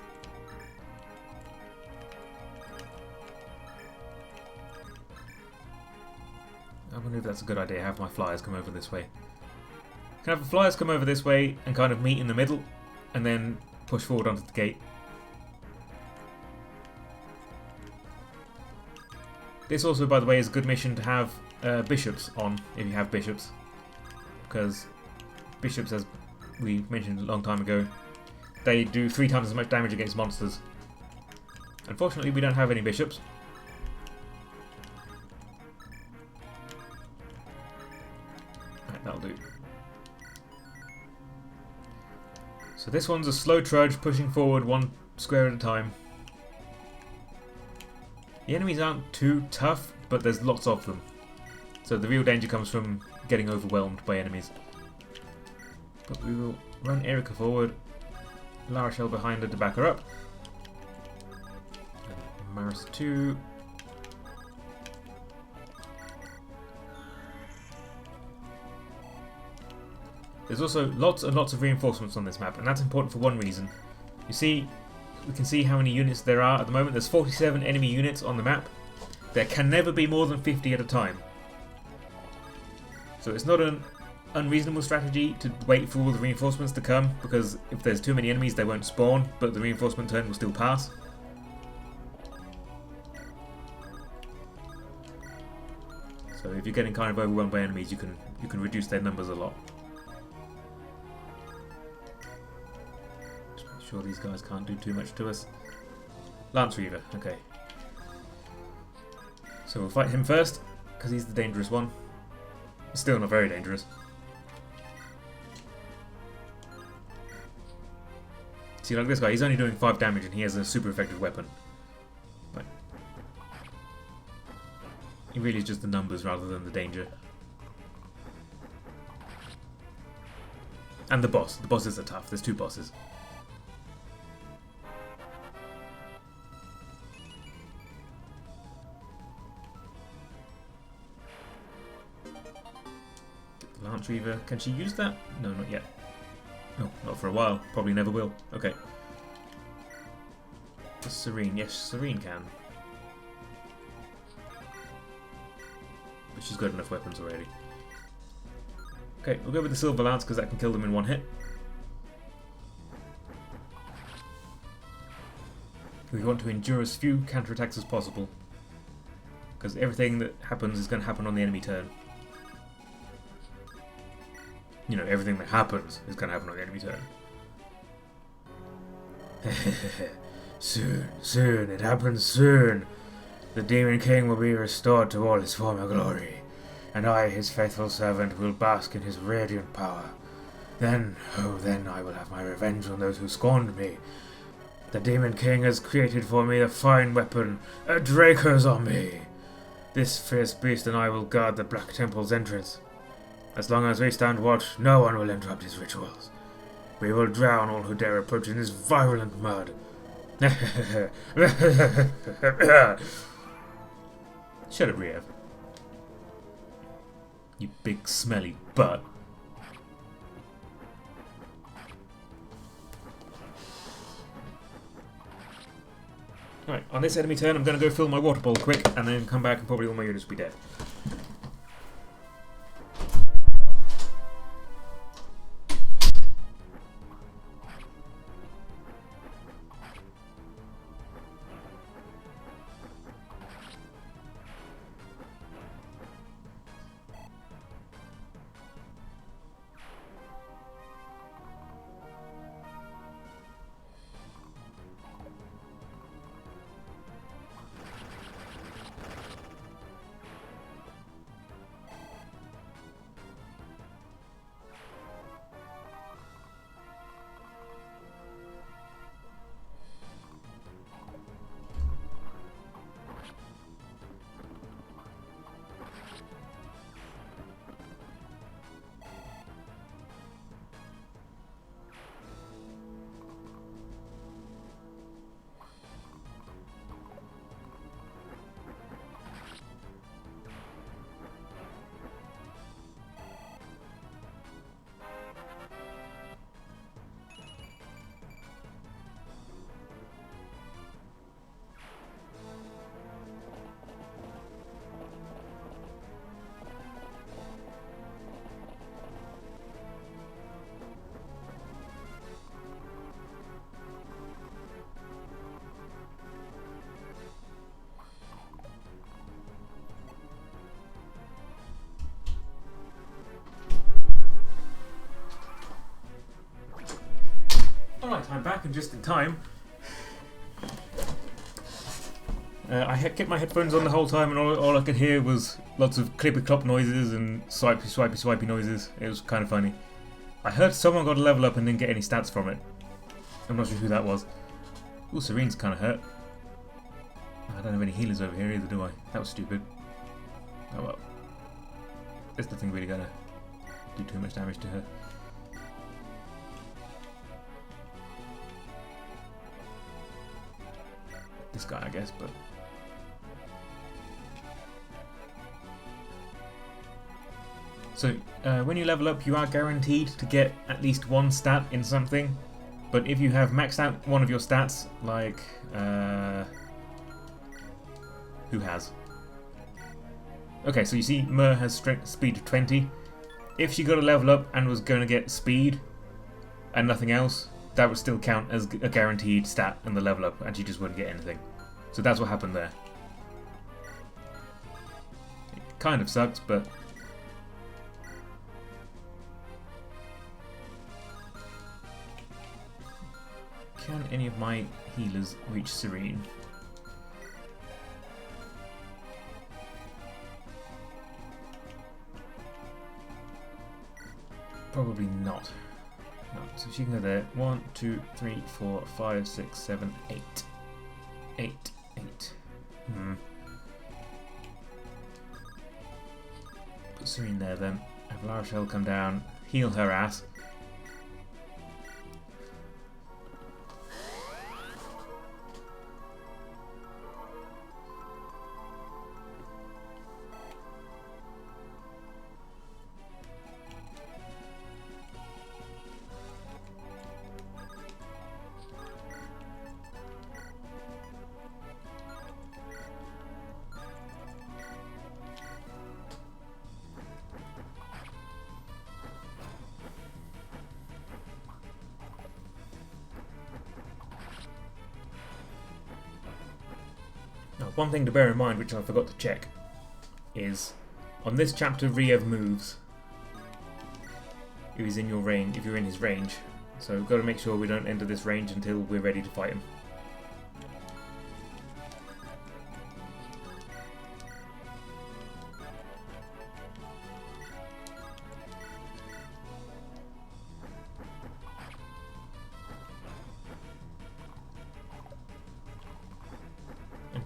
I wonder if that's a good idea, have my flyers come over this way. Can have the flyers come over this way and kind of meet in the middle and then push forward onto the gate. This also, by the way, is a good mission to have bishops on if you have bishops, because bishops, as we mentioned a long time ago, they do 3 times as much damage against monsters. Unfortunately, we don't have any bishops. Right, that'll do. So this one's a slow trudge, pushing forward 1 square at a time. The enemies aren't too tough, but there's lots of them. So the real danger comes from getting overwhelmed by enemies. But we will run Erica forward, La Rochelle behind her to back her up. And Maris 2. There's also lots and lots of reinforcements on this map, and that's important for one reason. You see, we can see how many units there are at the moment. There's 47 enemy units on the map. There can never be more than 50 at a time. So it's not an unreasonable strategy to wait for all the reinforcements to come, because if there's too many enemies they won't spawn, but the reinforcement turn will still pass. So if you're getting kind of overwhelmed by enemies, you can reduce their numbers a lot. Just make sure these guys can't do too much to us. Lance Reaver, okay. So we'll fight him first, because he's the dangerous one. Still not very dangerous. See, like this guy, he's only doing 5 damage and he has a super effective weapon. But it really is just the numbers rather than the danger. And the boss. The bosses are tough. There's 2 bosses. Lance Reaver, can she use that? No, not yet. No, not for a while. Probably never will. Okay. The Serene. Yes, Serene can. But she's got enough weapons already. Okay, we'll go with the Silver Lance because that can kill them in 1 hit. We want to endure as few counterattacks as possible, because everything that happens is going to happen on the enemy turn. You know, everything that happens is going to happen on the enemy turn. Soon, it happens soon. The Demon King will be restored to all his former glory, and I, his faithful servant, will bask in his radiant power. Then, oh then, I will have my revenge on those who scorned me. The Demon King has created for me a fine weapon, a Draco Zombie. This fierce beast and I will guard the Black Temple's entrance. As long as we stand watch, no one will interrupt his rituals. We will drown all who dare approach in his virulent mud. Shut up, Riev. You big smelly butt. Alright, on this enemy turn I'm going to go fill my water bowl quick and then come back and probably all my units will be dead. I'm back and just in time. I kept my headphones on the whole time, and all I could hear was lots of clippy clop noises and swipey noises. It was kind of funny. I heard someone got a level up and didn't get any stats from it. I'm not sure who that was. Ooh, Serene's kind of hurt. I don't have any healers over here either, do I? That was stupid. Oh well. Is nothing really gonna do too much damage to her. This guy, I guess, but... So, when you level up, you are guaranteed to get at least one stat in something. But if you have maxed out one of your stats, like... who has? Okay, so you see Mer has speed of 20. If she got a level up and was going to get speed and nothing else, that would still count as a guaranteed stat in the level up, and she just wouldn't get anything. So that's what happened there. It kind of sucks, but... Can any of my healers reach Serene? Probably not. No, so she can go there. 1, 2, 3, 4, 5, 6, 7, 8. 8. Put Serene there then. Have La Rochelle come down, heal her ass. One thing to bear in mind, which I forgot to check, is on this chapter Riev moves if he's in your range, if you're in his range. So we've got to make sure we don't enter this range until we're ready to fight him.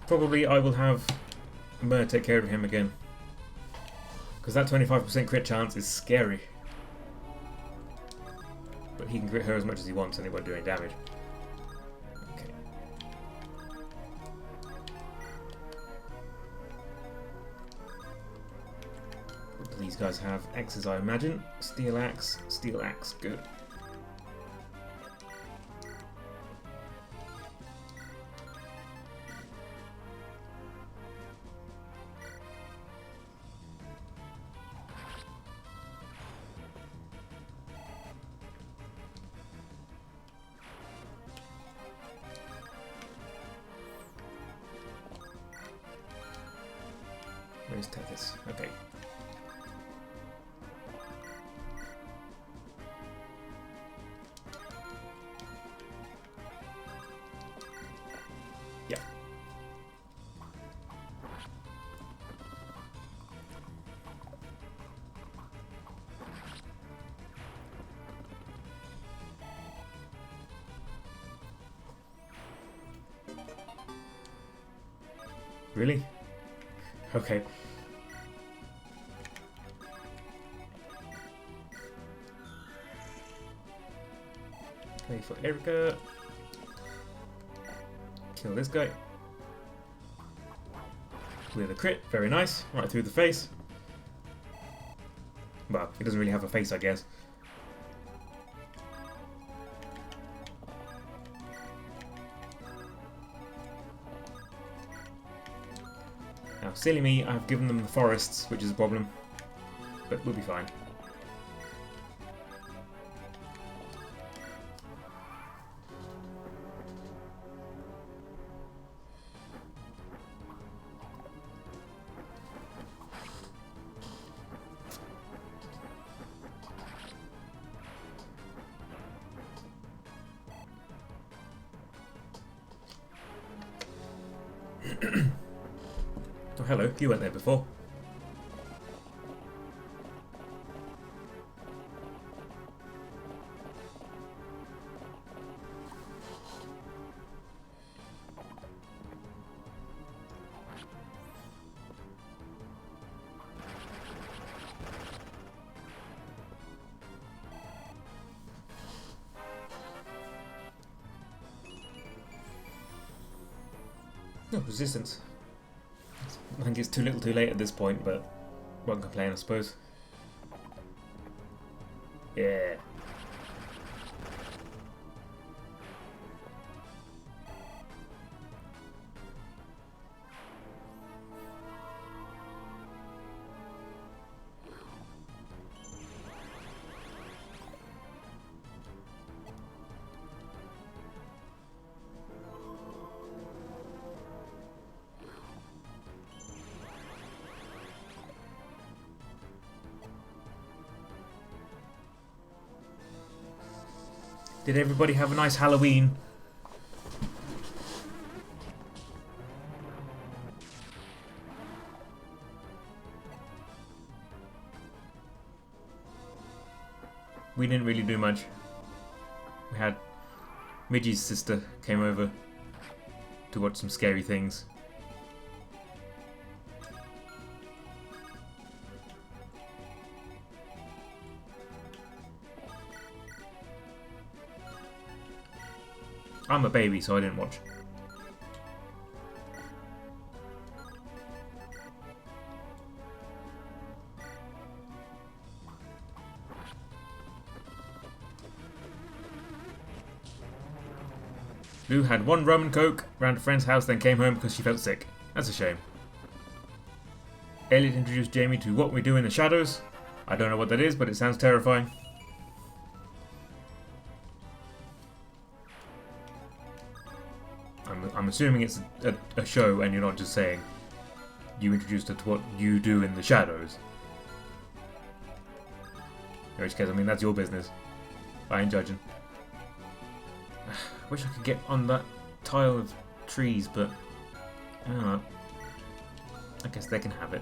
Probably I will have Mer take care of him again, because that 25% crit chance is scary. But he can crit her as much as he wants and he won't do any damage. Okay. What do these guys have? Axes, I imagine. Steel axe, good. Where's Tethys? Okay. Yeah. Really? Okay. Play for Erica. Kill this guy. With a crit, very nice. Right through the face. Well, he doesn't really have a face, I guess. Now, silly me, I've given them the forests, which is a problem. But we'll be fine. Oh, hello. You weren't there before. No, resistance. I think it's too little too late at this point, but one can complain, I suppose. Yeah. Did everybody have a nice Halloween? We didn't really do much. We had Midgie's sister came over to watch some scary things. I'm a baby, so I didn't watch. Lou had one rum and coke, ran to a friend's house, then came home because she felt sick. That's a shame. Elliot introduced Jamie to What We Do in the Shadows. I don't know what that is, but it sounds terrifying. I'm assuming it's a show and you're not just saying you introduced her to what you do in the shadows. In which case, I mean, that's your business. I ain't judging. Wish I could get on that tile of trees, but I don't know. I guess they can have it.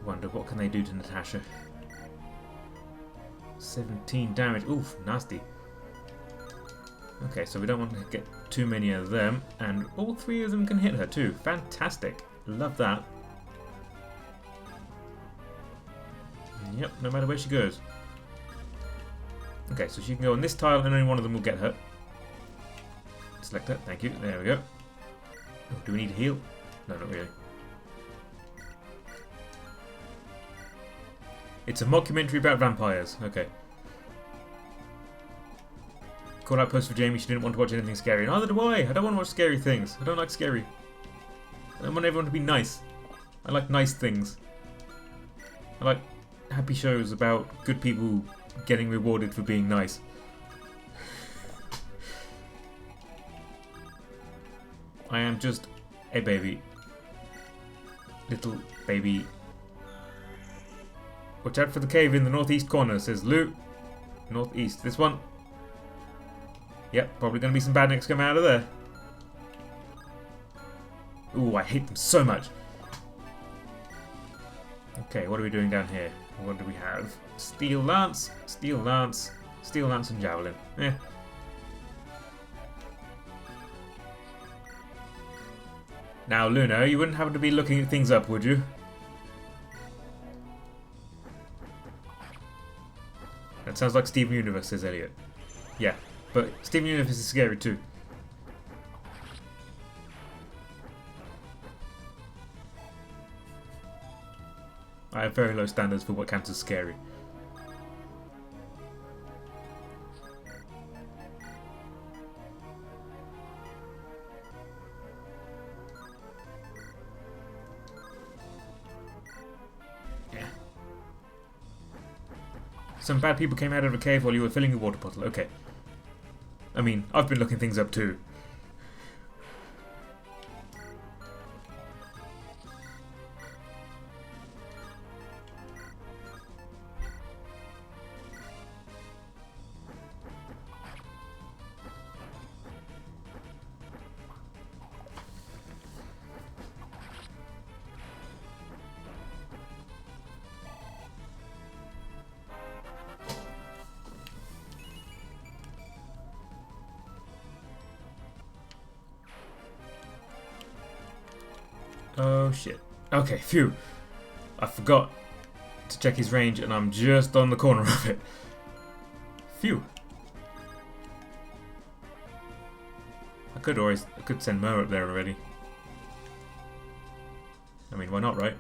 Wonder what can they do to Natasha? 17 damage. Oof, nasty. Okay, so we don't want to get too many of them, and all three of them can hit her too. Fantastic. Love that. Yep, no matter where she goes. Okay, so she can go on this tile and only one of them will get her. Select her, thank you. There we go. Oh, do we need to heal? No, not really. It's a mockumentary about vampires. Okay. Call out post for Jamie. She didn't want to watch anything scary. Neither do I. I don't want to watch scary things. I don't like scary. I want everyone to be nice. I like nice things. I like happy shows about good people getting rewarded for being nice. I am just a baby. Little baby. Watch out for the cave in the northeast corner, says Lou. Northeast. This one. Yep, probably going to be some bad necks coming out of there. Ooh, I hate them so much. Okay, what are we doing down here? What do we have? Steel Lance, Steel Lance, Steel Lance and Javelin. Eh. Now, Luna, you wouldn't happen to be looking things up, would you? That sounds like Steven Universe, says Elliot. Yeah, but Steven Universe is scary too. I have very low standards for what counts as scary. Yeah. Some bad people came out of a cave while you were filling your water bottle. Okay. I mean, I've been looking things up too. Oh shit. Okay, phew. I forgot to check his range and I'm just on the corner of it. Phew. I could send Mo up there already. I mean, why not, right?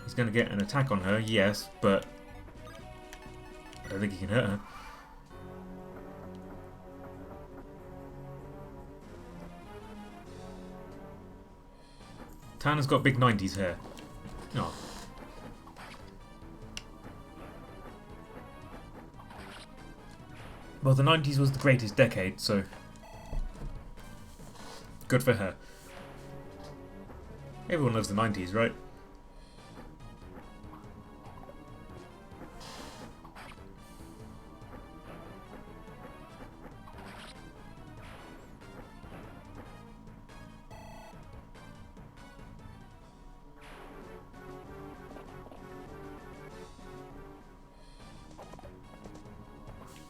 He's gonna get an attack on her, yes, but I don't think he can hurt her. Tana's got big 90s hair. Oh. Well, the 90s was the greatest decade, so good for her. Everyone loves the 90s, right?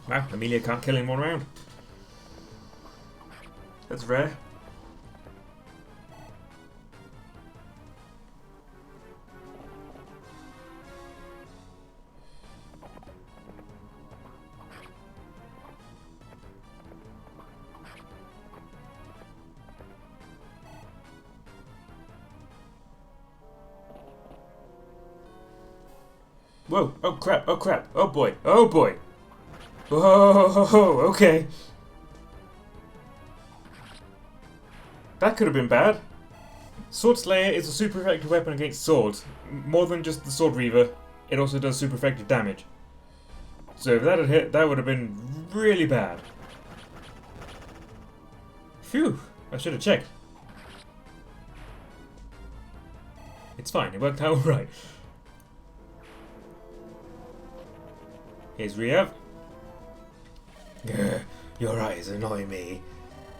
Wow, Amelia can't kill in one round. That's rare. Whoa, oh crap, oh crap, oh boy, oh boy. Whoa, okay. That could have been bad. Sword Slayer is a super effective weapon against swords. More than just the Sword Reaver, it also does super effective damage. So if that had hit, that would have been really bad. Phew, I should have checked. It's fine, it worked out alright. Here's Riev. Your eyes annoy me.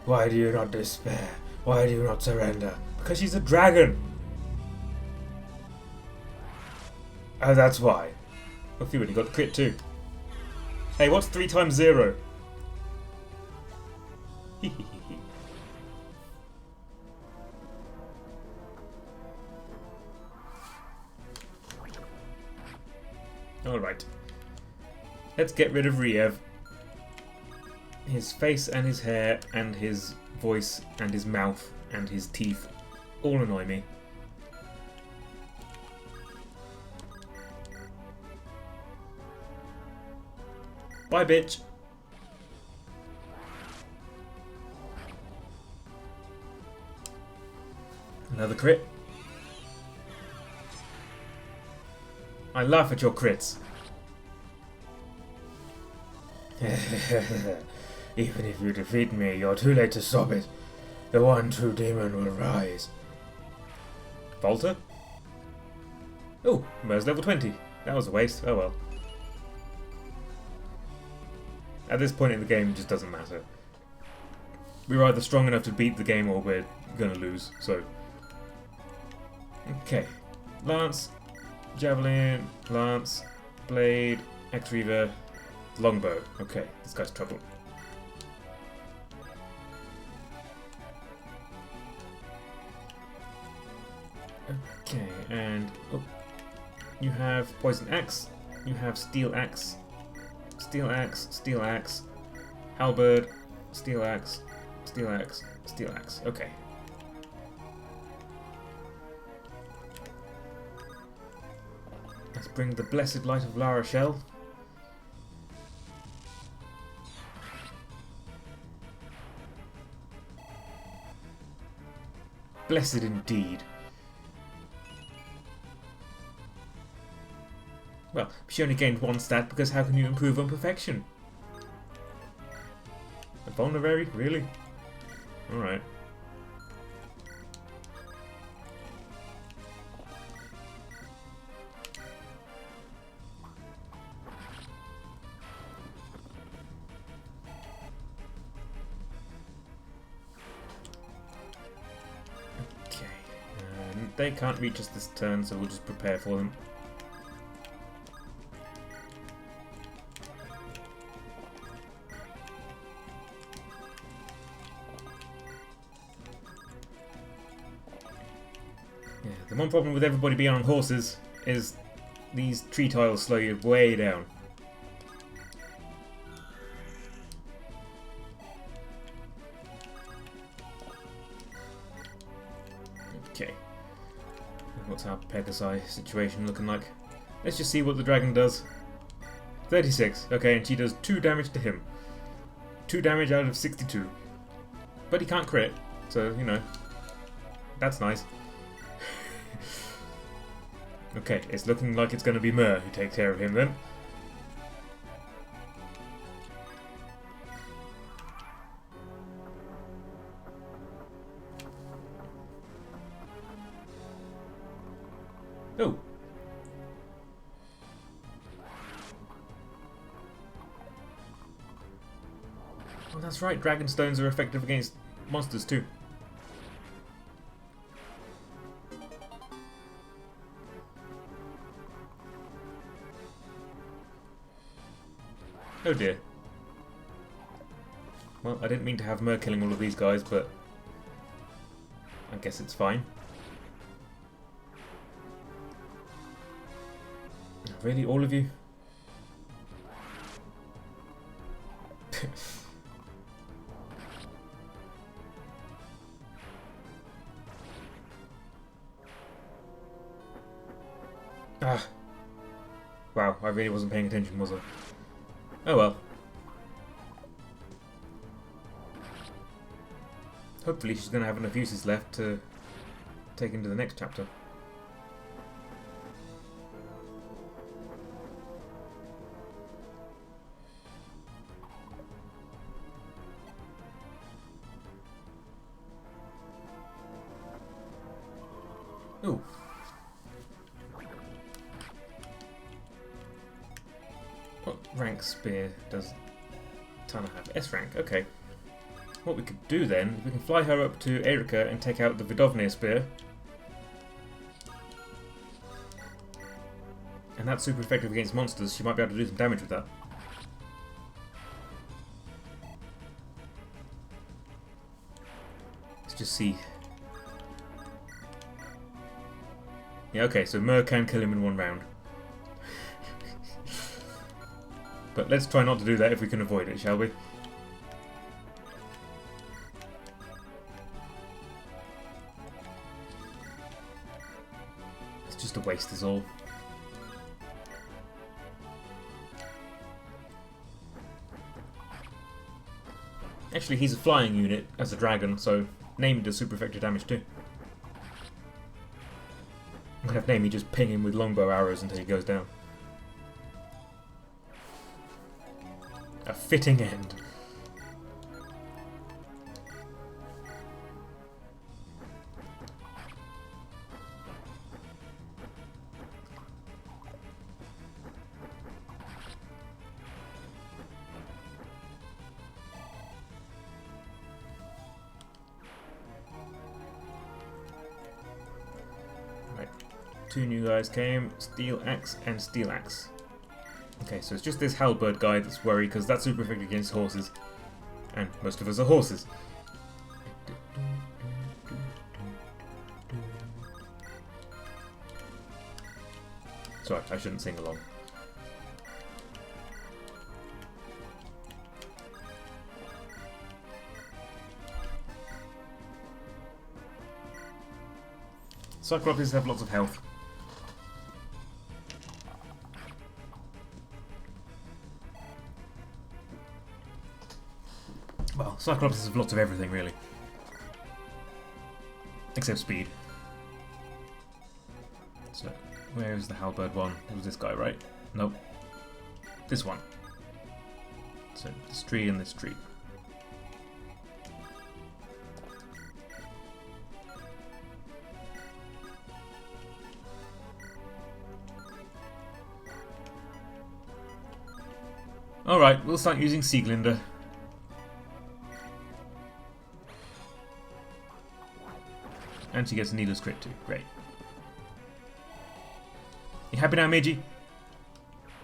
Why do you not despair? Why do you not surrender? Because she's a dragon. Oh, that's why. Oh, phew, and he got the crit too. Hey, what's 3 times 0? Alright. Let's get rid of Riev. His face and his hair and his voice and his mouth and his teeth all annoy me. Bye, bitch. Another crit. I laugh at your crits. Even if you defeat me, you're too late to stop it. The one true demon will rise. Volta? Oh, Mer's level 20. That was a waste. Oh well. At this point in the game, it just doesn't matter. We're either strong enough to beat the game or we're gonna lose, so... Okay. Lance, Javelin, Lance, Blade, X-Reaver, Longbow. Okay, this guy's trouble. Okay, and... Oh, you have Poison Axe, you have Steel Axe, Steel Axe, Steel Axe, Halberd, Steel Axe, Steel Axe, Steel Axe. Okay. Let's bring the blessed light of La Rochelle. Blessed indeed. Well, she only gained 1 stat because how can you improve on perfection? A vulnerary? Really? Alright. Okay. They can't reach us this turn, so we'll just prepare for them. one problem with everybody being on horses is these tree tiles slow you way down. Okay. What's our Pegasi situation looking like? Let's just see what the dragon does. 36. Okay, and she does 2 damage to him. 2 damage out of 62. But he can't crit, so, you know, that's nice. Okay, it's looking like it's going to be Mer who takes care of him then. Oh. Oh, that's right, dragon stones are effective against monsters too. Oh dear. Well, I didn't mean to have Mer killing all of these guys, but I guess it's fine. Really, all of you? Ah. Wow, I really wasn't paying attention, was I? Oh well. Hopefully she's going to have enough uses left to take into the next chapter. Ooh. What rank spear does Tana have? S rank, okay. What we could do then, we can fly her up to Erika and take out the Vidovnir spear. And that's super effective against monsters, she might be able to do some damage with that. Let's just see. Yeah, okay, so Mer can kill him in 1 round. But let's try not to do that if we can avoid it, shall we? It's just a waste is all. Actually, he's a flying unit as a dragon, so Naomi does super effective damage too. I'm gonna have Naomi just ping him with longbow arrows until he goes down. A fitting end. Right, 2 new guys came, Steel Axe and Steel Axe. Okay, so it's just this halberd guy that's worried because that's super effective against horses. And most of us are horses. Sorry, I shouldn't sing along. Cyclopses have lots of health. Well, Cyclopses have lots of everything, really. Except speed. So, where's the halberd one? It was this guy, right? Nope. This one. So, this tree and this tree. Alright, we'll start using Sieglinder. And she gets a needless crit too. Great. You happy now, Meiji?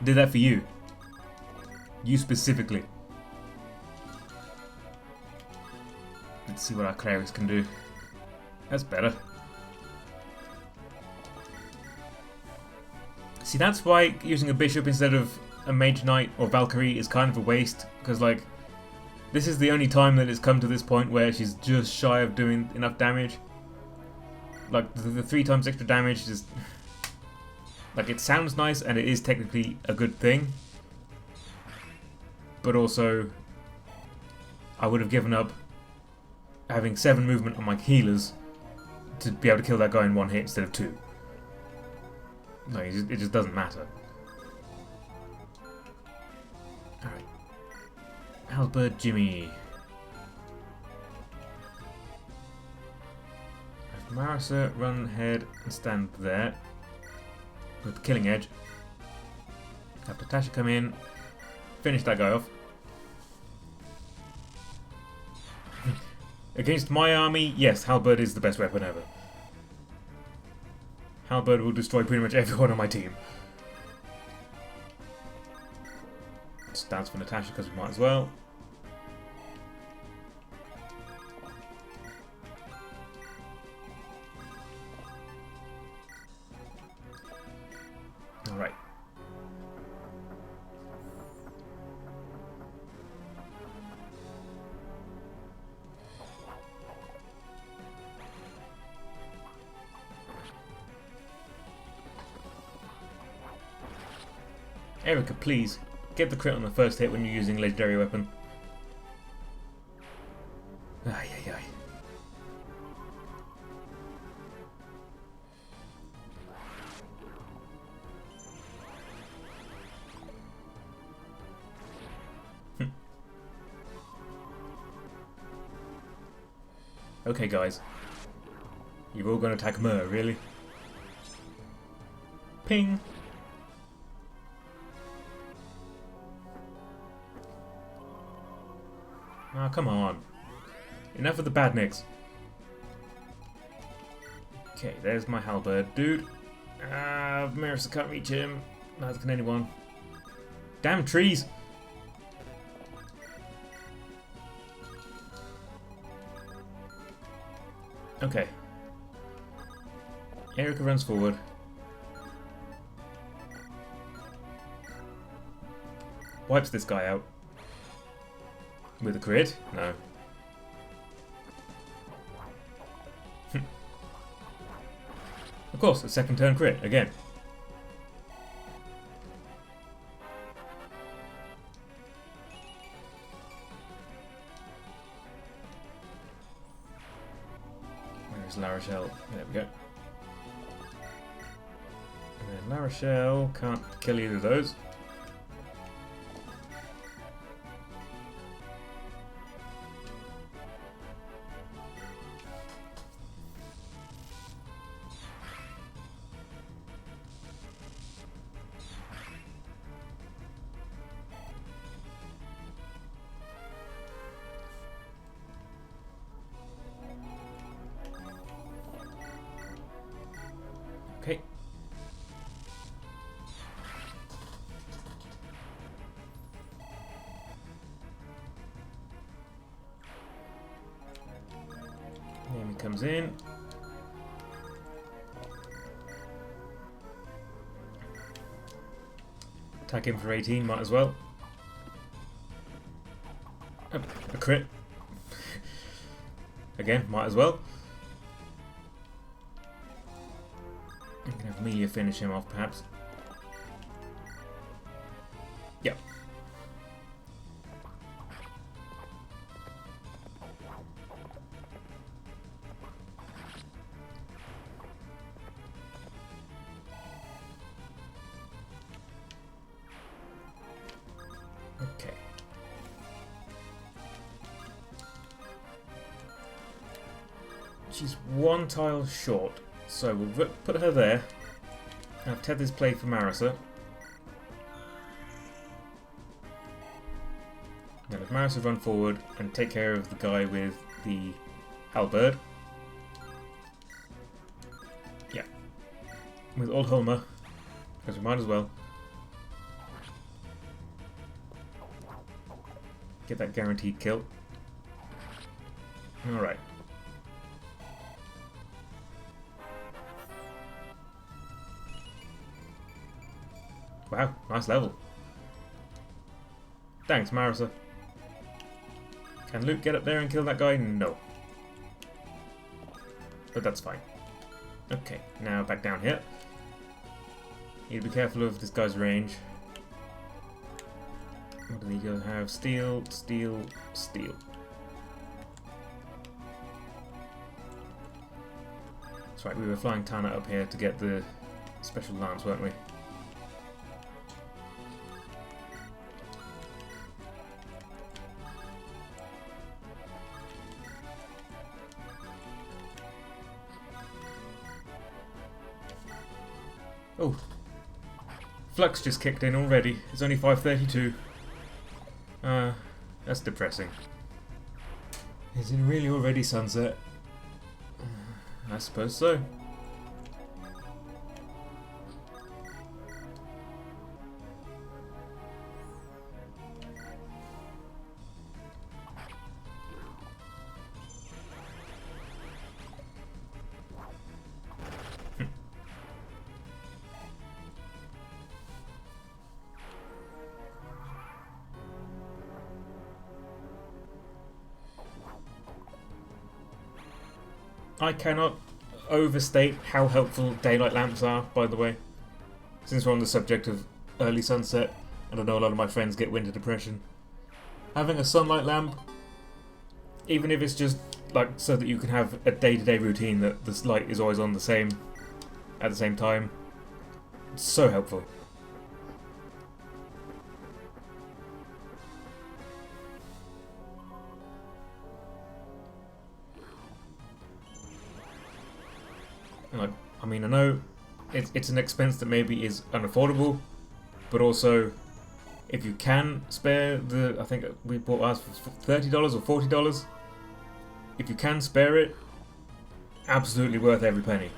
Did that for you. You specifically. Let's see what our clerics can do. That's better. See, that's why using a bishop instead of a mage knight or Valkyrie is kind of a waste, because like this is the only time that it's come to this point where she's just shy of doing enough damage. Like the 3 times extra damage is like, it sounds nice and it is technically a good thing, but also I would have given up having 7 movement on my healers to be able to kill that guy in 1 hit instead of 2. Like, it just doesn't matter. Alright. Halberd Jimmy. Have Marissa run ahead and stand there with the killing edge. Have Natasha come in, finish that guy off. Against my army, yes, Halberd is the best weapon ever. Halberd will destroy pretty much everyone on my team. Stands for Natasha because we might as well. Alright. Erica, please, get the crit on the first hit when you're using a legendary weapon. Ay, ay, ay. Okay, guys. You're all going to attack Mer, really? Ping! Oh, come on. Enough of the bad nicks. Okay, there's my halberd, dude. Marissa can't reach him. Neither can anyone. Damn trees! Okay. Erica runs forward. Wipes this guy out. With a crit? No. Of course, a second turn crit, again. Where's La Rochelle? There we go. And then La Rochelle can't kill either of those. Okay. Amy comes in. Attack him for 18, might as well. A crit. Again, might as well. I'm going to have Amelia finish him off, perhaps. Yep. Okay. She's 1 tile short. So we'll put her there. Have Tethys play for Marissa. Then if Marissa run forward and take care of the guy with the halberd. Yeah. With Old Holmer. Because we might as well. Get that guaranteed kill. Alright. Wow, nice level. Thanks, Marissa. Can Luke get up there and kill that guy? No. But that's fine. Okay, now back down here. Need to be careful of this guy's range. What did he go have? Steel, steel, steel. That's right, we were flying Tana up here to get the special lance, weren't we? Oh, Flux just kicked in already. It's only 5:32. That's depressing. Is it really already sunset? I suppose so. I cannot overstate how helpful daylight lamps are, by the way. Since we're on the subject of early sunset, and I know a lot of my friends get winter depression. Having a sunlight lamp, even if it's just like so that you can have a day-to-day routine that this light is always on the same at the same time, it's so helpful. Like, I mean, I know it's an expense that maybe is unaffordable, but also, if you can spare I think we bought ours for $30 or $40. If you can spare it, absolutely worth every penny.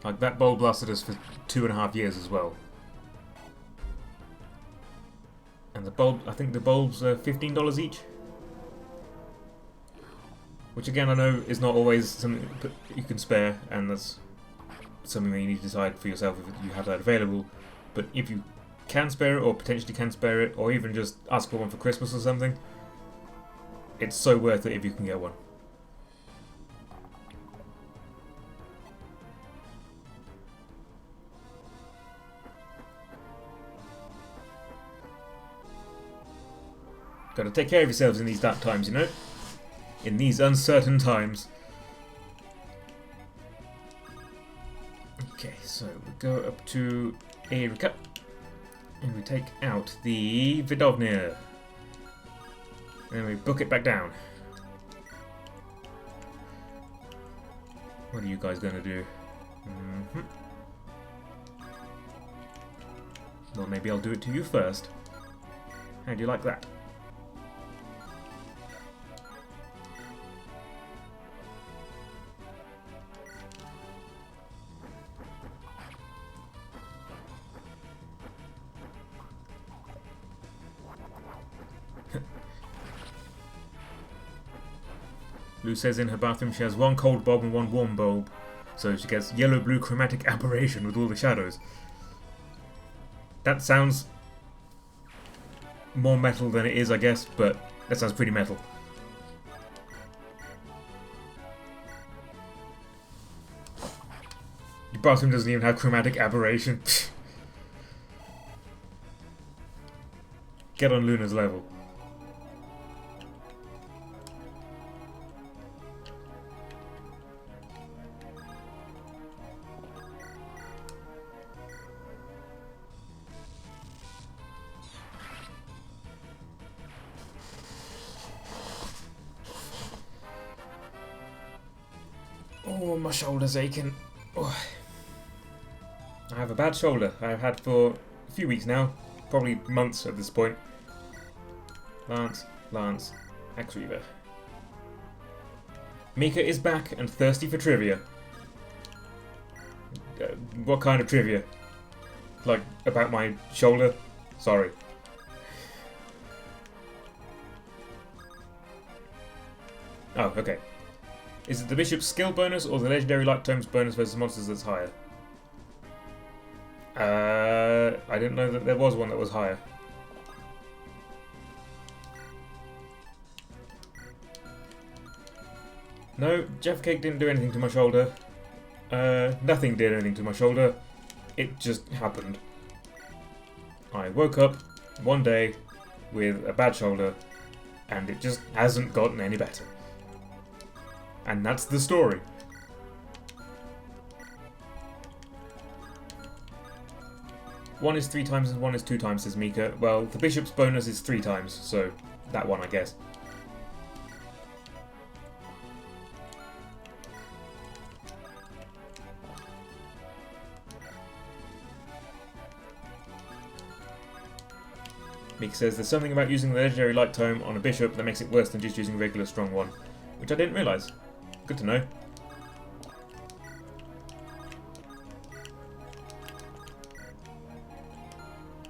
Like, that bulb lasted us for 2.5 years as well. And the bulb, I think the bulbs are $15 each. Which again, I know is not always something that you can spare, and that's something that you need to decide for yourself if you have that available. But if you can spare it, or potentially can spare it, or even just ask for one for Christmas or something, it's so worth it if you can get one. Gotta take care of yourselves in these dark times, you know? In these uncertain times. Okay, so we go up to Erika, and we take out the Vidovnir. Then we book it back down. What are you guys gonna do? Well, maybe I'll do it to you first. How do you like that? Lou says in her bathroom she has one cold bulb and one warm bulb, so she gets yellow-blue chromatic aberration with all the shadows. That sounds more metal than it is, I guess, but that sounds pretty metal. Your bathroom doesn't even have chromatic aberration. Get on Luna's level. Oh, my shoulder's aching. Oh. I have a bad shoulder. I've had for a few weeks now. Probably months at this point. Lance, Axe Reaver. Mika is back and thirsty for trivia. What kind of trivia? Like, about my shoulder? Sorry. Oh, okay. Is it the Bishop's skill bonus or the Legendary Light Tomes bonus versus monsters that's higher? I didn't know that there was one that was higher. No, Jeff Cake didn't do anything to my shoulder. Nothing did anything to my shoulder. It just happened. I woke up one day with a bad shoulder, and it just hasn't gotten any better. And that's the story. One is 3 times and one is 2 times, says Mika. Well, the bishop's bonus is 3 times, so that one, I guess. Mika says there's something about using the legendary light tome on a bishop that makes it worse than just using a regular strong one, which I didn't realise. Good to know.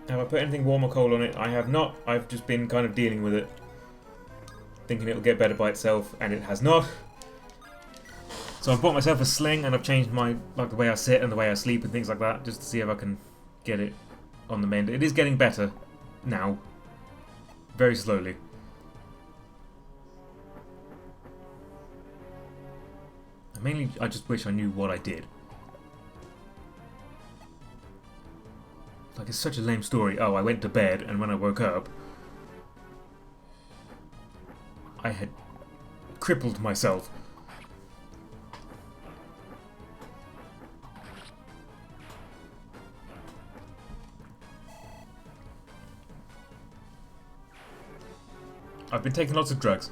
Have I put anything warm or cold on it? I have not. I've just been kind of dealing with it, thinking it'll get better by itself, and it has not. So I've bought myself a sling, and I've changed my the way I sit and the way I sleep and things like that, just to see if I can get it on the mend. It is getting better now, very slowly. Mainly, I just wish I knew what I did. Like, it's such a lame story. Oh, I went to bed, and when I woke up, I had crippled myself. I've been taking lots of drugs.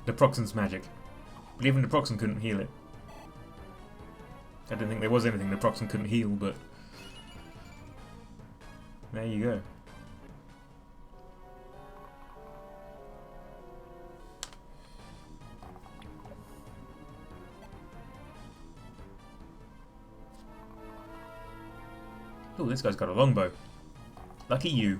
Naproxen's magic. But even Naproxen couldn't heal it. I didn't think there was anything Naproxen couldn't heal, but there you go. Oh, this guy's got a longbow. Lucky you.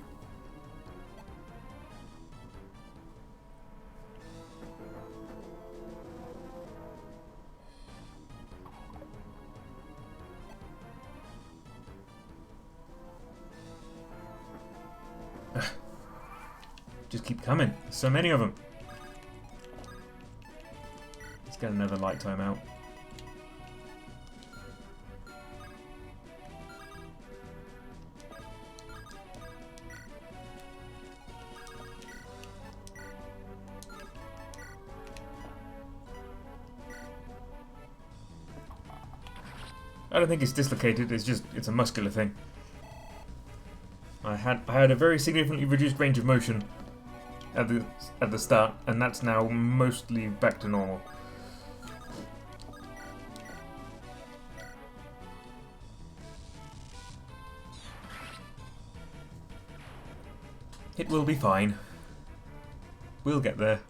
Just keep coming. There's so many of them. Let's get another light time out. I don't think it's dislocated, it's a muscular thing. I had a very significantly reduced range of motion at the start, and that's now mostly back to normal. It will be fine. We'll get there.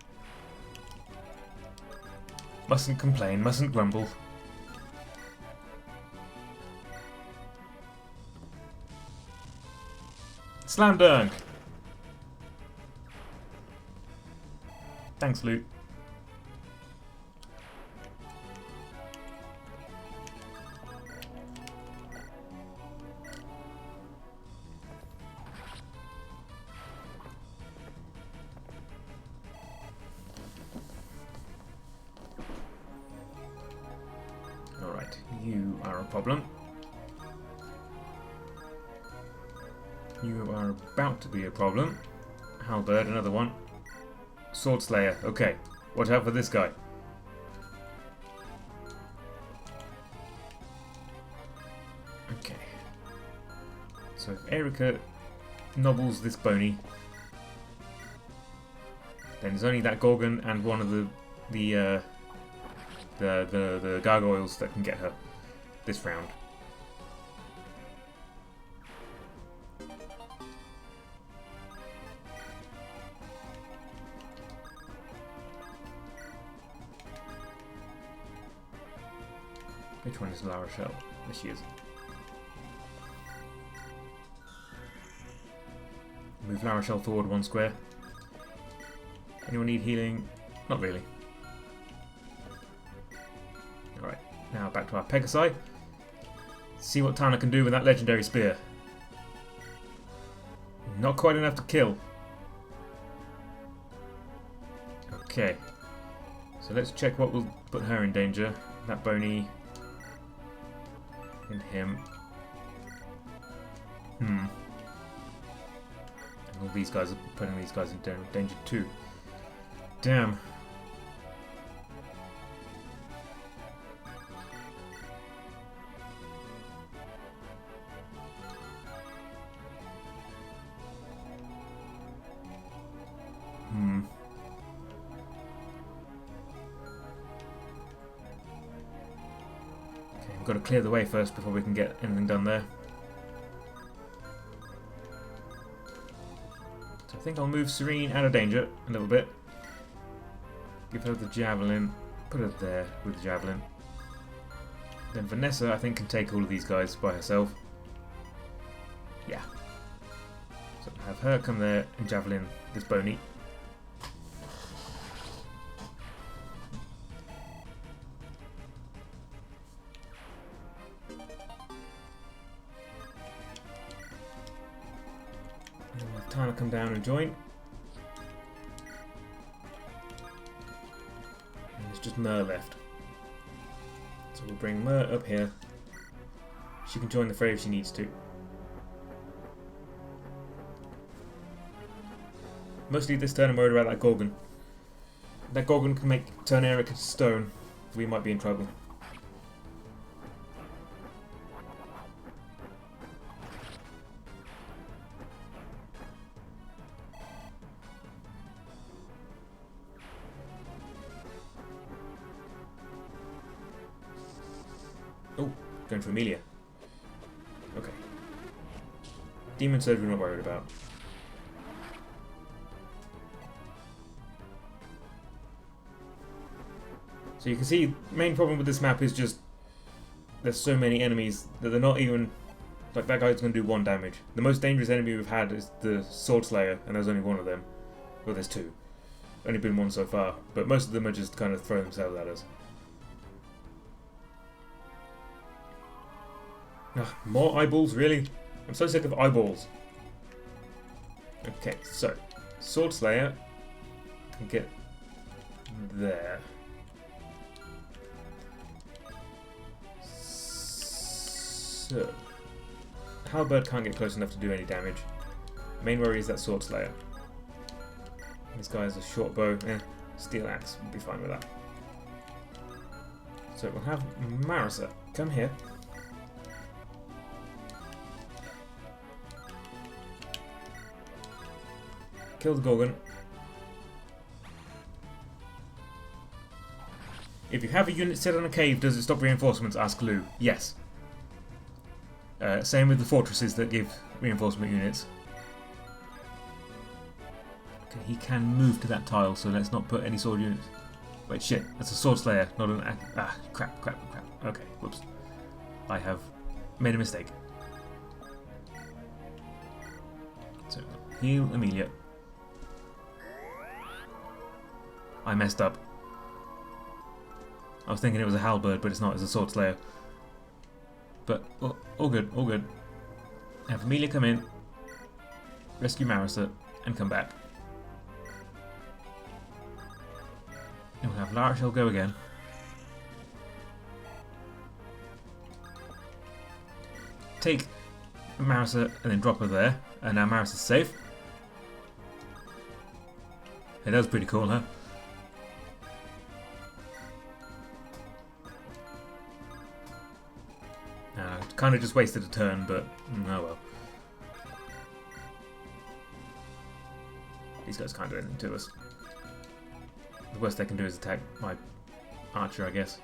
Mustn't complain, mustn't grumble. Slam dunk! Thanks, Luke. Alright, you are a problem. You are about to be a problem. Halberd, another one. Sword Slayer, okay. Watch out for this guy. Okay. So if Erica nobbles this Boney, then there's only that Gorgon and one of the gargoyles that can get her this round. Which one is La Rochelle? There she is. Move La Rochelle forward 1 square. Anyone need healing? Not really. Alright. Now back to our Pegasi. See what Tana can do with that legendary spear. Not quite enough to kill. Okay. So let's check what will put her in danger. That Boney. And him. And all these guys are putting these guys in danger too. Damn. Okay, we've got to clear the way first before we can get anything done there. So I think I'll move Serene out of danger a little bit. Give her the javelin. Put her there with the javelin. Then Vanessa, I think, can take all of these guys by herself. Yeah. So have her come there and javelin this Boney. And we'll have Tana come down and join. And there's just Mer left. So we'll bring Mer up here. She can join the fray if she needs to. Mostly this turn I'm worried about that Gorgon. That Gorgon can turn Eric into stone. We might be in trouble. Oh, going for Amelia. Okay. Demon Surge we're not worried about. So you can see, main problem with this map is just there's so many enemies that they're not even, like that guy's going to do 1 damage. The most dangerous enemy we've had is the Sword Slayer, and there's only 1 of them. Well, there's 2. Only been 1 so far, but most of them are just kind of throwing themselves at us. Ugh, more eyeballs, really? I'm so sick of eyeballs. Okay, so Sword Slayer can get there. So, Halberd can't get close enough to do any damage. Main worry is that Sword Slayer. This guy has a short bow. Steel Axe would be fine with that. So we'll have Marisa come here. Kill the Gorgon. If you have a unit set on a cave, does it stop reinforcements? Ask Lou. Yes. Same with the fortresses that give reinforcement units. Okay, he can move to that tile, so let's not put any sword units. Wait, shit, that's a Sword Slayer, not an... crap. Okay, whoops. I have made a mistake. So, heal Amelia. I messed up. I was thinking it was a halberd, but it's not, it's a Sword Slayer. But, all good, all good. Have Amelia come in, rescue Marisa, and come back. And we'll have La Rochelle go again. Take Marisa and then drop her there. And now Marisa's safe. Hey, that was pretty cool, huh? Kind of just wasted a turn, but oh well. These guys can't do anything to us. The worst they can do is attack my archer, I guess.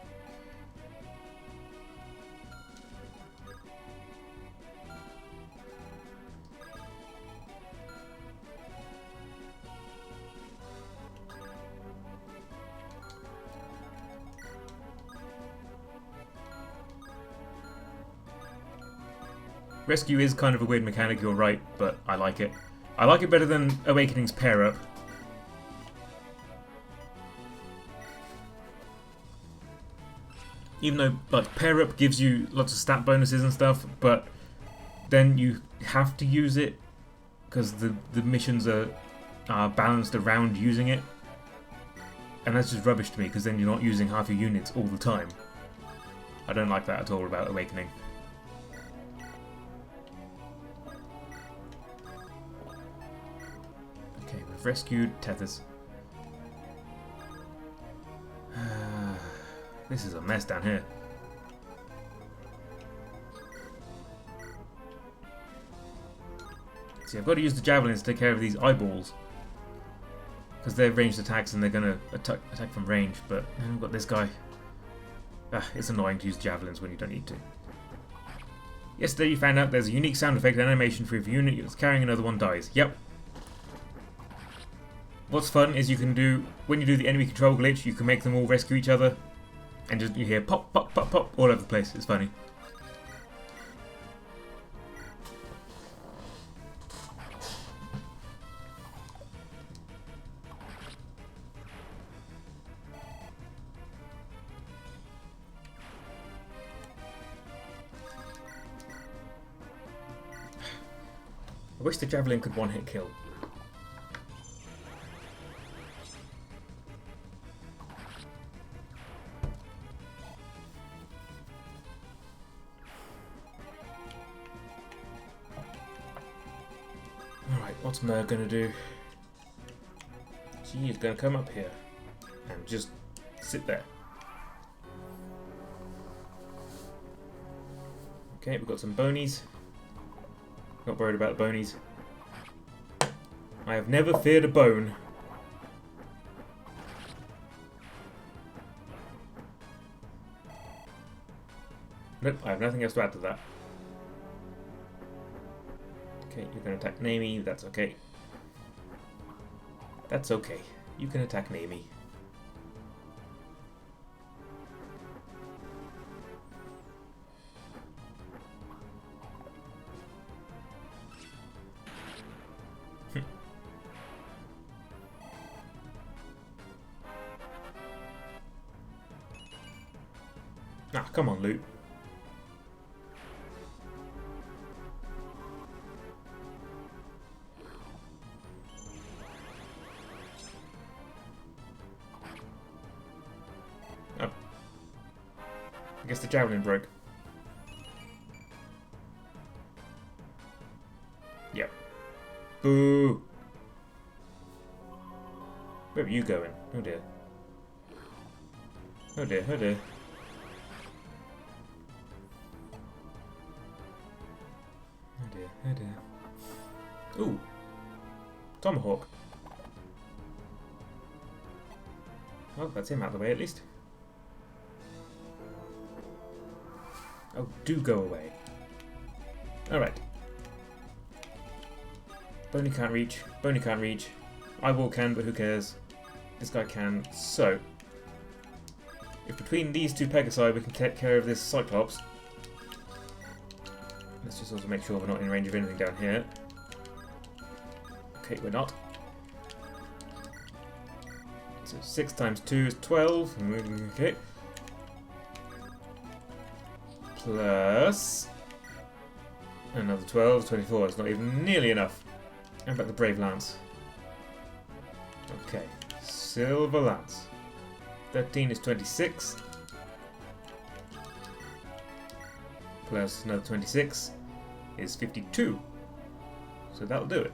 Rescue is kind of a weird mechanic, you're right, but I like it. I like it better than Awakening's pair up. even though like pair up gives you lots of stat bonuses and stuff, but then you have to use it because the missions are balanced around using it, and that's just rubbish to me because then you're not using half your units all the time. I don't like that at all about Awakening. Okay, we've rescued Tethys. This is a mess down here. See, I've got to use the javelins to take care of these eyeballs. Because they're ranged attacks and they're going to attack from range, but then I've got this guy. It's annoying to use javelins when you don't need to. Yesterday you found out there's a unique sound effect and animation for every unit that's carrying another one dies. Yep. What's fun is you can do, when you do the enemy control glitch, you can make them all rescue each other. And just you hear pop, pop, pop, pop all over the place. It's funny. I wish the javelin could one-hit kill. Alright, what's Mer gonna do? She is gonna come up here and just sit there. Okay, we've got some bonies. Not worried about the bonies. I have never feared a bone. Nope, I have nothing else to add to that. Okay, you're going to attack Naomi, that's okay. That's okay. You can attack Naomi. Ah, come on, Loot. Oh. I guess the javelin broke. Yep. Boo! Where are you going? Oh dear. Oh dear, oh dear. Oh dear, oh dear. Ooh! Tomahawk. Well, that's him out of the way at least. Oh, do go away. Alright. Boney can't reach. Boney can't reach. Eyeball can, but who cares? This guy can. So, if between these two Pegasi we can take care of this Cyclops. Let's just also make sure we're not in range of anything down here. Okay, we're not. So 6 times 2 is 12. Okay. Plus another 12, 24. It's not even nearly enough. How about the Brave Lance? Okay, Silver Lance. 13 is 26. Plus another 26 is 52. So that'll do it.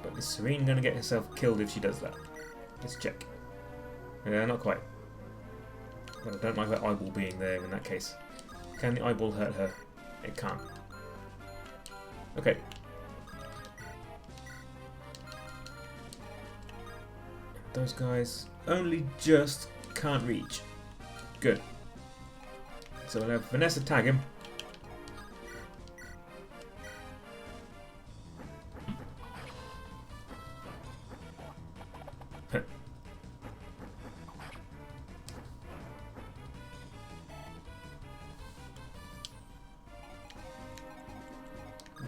But is Serene going to get herself killed if she does that? Let's check. Yeah, not quite. But I don't like her eyeball being there in that case. Can the eyeball hurt her? It can't. Okay. Those guys only just can't reach. Good. So we'll have Vanessa tag him.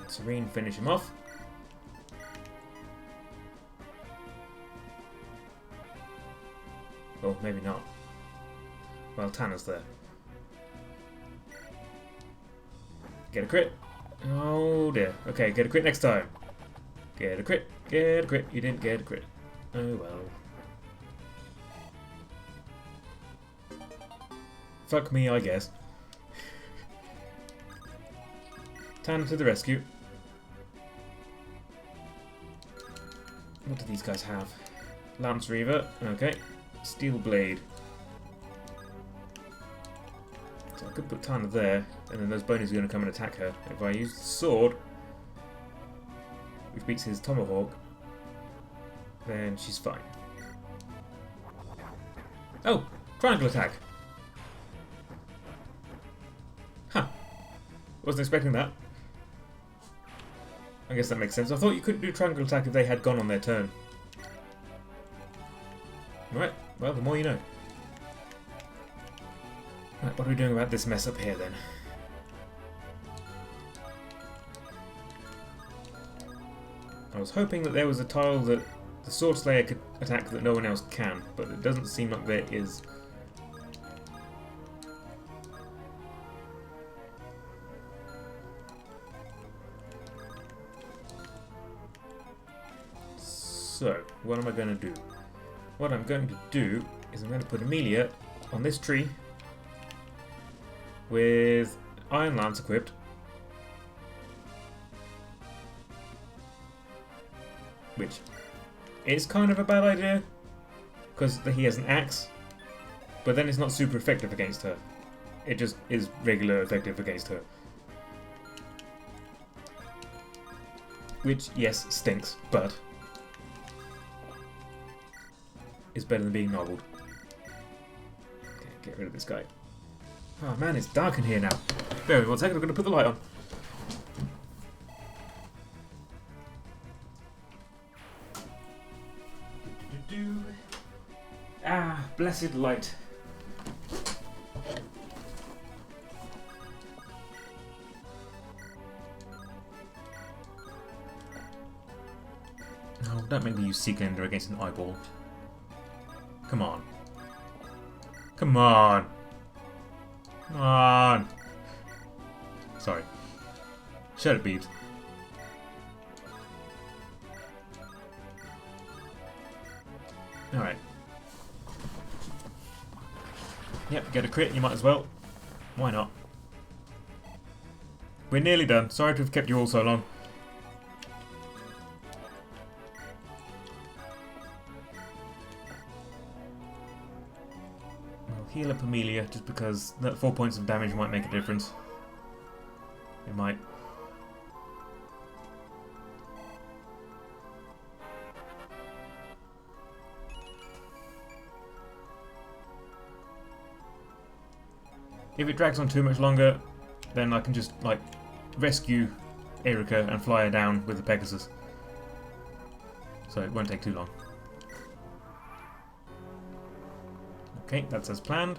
Serene finish him off. maybe not. Well, Tanner's there. Get a crit. Oh dear. Okay, get a crit next time. Get a crit. Get a crit. You didn't get a crit. Oh well. Fuck me, I guess. Tanner to the rescue. What do these guys have? Lance Reaver. Okay. Steel Blade. So I could put Tanner there, and then those bonies are going to come and attack her. If I use the sword, which beats his tomahawk, then she's fine. Oh! Triangle attack! Huh. Wasn't expecting that. I guess that makes sense. I thought you couldn't do triangle attack if they had gone on their turn. Right, well, the more you know. Right, what are we doing about this mess up here then? I was hoping that there was a tile that the Sword Slayer could attack that no one else can, but it doesn't seem like there is. So, what am I going to do? What I'm going to do is I'm going to put Amelia on this tree with Iron Lance equipped. Which is kind of a bad idea, because he has an axe, but then it's not super effective against her. It just is regular effective against her. Which, yes, stinks, but is better than being nobbled. Okay, get rid of this guy. Oh man, it's dark in here now. Bear with me 1 second, I'm going to put the light on. Ah, blessed light. Oh, don't make me use Seek Ender against an eyeball. Come on. Come on. Come on. Sorry. Shut it, Beebs. Alright. Yep, get a crit, you might as well. Why not? We're nearly done. Sorry to have kept you all so long. I'll heal up Amelia just because that 4 points of damage might make a difference. It might. If it drags on too much longer, then I can just, like, rescue Erika and fly her down with the Pegasus. So it won't take too long. Okay, that's as planned.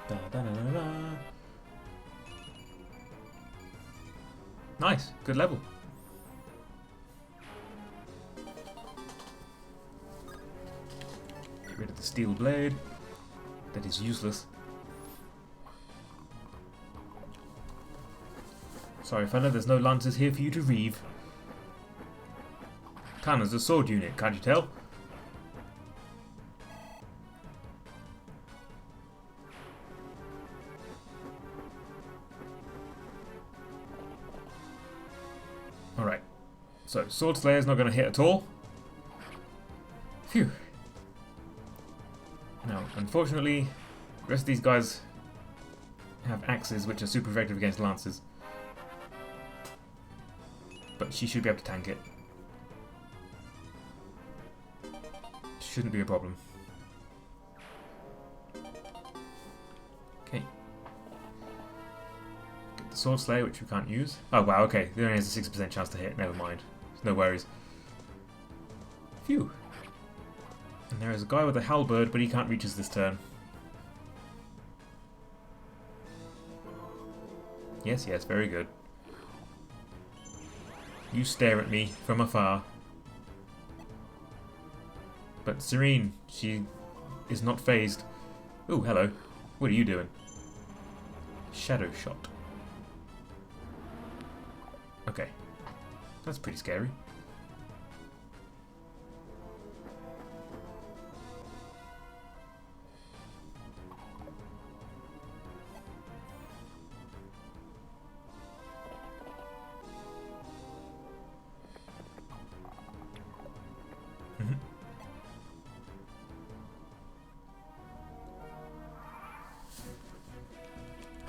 Da, da, da, da, da. Nice, good level. Get rid of the steel blade. That is useless. Sorry, fella, there's no lances here for you to reave. Tanner's a sword unit, can't you tell? Alright, so Sword Slayer's not going to hit at all. Phew. Now, unfortunately, the rest of these guys have axes which are super effective against lances. But she should be able to tank it. Shouldn't be a problem. Okay. Get the Sword Slayer, which we can't use. Oh wow, okay. It only has a 6% chance to hit. Never mind. No worries. Phew. And there is a guy with a halberd, but he can't reach us this turn. Yes, yes, very good. You stare at me from afar. But Serene, she is not phased. Ooh, hello. What are you doing? Shadow shot. Okay. That's pretty scary.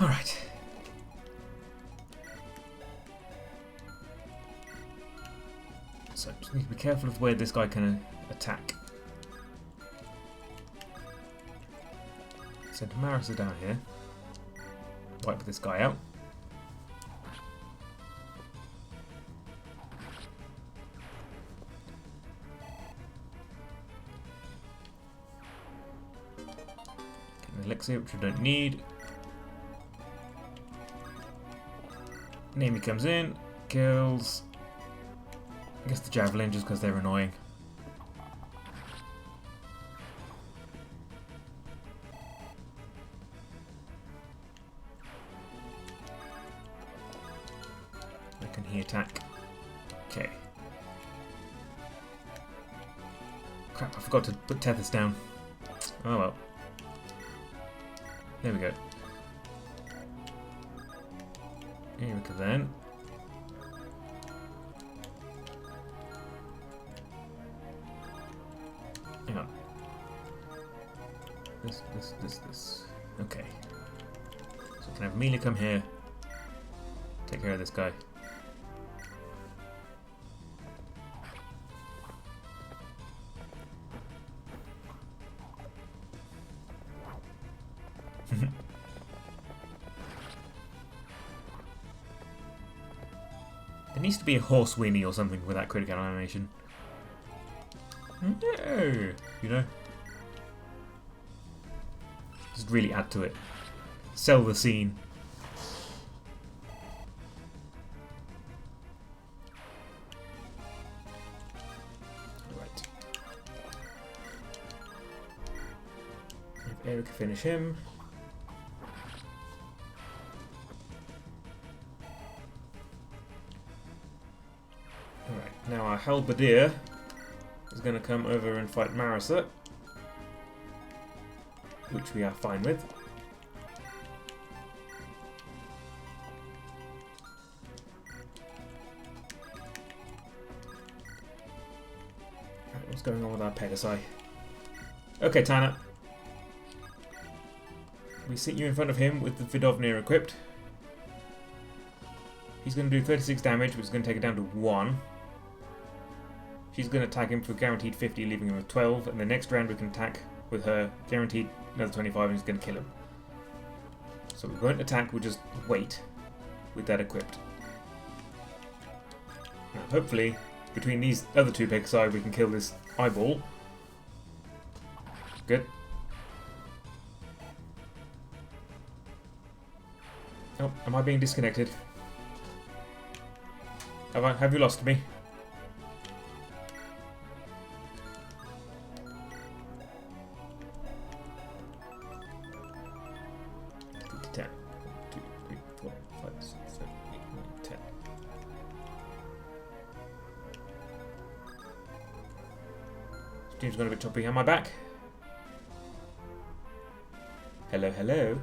Alright. So just need to be careful of where this guy can attack. Send Marissa down here. Wipe this guy out. Get an elixir, which we don't need. Nami comes in, kills. I guess the javelin just because they're annoying. Where can he attack? Okay. Crap, I forgot to put tethers down. Oh well. There we go. Erica then. Hang on. This. Okay. So can I have Amelia come here? Take care of this guy. There needs to be a horse weenie or something with that critical animation. No, you know, just really add to it. Sell the scene. Right. If Erica finish him. Alright, now our halberdier is going to come over and fight Marissa, which we are fine with. Right, what's going on with our Pegasi? Okay, Tana. We sit you in front of him with the Vidovnir equipped. He's going to do 36 damage, which is going to take it down to 1. She's going to attack him for guaranteed 50, leaving him with 12. And the next round we can attack with her, guaranteed another 25, and he's going to kill him. So we won't attack, we'll just wait with that equipped. Now, hopefully, between these other two Pegasi, we can kill this eyeball. Good. Oh, am I being disconnected? Have you lost me? Stream's gone a bit choppy. Am I back? Hello, hello.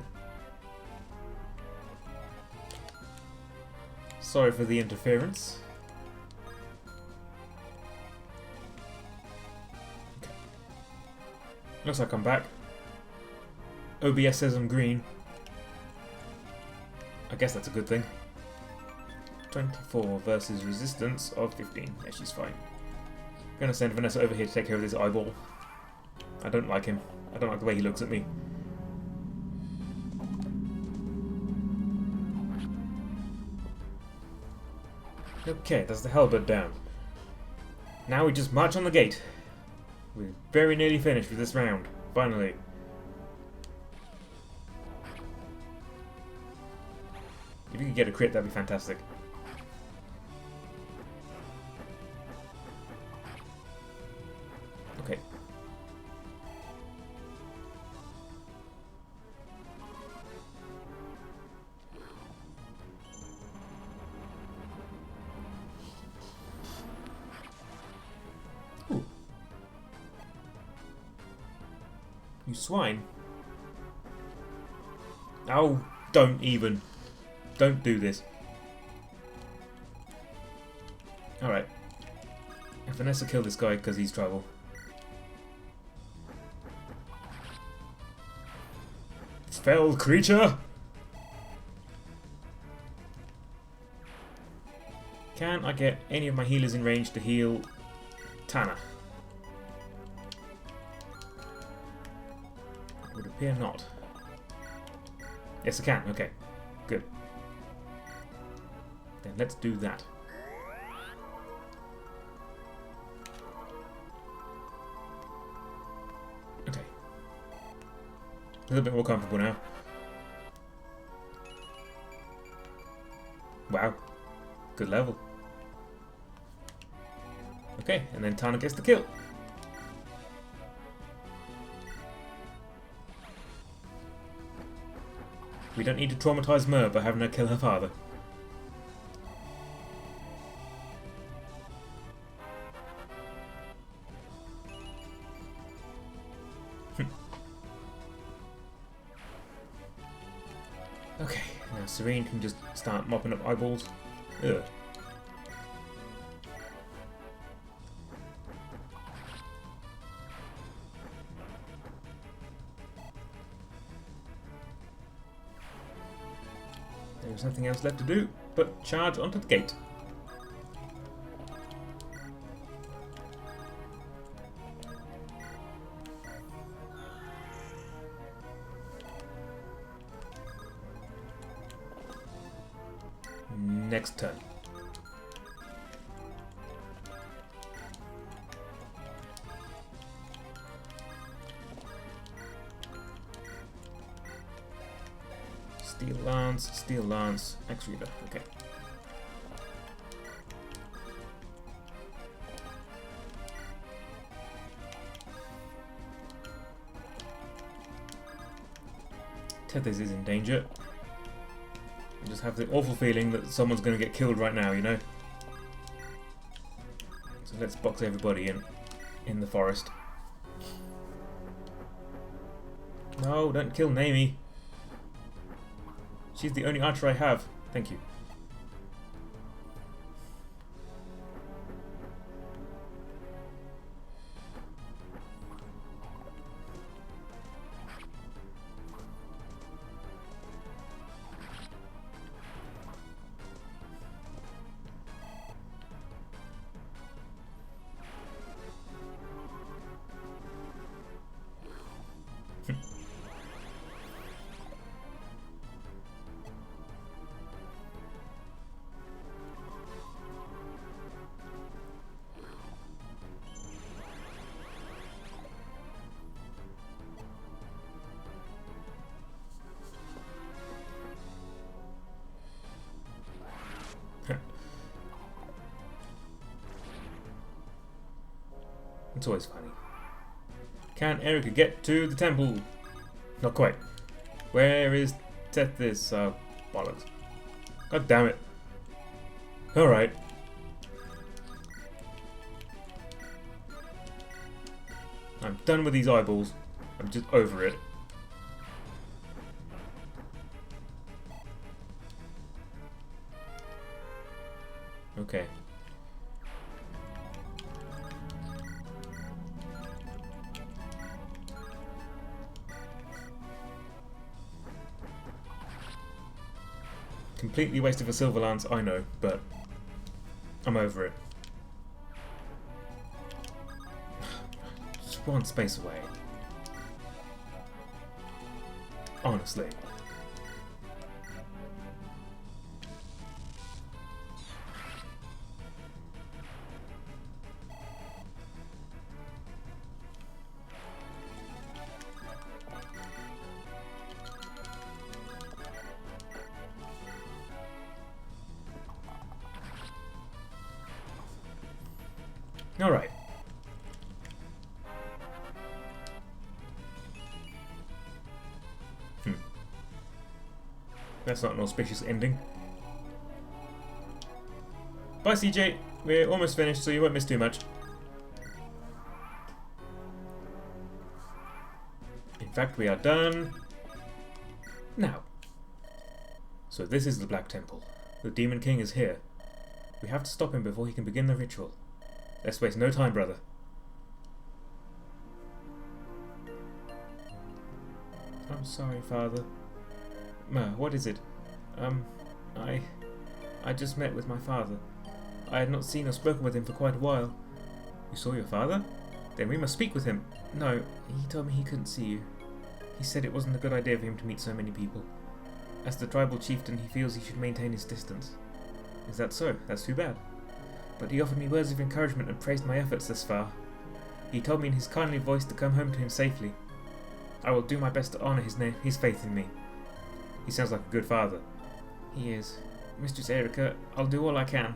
Sorry for the interference. Okay. Looks like I'm back. OBS says I'm green. I guess that's a good thing. 24 versus resistance of 15. Yeah, she's fine. Gonna send Vanessa over here to take care of this eyeball. I don't like him. I don't like the way he looks at me. Okay, that's the halberd down. Now we just march on the gate. We're very nearly finished with this round. Finally. If you could get a crit, that'd be fantastic. Okay. Ooh. You swine. Oh, don't even. Don't do this. Alright. Vanessa kill this guy because he's trouble. Fell creature! Can I get any of my healers in range to heal Tana? It would appear not. Yes, I can. Okay. Good. Then let's do that. Okay. A little bit more comfortable now. Wow. Good level. Okay, and then Tana gets the kill. We don't need to traumatize Mer by having her kill her father. Okay, now Serene can just start mopping up eyeballs. Ugh. There's nothing else left to do but charge onto the gate. Next turn. Steel Lance, Axe Reaver, okay. Tethys is in danger. I just have the awful feeling that someone's going to get killed right now, you know? So let's box everybody in the forest. No, don't kill Naomi. She's the only archer I have. Thank you. It's always funny. Can Erica get to the temple? Not quite. Where is Tethys? Bollocks. God damn it. Alright. I'm done with these eyeballs. I'm just over it. Okay. Completely wasted a silver lance, I know, but I'm over it. Just one space away. Honestly. Alright. That's not an auspicious ending. Bye, CJ. We're almost finished, so you won't miss too much. In fact, we are done now. So this is the Black Temple. The Demon King is here. We have to stop him before he can begin the ritual. Let's waste no time, brother. I'm sorry, Father. Ma, what is it? I just met with my father. I had not seen or spoken with him for quite a while. You saw your father? Then we must speak with him. No, he told me he couldn't see you. He said it wasn't a good idea for him to meet so many people. As the tribal chieftain, he feels he should maintain his distance. Is that so? That's too bad. But he offered me words of encouragement and praised my efforts thus far. He told me in his kindly voice to come home to him safely. I will do my best to honour his faith in me. He sounds like a good father. He is. Mistress Erica, I'll do all I can.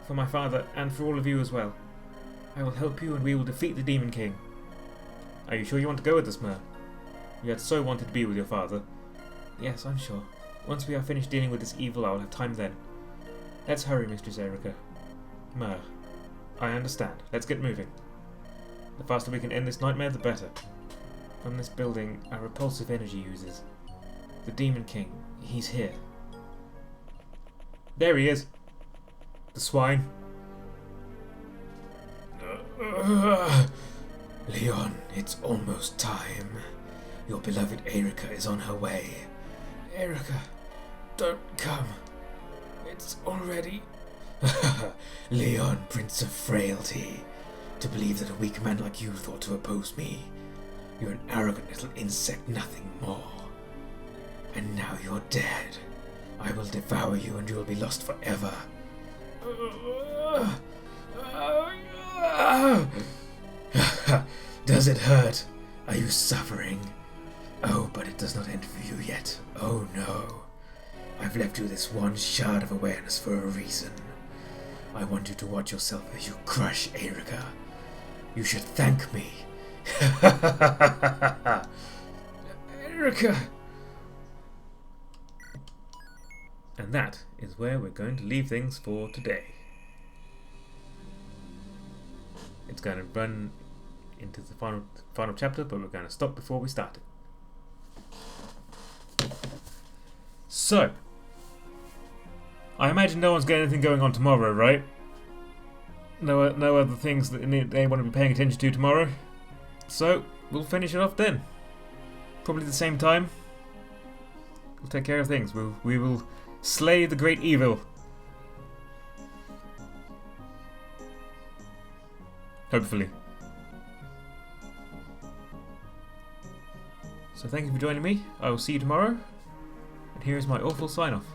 For my father, and for all of you as well. I will help you and we will defeat the Demon King. Are you sure you want to go with us, Mer? You had so wanted to be with your father. Yes, I'm sure. Once we are finished dealing with this evil, I will have time then. Let's hurry, Mistress Erica. Mer, I understand. Let's get moving. The faster we can end this nightmare, the better. From this building, a repulsive energy oozes. The Demon King, he's here. There he is. The swine. Leon, it's almost time. Your beloved Erica is on her way. Erica, don't come. It's already... Leon, Prince of Frailty. To believe that a weak man like you thought to oppose me. You're an arrogant little insect, nothing more. And now you're dead. I will devour you and you will be lost forever. Does it hurt? Are you suffering? Oh, but it does not end for you yet. Oh no. I've left you this one shard of awareness for a reason. I want you to watch yourself as you crush Erica. You should thank me. Erica! And that is where we're going to leave things for today. It's going to run into the final chapter, but we're going to stop before we start it. So, I imagine no one's got anything going on tomorrow, right? No other things that they want to be paying attention to tomorrow. So, we'll finish it off then. Probably the same time. We'll take care of things. We will slay the great evil. Hopefully. So thank you for joining me. I will see you tomorrow. And here is my awful sign-off.